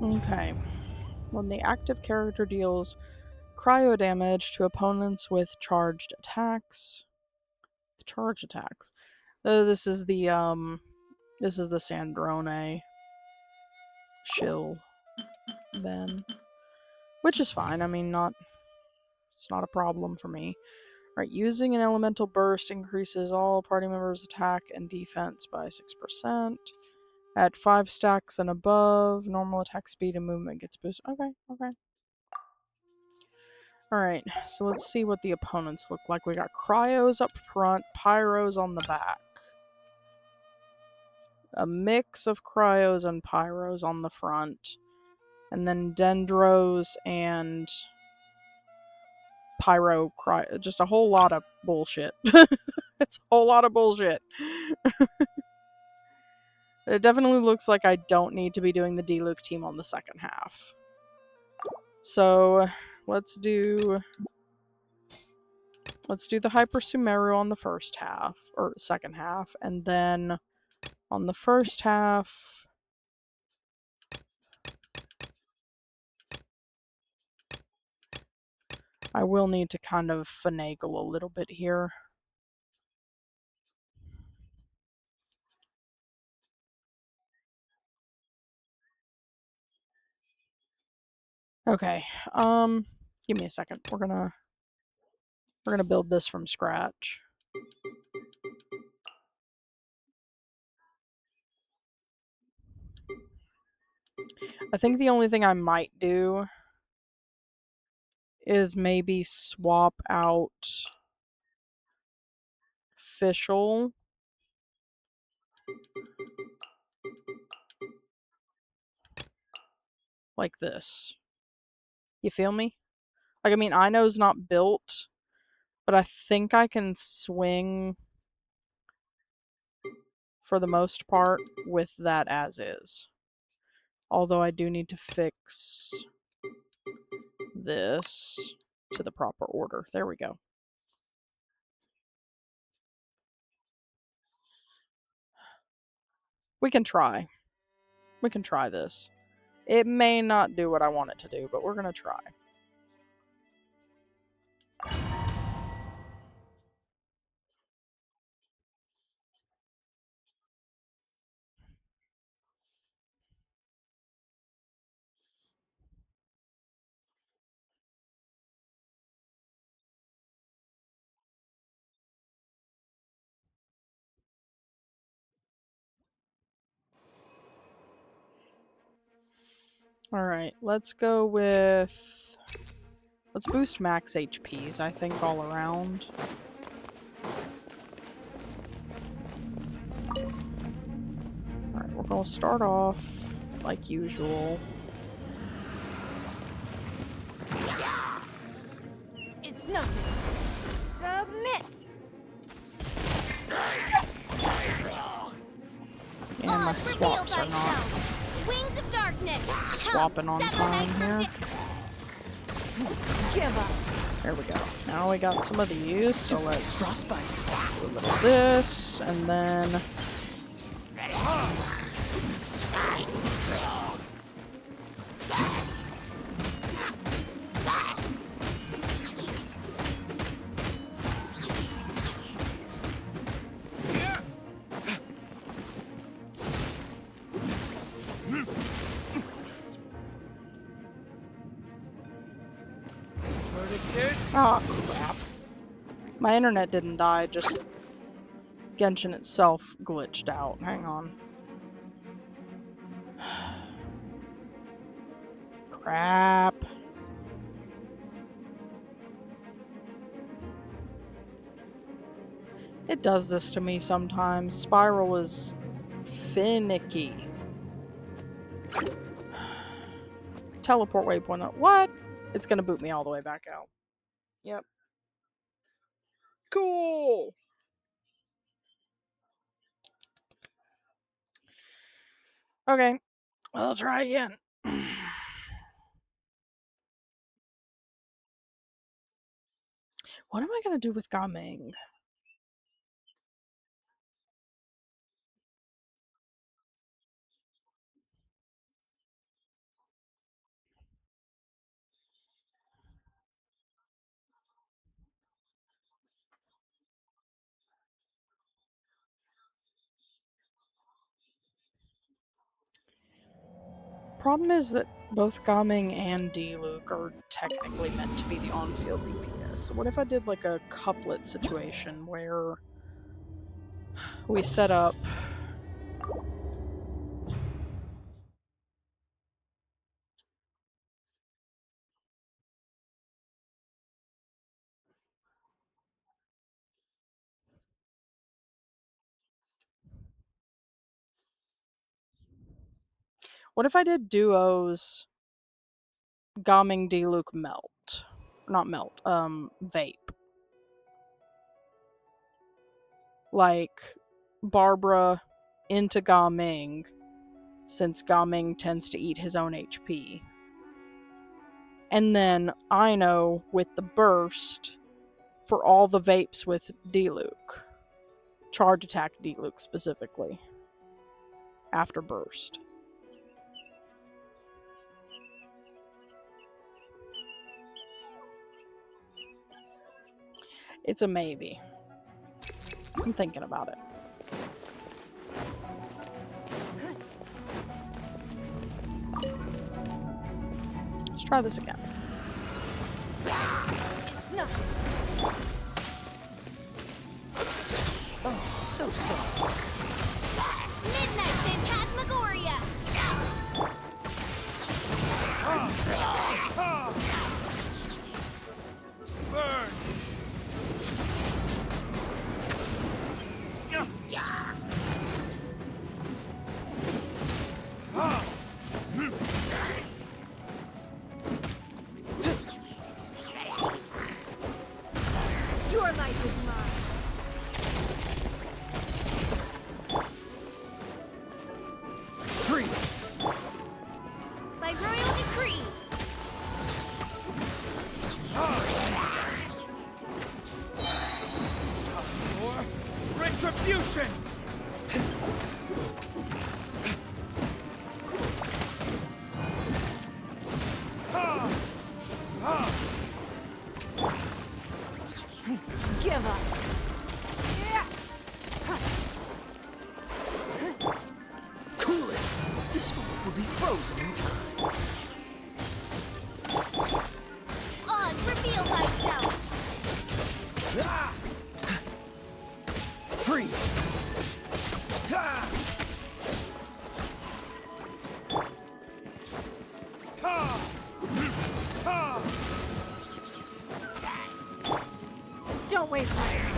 Okay. When the active character deals cryo damage to opponents with charged attacks. Charge attacks. This is the Sandrone shill then. Which is fine. I mean, it's not a problem for me. Alright, using an elemental burst increases all party members' attack and defense by 6%. At 5 stacks and above, normal attack speed and movement gets boosted. Okay. Alright, so let's see what the opponents look like. We got cryos up front, pyros on the back. A mix of cryos and pyros on the front. And then dendros and pyro cryo. Just a whole lot of bullshit. It's a whole lot of bullshit. It definitely looks like I don't need to be doing the D-Luke team on the second half. So, let's do the Hyper Sumeru on the first half, or second half, and then on the first half, I will need to kind of finagle a little bit here. Okay, give me a second. We're gonna build this from scratch. I think the only thing I might do is maybe swap out Fischl like this. You feel me? Like, I mean, Ino's not built, but I think I can swing for the most part with that as is. Although I do need to fix this to the proper order. There we go. We can try. We can try this. It may not do what I want it to do, but we're gonna try. Alright, let's go with... Let's boost max HPs, I think, all around. Alright, we're gonna start off like usual. It's nothing. Submit. And my swaps are not Wings of darkness. swapping on time here. Give up. There we go. Now we got some of these, so let's Frostbite. do a little of this, and then... Oh, crap. My internet didn't die, just Genshin itself glitched out. Hang on. Crap. It does this to me sometimes. Spiral is finicky. Teleport waypoint. What? It's gonna boot me all the way back out. Yep. Cool! Okay. I'll try again. What am I gonna do with Gaming? Problem is that both Gaming and D-Luke are technically meant to be the on-field DPS. So what if I did like a couplet situation where we set up what if I did duos Gaming D-Luke melt? Not melt, vape. Like Barbara into Gaming, since Gaming tends to eat his own HP. And then Ino with the burst for all the vapes with D-Luke. Charge attack D-Luke specifically. After burst. It's a maybe. I'm thinking about it. Let's try this again. It's nothing. Oh, so soft. Midnight Phantasmagoria. Burn! Your life is mine. Freeze! By royal decree. For retribution! Give up. Cool it! This moment will be frozen in time. Oz, reveal thyself. Freeze! waste my time.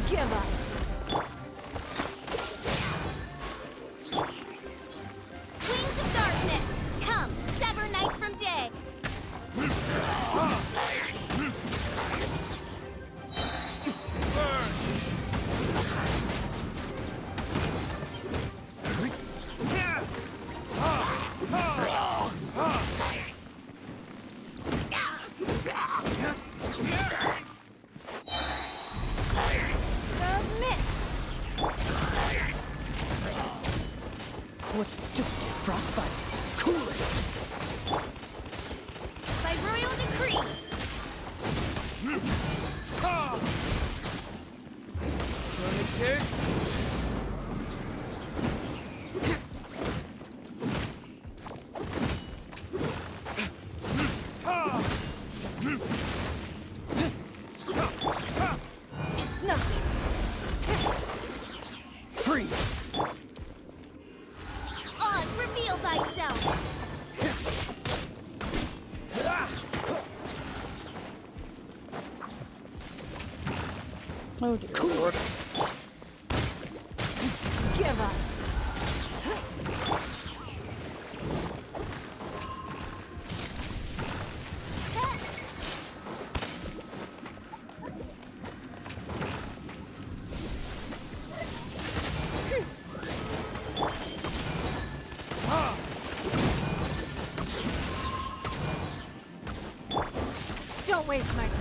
Give up. Wings of darkness, come, sever night from day. Submit. What's doing it? Frostbite. Cool it. By royal decree. It's nothing. Freeze. Oz, reveal thyself. Oh dear lord. Give up. Don't waste my time.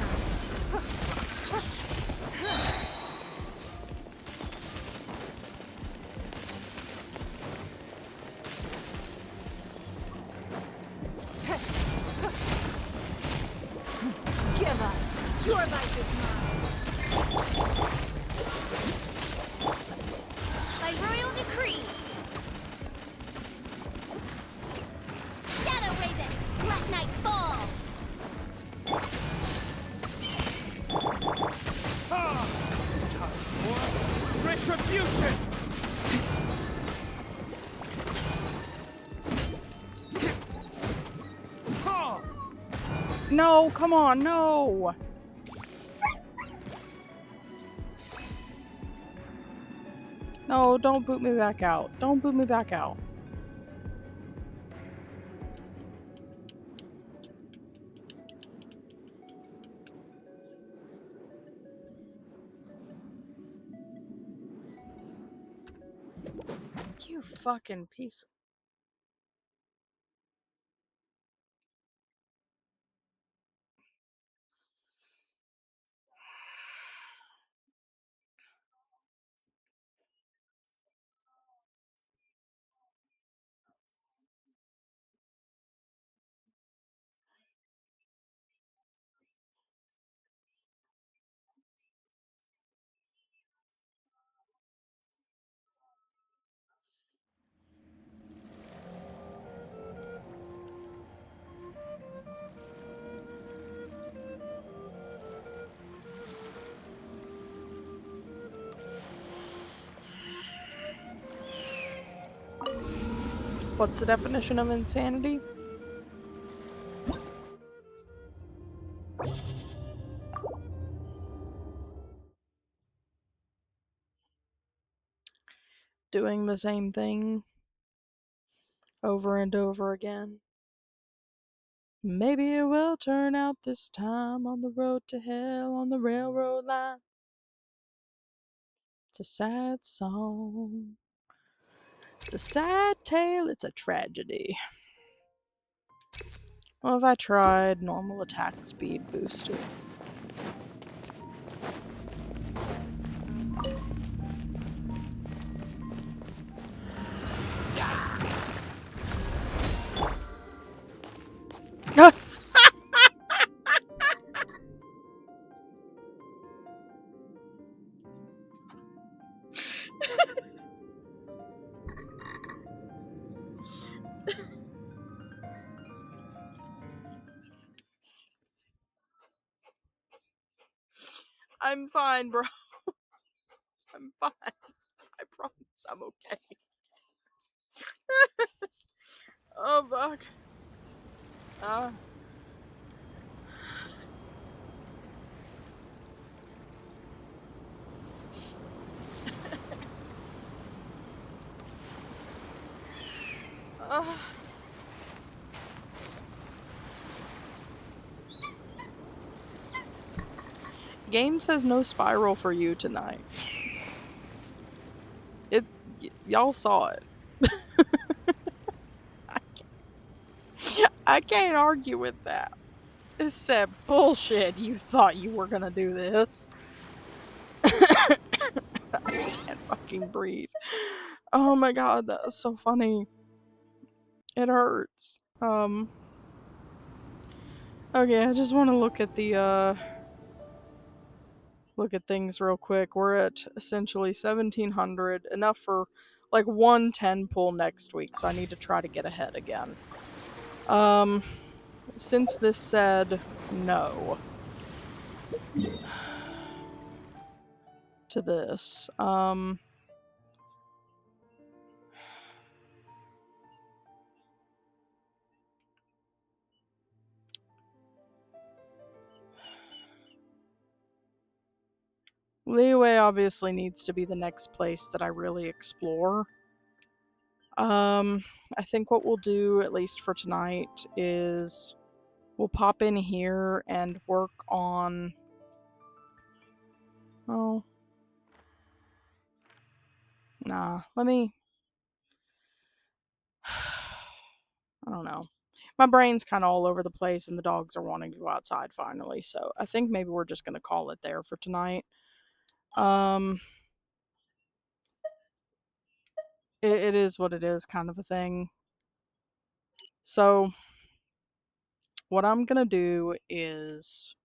Give up. Your life is mine. By royal decree. Shadow Raven, let night fall. Retribution! No, come on, no! No, don't boot me back out. Don't boot me back out. You fucking piece. What's the definition of insanity? Doing the same thing over and over again. Maybe it will turn out this time on the road to hell on the railroad line. It's a sad song. It's a sad tale. It's a tragedy. Well, if I tried normal attack speed boosted. I'm fine, bro. I'm fine. I promise I'm okay. Oh, fuck. Game says no spiral for you tonight. Y'all saw it. I can't argue with that. It said bullshit. You thought you were gonna do this. I can't fucking breathe. Oh my god, that is so funny. It hurts. Okay, I just want to look at the look at things real quick. We're at essentially 1700, enough for like 110 pull next week, so I need to try to get ahead again. Since this said no to this, Leeway obviously needs to be the next place that I really explore. I think what we'll do, at least for tonight, is we'll pop in here and work on... Oh. Nah, let me... I don't know. My brain's kind of all over the place and the dogs are wanting to go outside finally, so I think maybe we're just going to call it there for tonight. It is what it is, kind of a thing. So, what I'm going to do is...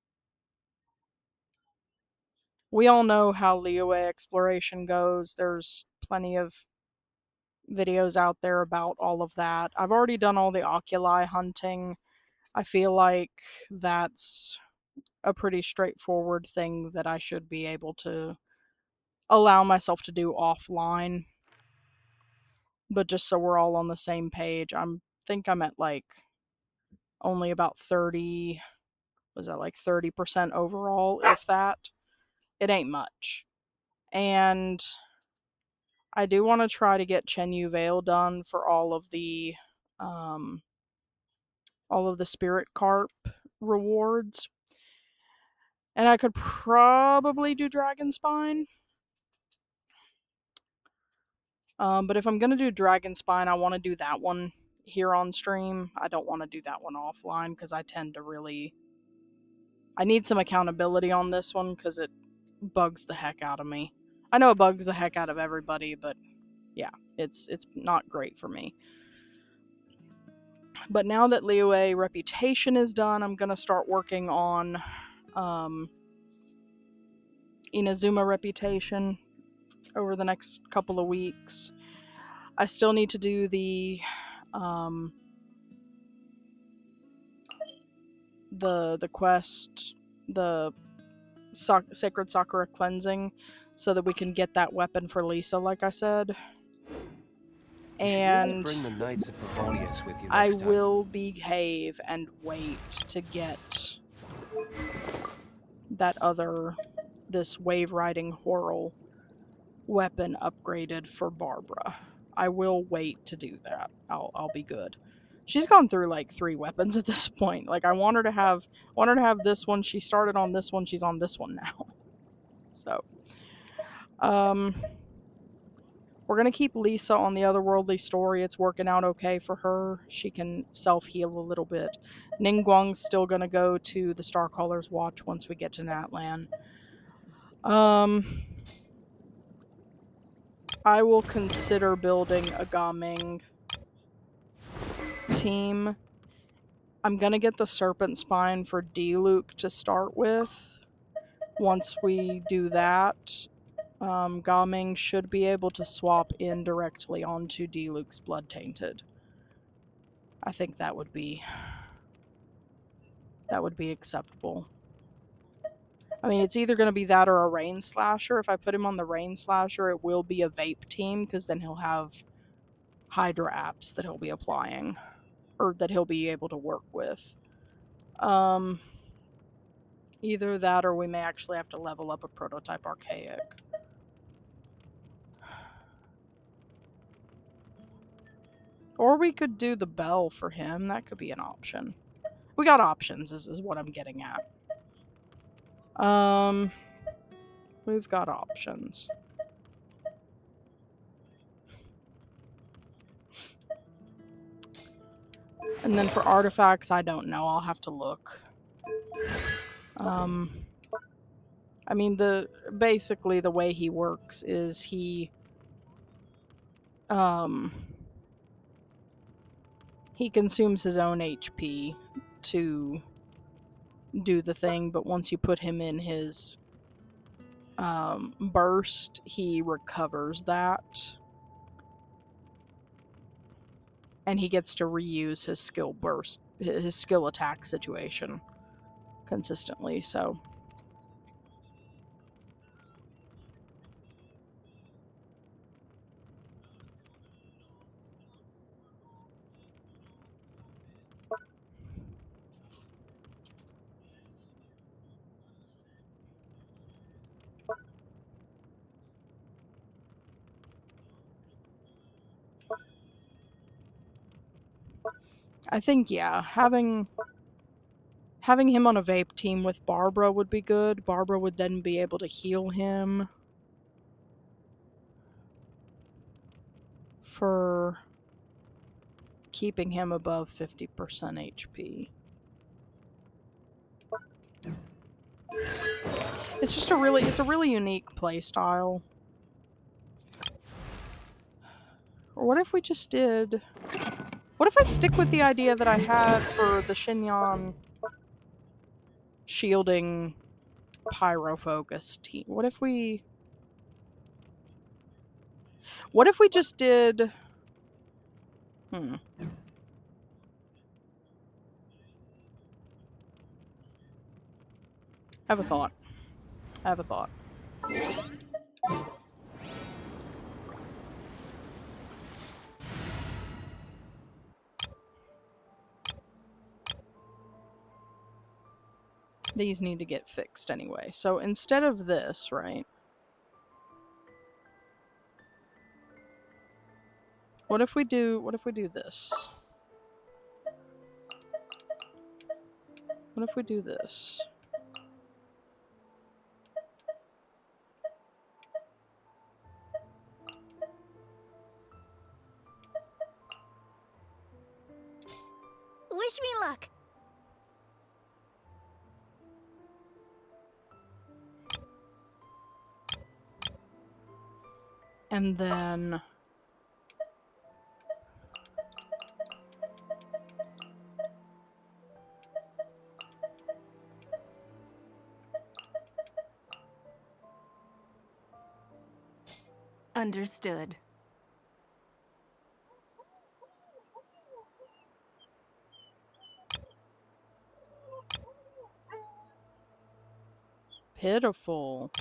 We all know how Leeway exploration goes. There's plenty of videos out there about all of that. I've already done all the oculi hunting. I feel like that's a pretty straightforward thing that I should be able to allow myself to do offline. But just so we're all on the same page, think I'm at like only about 30, was that like 30% overall, if that? It ain't much. And I do want to try to get Chenyu Vale done for all of the spirit carp rewards. And I could probably do Dragon Spine. But if I'm going to do Dragon Spine, I want to do that one here on stream. I don't want to do that one offline because I tend to really... I need some accountability on this one because it bugs the heck out of me. I know it bugs the heck out of everybody, but yeah, it's not great for me. But now that Leeway Reputation is done, I'm going to start working on Inazuma Reputation over the next couple of weeks. I still need to do the quest, the Sacred Sakura Cleansing, so that we can get that weapon for Lisa, like I said. And bring the Knights of Favonius with you I next time. will behave and wait to get this wave riding Horrel weapon upgraded for Barbara. I will wait to do that. I'll be good. She's gone through like 3 weapons at this point. Like I want her to have this one. She started on this one. She's on this one now. So, we're gonna keep Lisa on the otherworldly story. It's working out okay for her. She can self-heal a little bit. Ningguang's still gonna go to the Starcaller's Watch once we get to Natlan. I will consider building a Gaming team. I'm gonna get the Serpent Spine for Diluc to start with. Once we do that, Gaming should be able to swap in directly onto Diluc's Blood Tainted. I think that would be acceptable. I mean, it's either going to be that or a rain slasher. If I put him on the rain slasher, it will be a vape team, because then he'll have Hydra apps that he'll be applying, or that he'll be able to work with. Either that, or we may actually have to level up a prototype archaic. Or we could do the bell for him. That could be an option. We got options, is what I'm getting at. We've got options. And then for artifacts, I don't know. I'll have to look. I mean, basically the way he works is he consumes his own HP to do the thing, but once you put him in his burst, he recovers that. And he gets to reuse his skill burst, his skill attack situation consistently, so. I think, yeah, having him on a vape team with Barbara would be good. Barbara would then be able to heal him for keeping him above 50% HP. It's a really unique playstyle. Or what if we just did... What if I stick with the idea that I had for the Shinyan shielding pyro focus team? What if we just did... I have a thought. These need to get fixed anyway. So instead of this, right? What if we do this? What if we do this? Wish me luck. And then... Understood. Pitiful.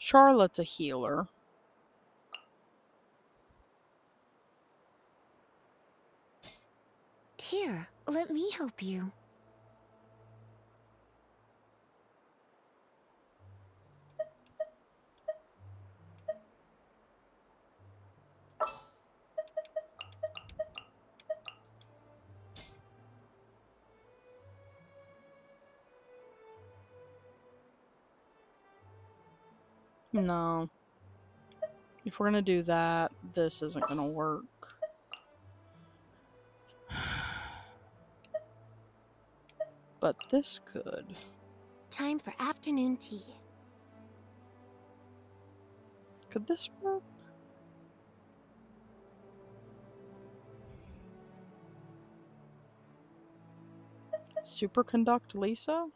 Charlotte's a healer. Here, let me help you. No. If we're gonna do that, this isn't gonna work. But this could. Time for afternoon tea. Could this work? Superconduct Lisa?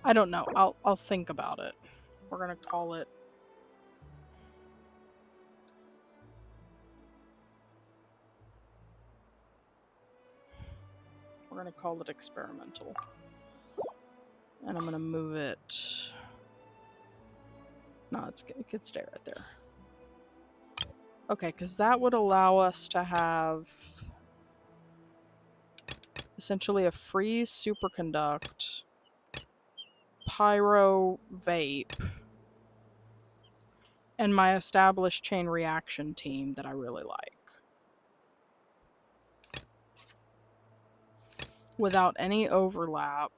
I don't know. I'll think about it. We're gonna call it. We're gonna call it experimental. And I'm gonna move it. No, it could stay right there. Okay, because that would allow us to have essentially a freeze superconduct, pyro vape, and my established chain reaction team that I really like. Without any overlap.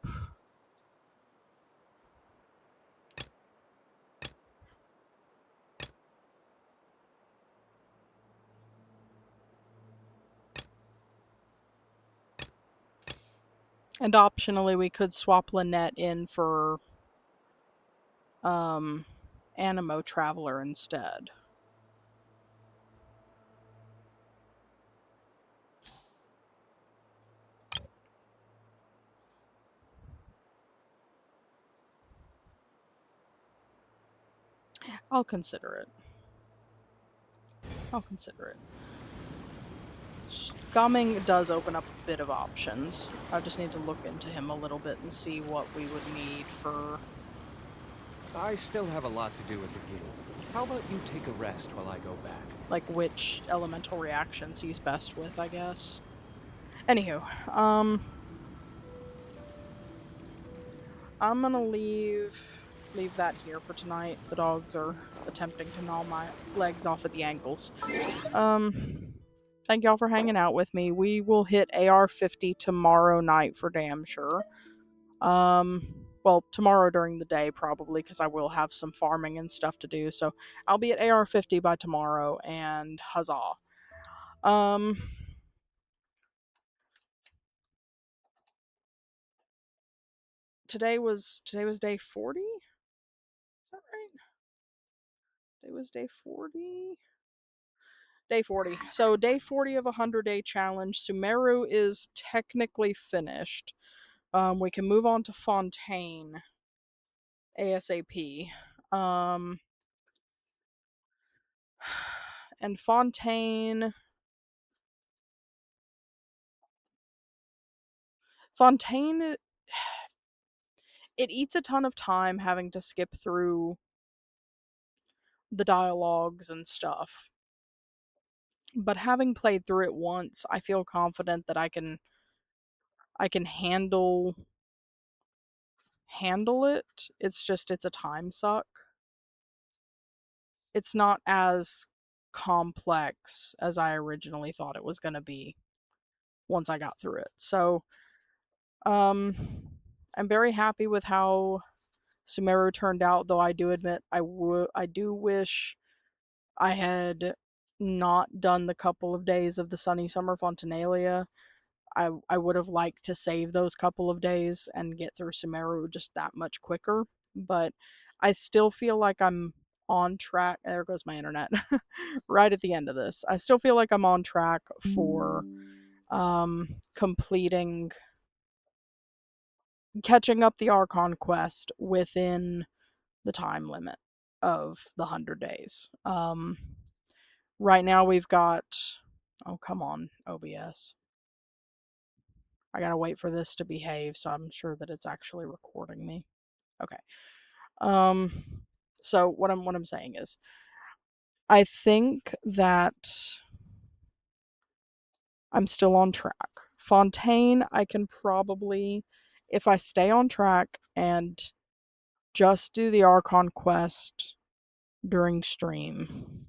And optionally, we could swap Lynette in for Animo Traveler instead. I'll consider it. I'll consider it. Gumming does open up a bit of options. I just need to look into him a little bit and see what we would need for... I still have a lot to do with the guild. How about you take a rest while I go back? Like which elemental reactions he's best with, I guess. Anywho, I'm gonna leave that here for tonight. The dogs are attempting to gnaw my legs off at the ankles. Thank y'all for hanging out with me. We will hit AR 50 tomorrow night for damn sure. Well, tomorrow during the day probably, because I will have some farming and stuff to do. So I'll be at AR 50 by tomorrow, and huzzah. Today was day 40? Is that right? Today was day 40? Day 40. So day 40 of a 100-day challenge. Sumeru is technically finished. We can move on to Fontaine ASAP. And Fontaine, it eats a ton of time having to skip through the dialogues and stuff. But having played through it once, I feel confident that I can handle it. It's a time suck. It's not as complex as I originally thought it was going to be once I got through it. So I'm very happy with how Sumeru turned out, though I do admit I do wish I had not done the couple of days of the Sunny Summer Fontinalia. I would have liked to save those couple of days and get through Sumeru just that much quicker, but I still feel like I'm on track. There goes my internet. Right at the end of this. I still feel like I'm on track for catching up the Archon quest within the time limit of the 100 days. Right now we've got... Oh, come on, OBS. I gotta wait for this to behave, so I'm sure that it's actually recording me. Okay. So what I'm saying is, I think that I'm still on track. Fontaine, I can probably, if I stay on track and just do the Archon quest during stream,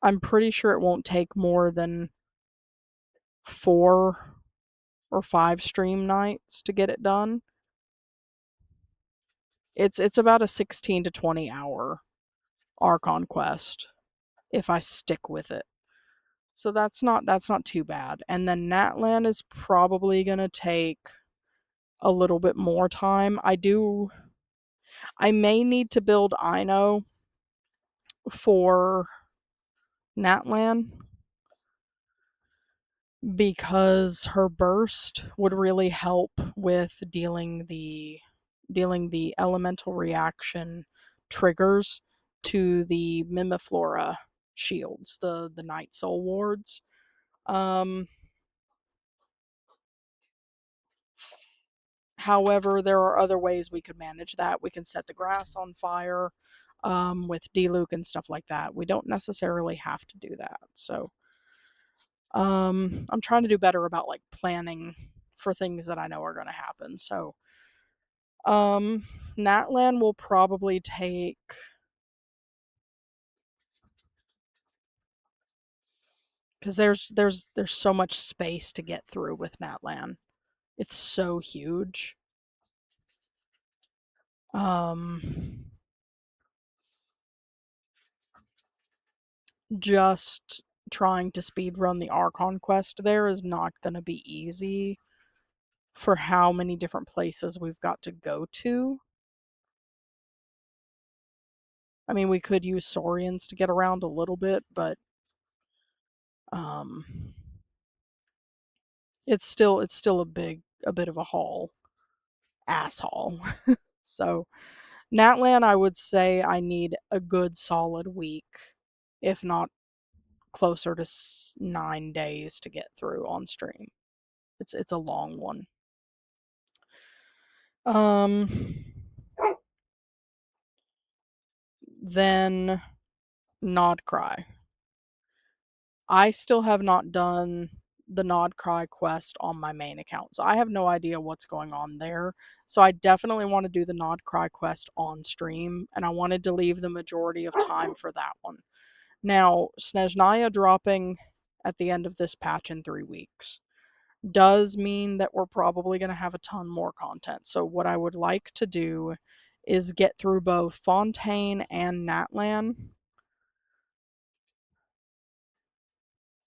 I'm pretty sure it won't take more than 4 or 5 stream nights to get it done. It's about a 16 to 20 hour Archon quest if I stick with it. So that's not too bad. And then Natlan is probably going to take a little bit more time. I may need to build Ino for Natlan because her burst would really help with dealing the elemental reaction triggers to the Mimiflora shields, the Night Soul wards. However, there are other ways we could manage that. We can set the grass on fire with Diluc and stuff like that. We don't necessarily have to do that. So I'm trying to do better about like planning for things that I know are going to happen. So Natlan will probably take because there's so much space to get through with Natlan. It's so huge. Just trying to speedrun the Archon quest there is not going to be easy for how many different places we've got to go to. I mean, we could use Saurians to get around a little bit, but it's still a bit of a haul. Asshole. So Natlan, I would say I need a good solid week, if not closer to 9 days to get through on stream. It's a long one. Then Nodcry. I still have not done the Nodcry quest on my main account, so I have no idea what's going on there. So I definitely want to do the Nodcry quest on stream, and I wanted to leave the majority of time for that one. Now, Snezhnaya dropping at the end of this patch in 3 weeks does mean that we're probably going to have a ton more content. So what I would like to do is get through both Fontaine and Natlan,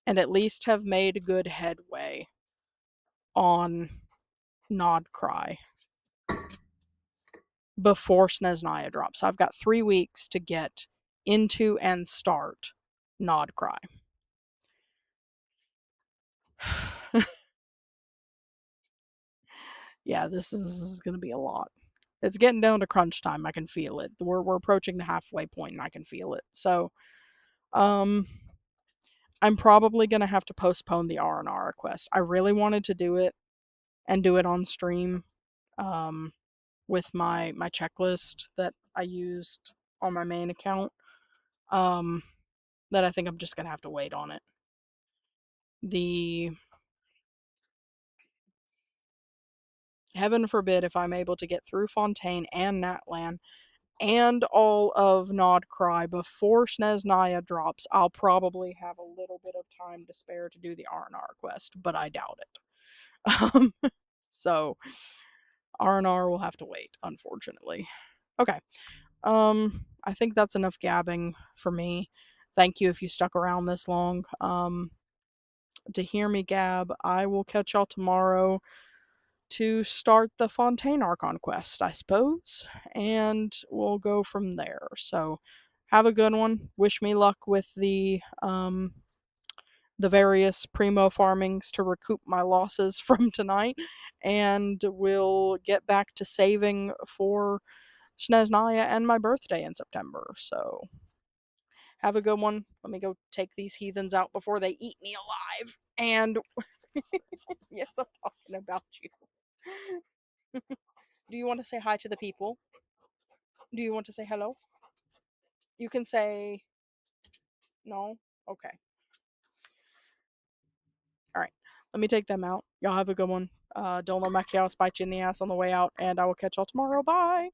and at least have made good headway on Nodcry before Snezhnaya drops. So I've got 3 weeks to get into and start Nodcry. Yeah, this is going to be a lot. It's getting down to crunch time. I can feel it. We're approaching the halfway point, and I can feel it. So, I'm probably going to have to postpone the R&R request. I really wanted to do it and do it on stream with my checklist that I used on my main account. That I think I'm just going to have to wait on it. Heaven forbid if I'm able to get through Fontaine and Natlan and all of Nodcry before Snezhnaya drops, I'll probably have a little bit of time to spare to do the R&R quest, but I doubt it. So R&R will have to wait, unfortunately. Okay. I think that's enough gabbing for me. Thank you if you stuck around this long. To hear me gab, I will catch y'all tomorrow to start the Fontaine Archon quest, I suppose, and we'll go from there. So, have a good one. Wish me luck with the various primo farmings to recoup my losses from tonight, and we'll get back to saving for Snezhnaya and my birthday in September. So, have a good one. Let me go take these heathens out before they eat me alive. And yes, I'm talking about you. Do you want to say hi to the people? Do you want to say hello? You can say no. Okay. All right. Let me take them out. Y'all have a good one. Don't let my chaos bite you in the ass on the way out, and I will catch y'all tomorrow. Bye.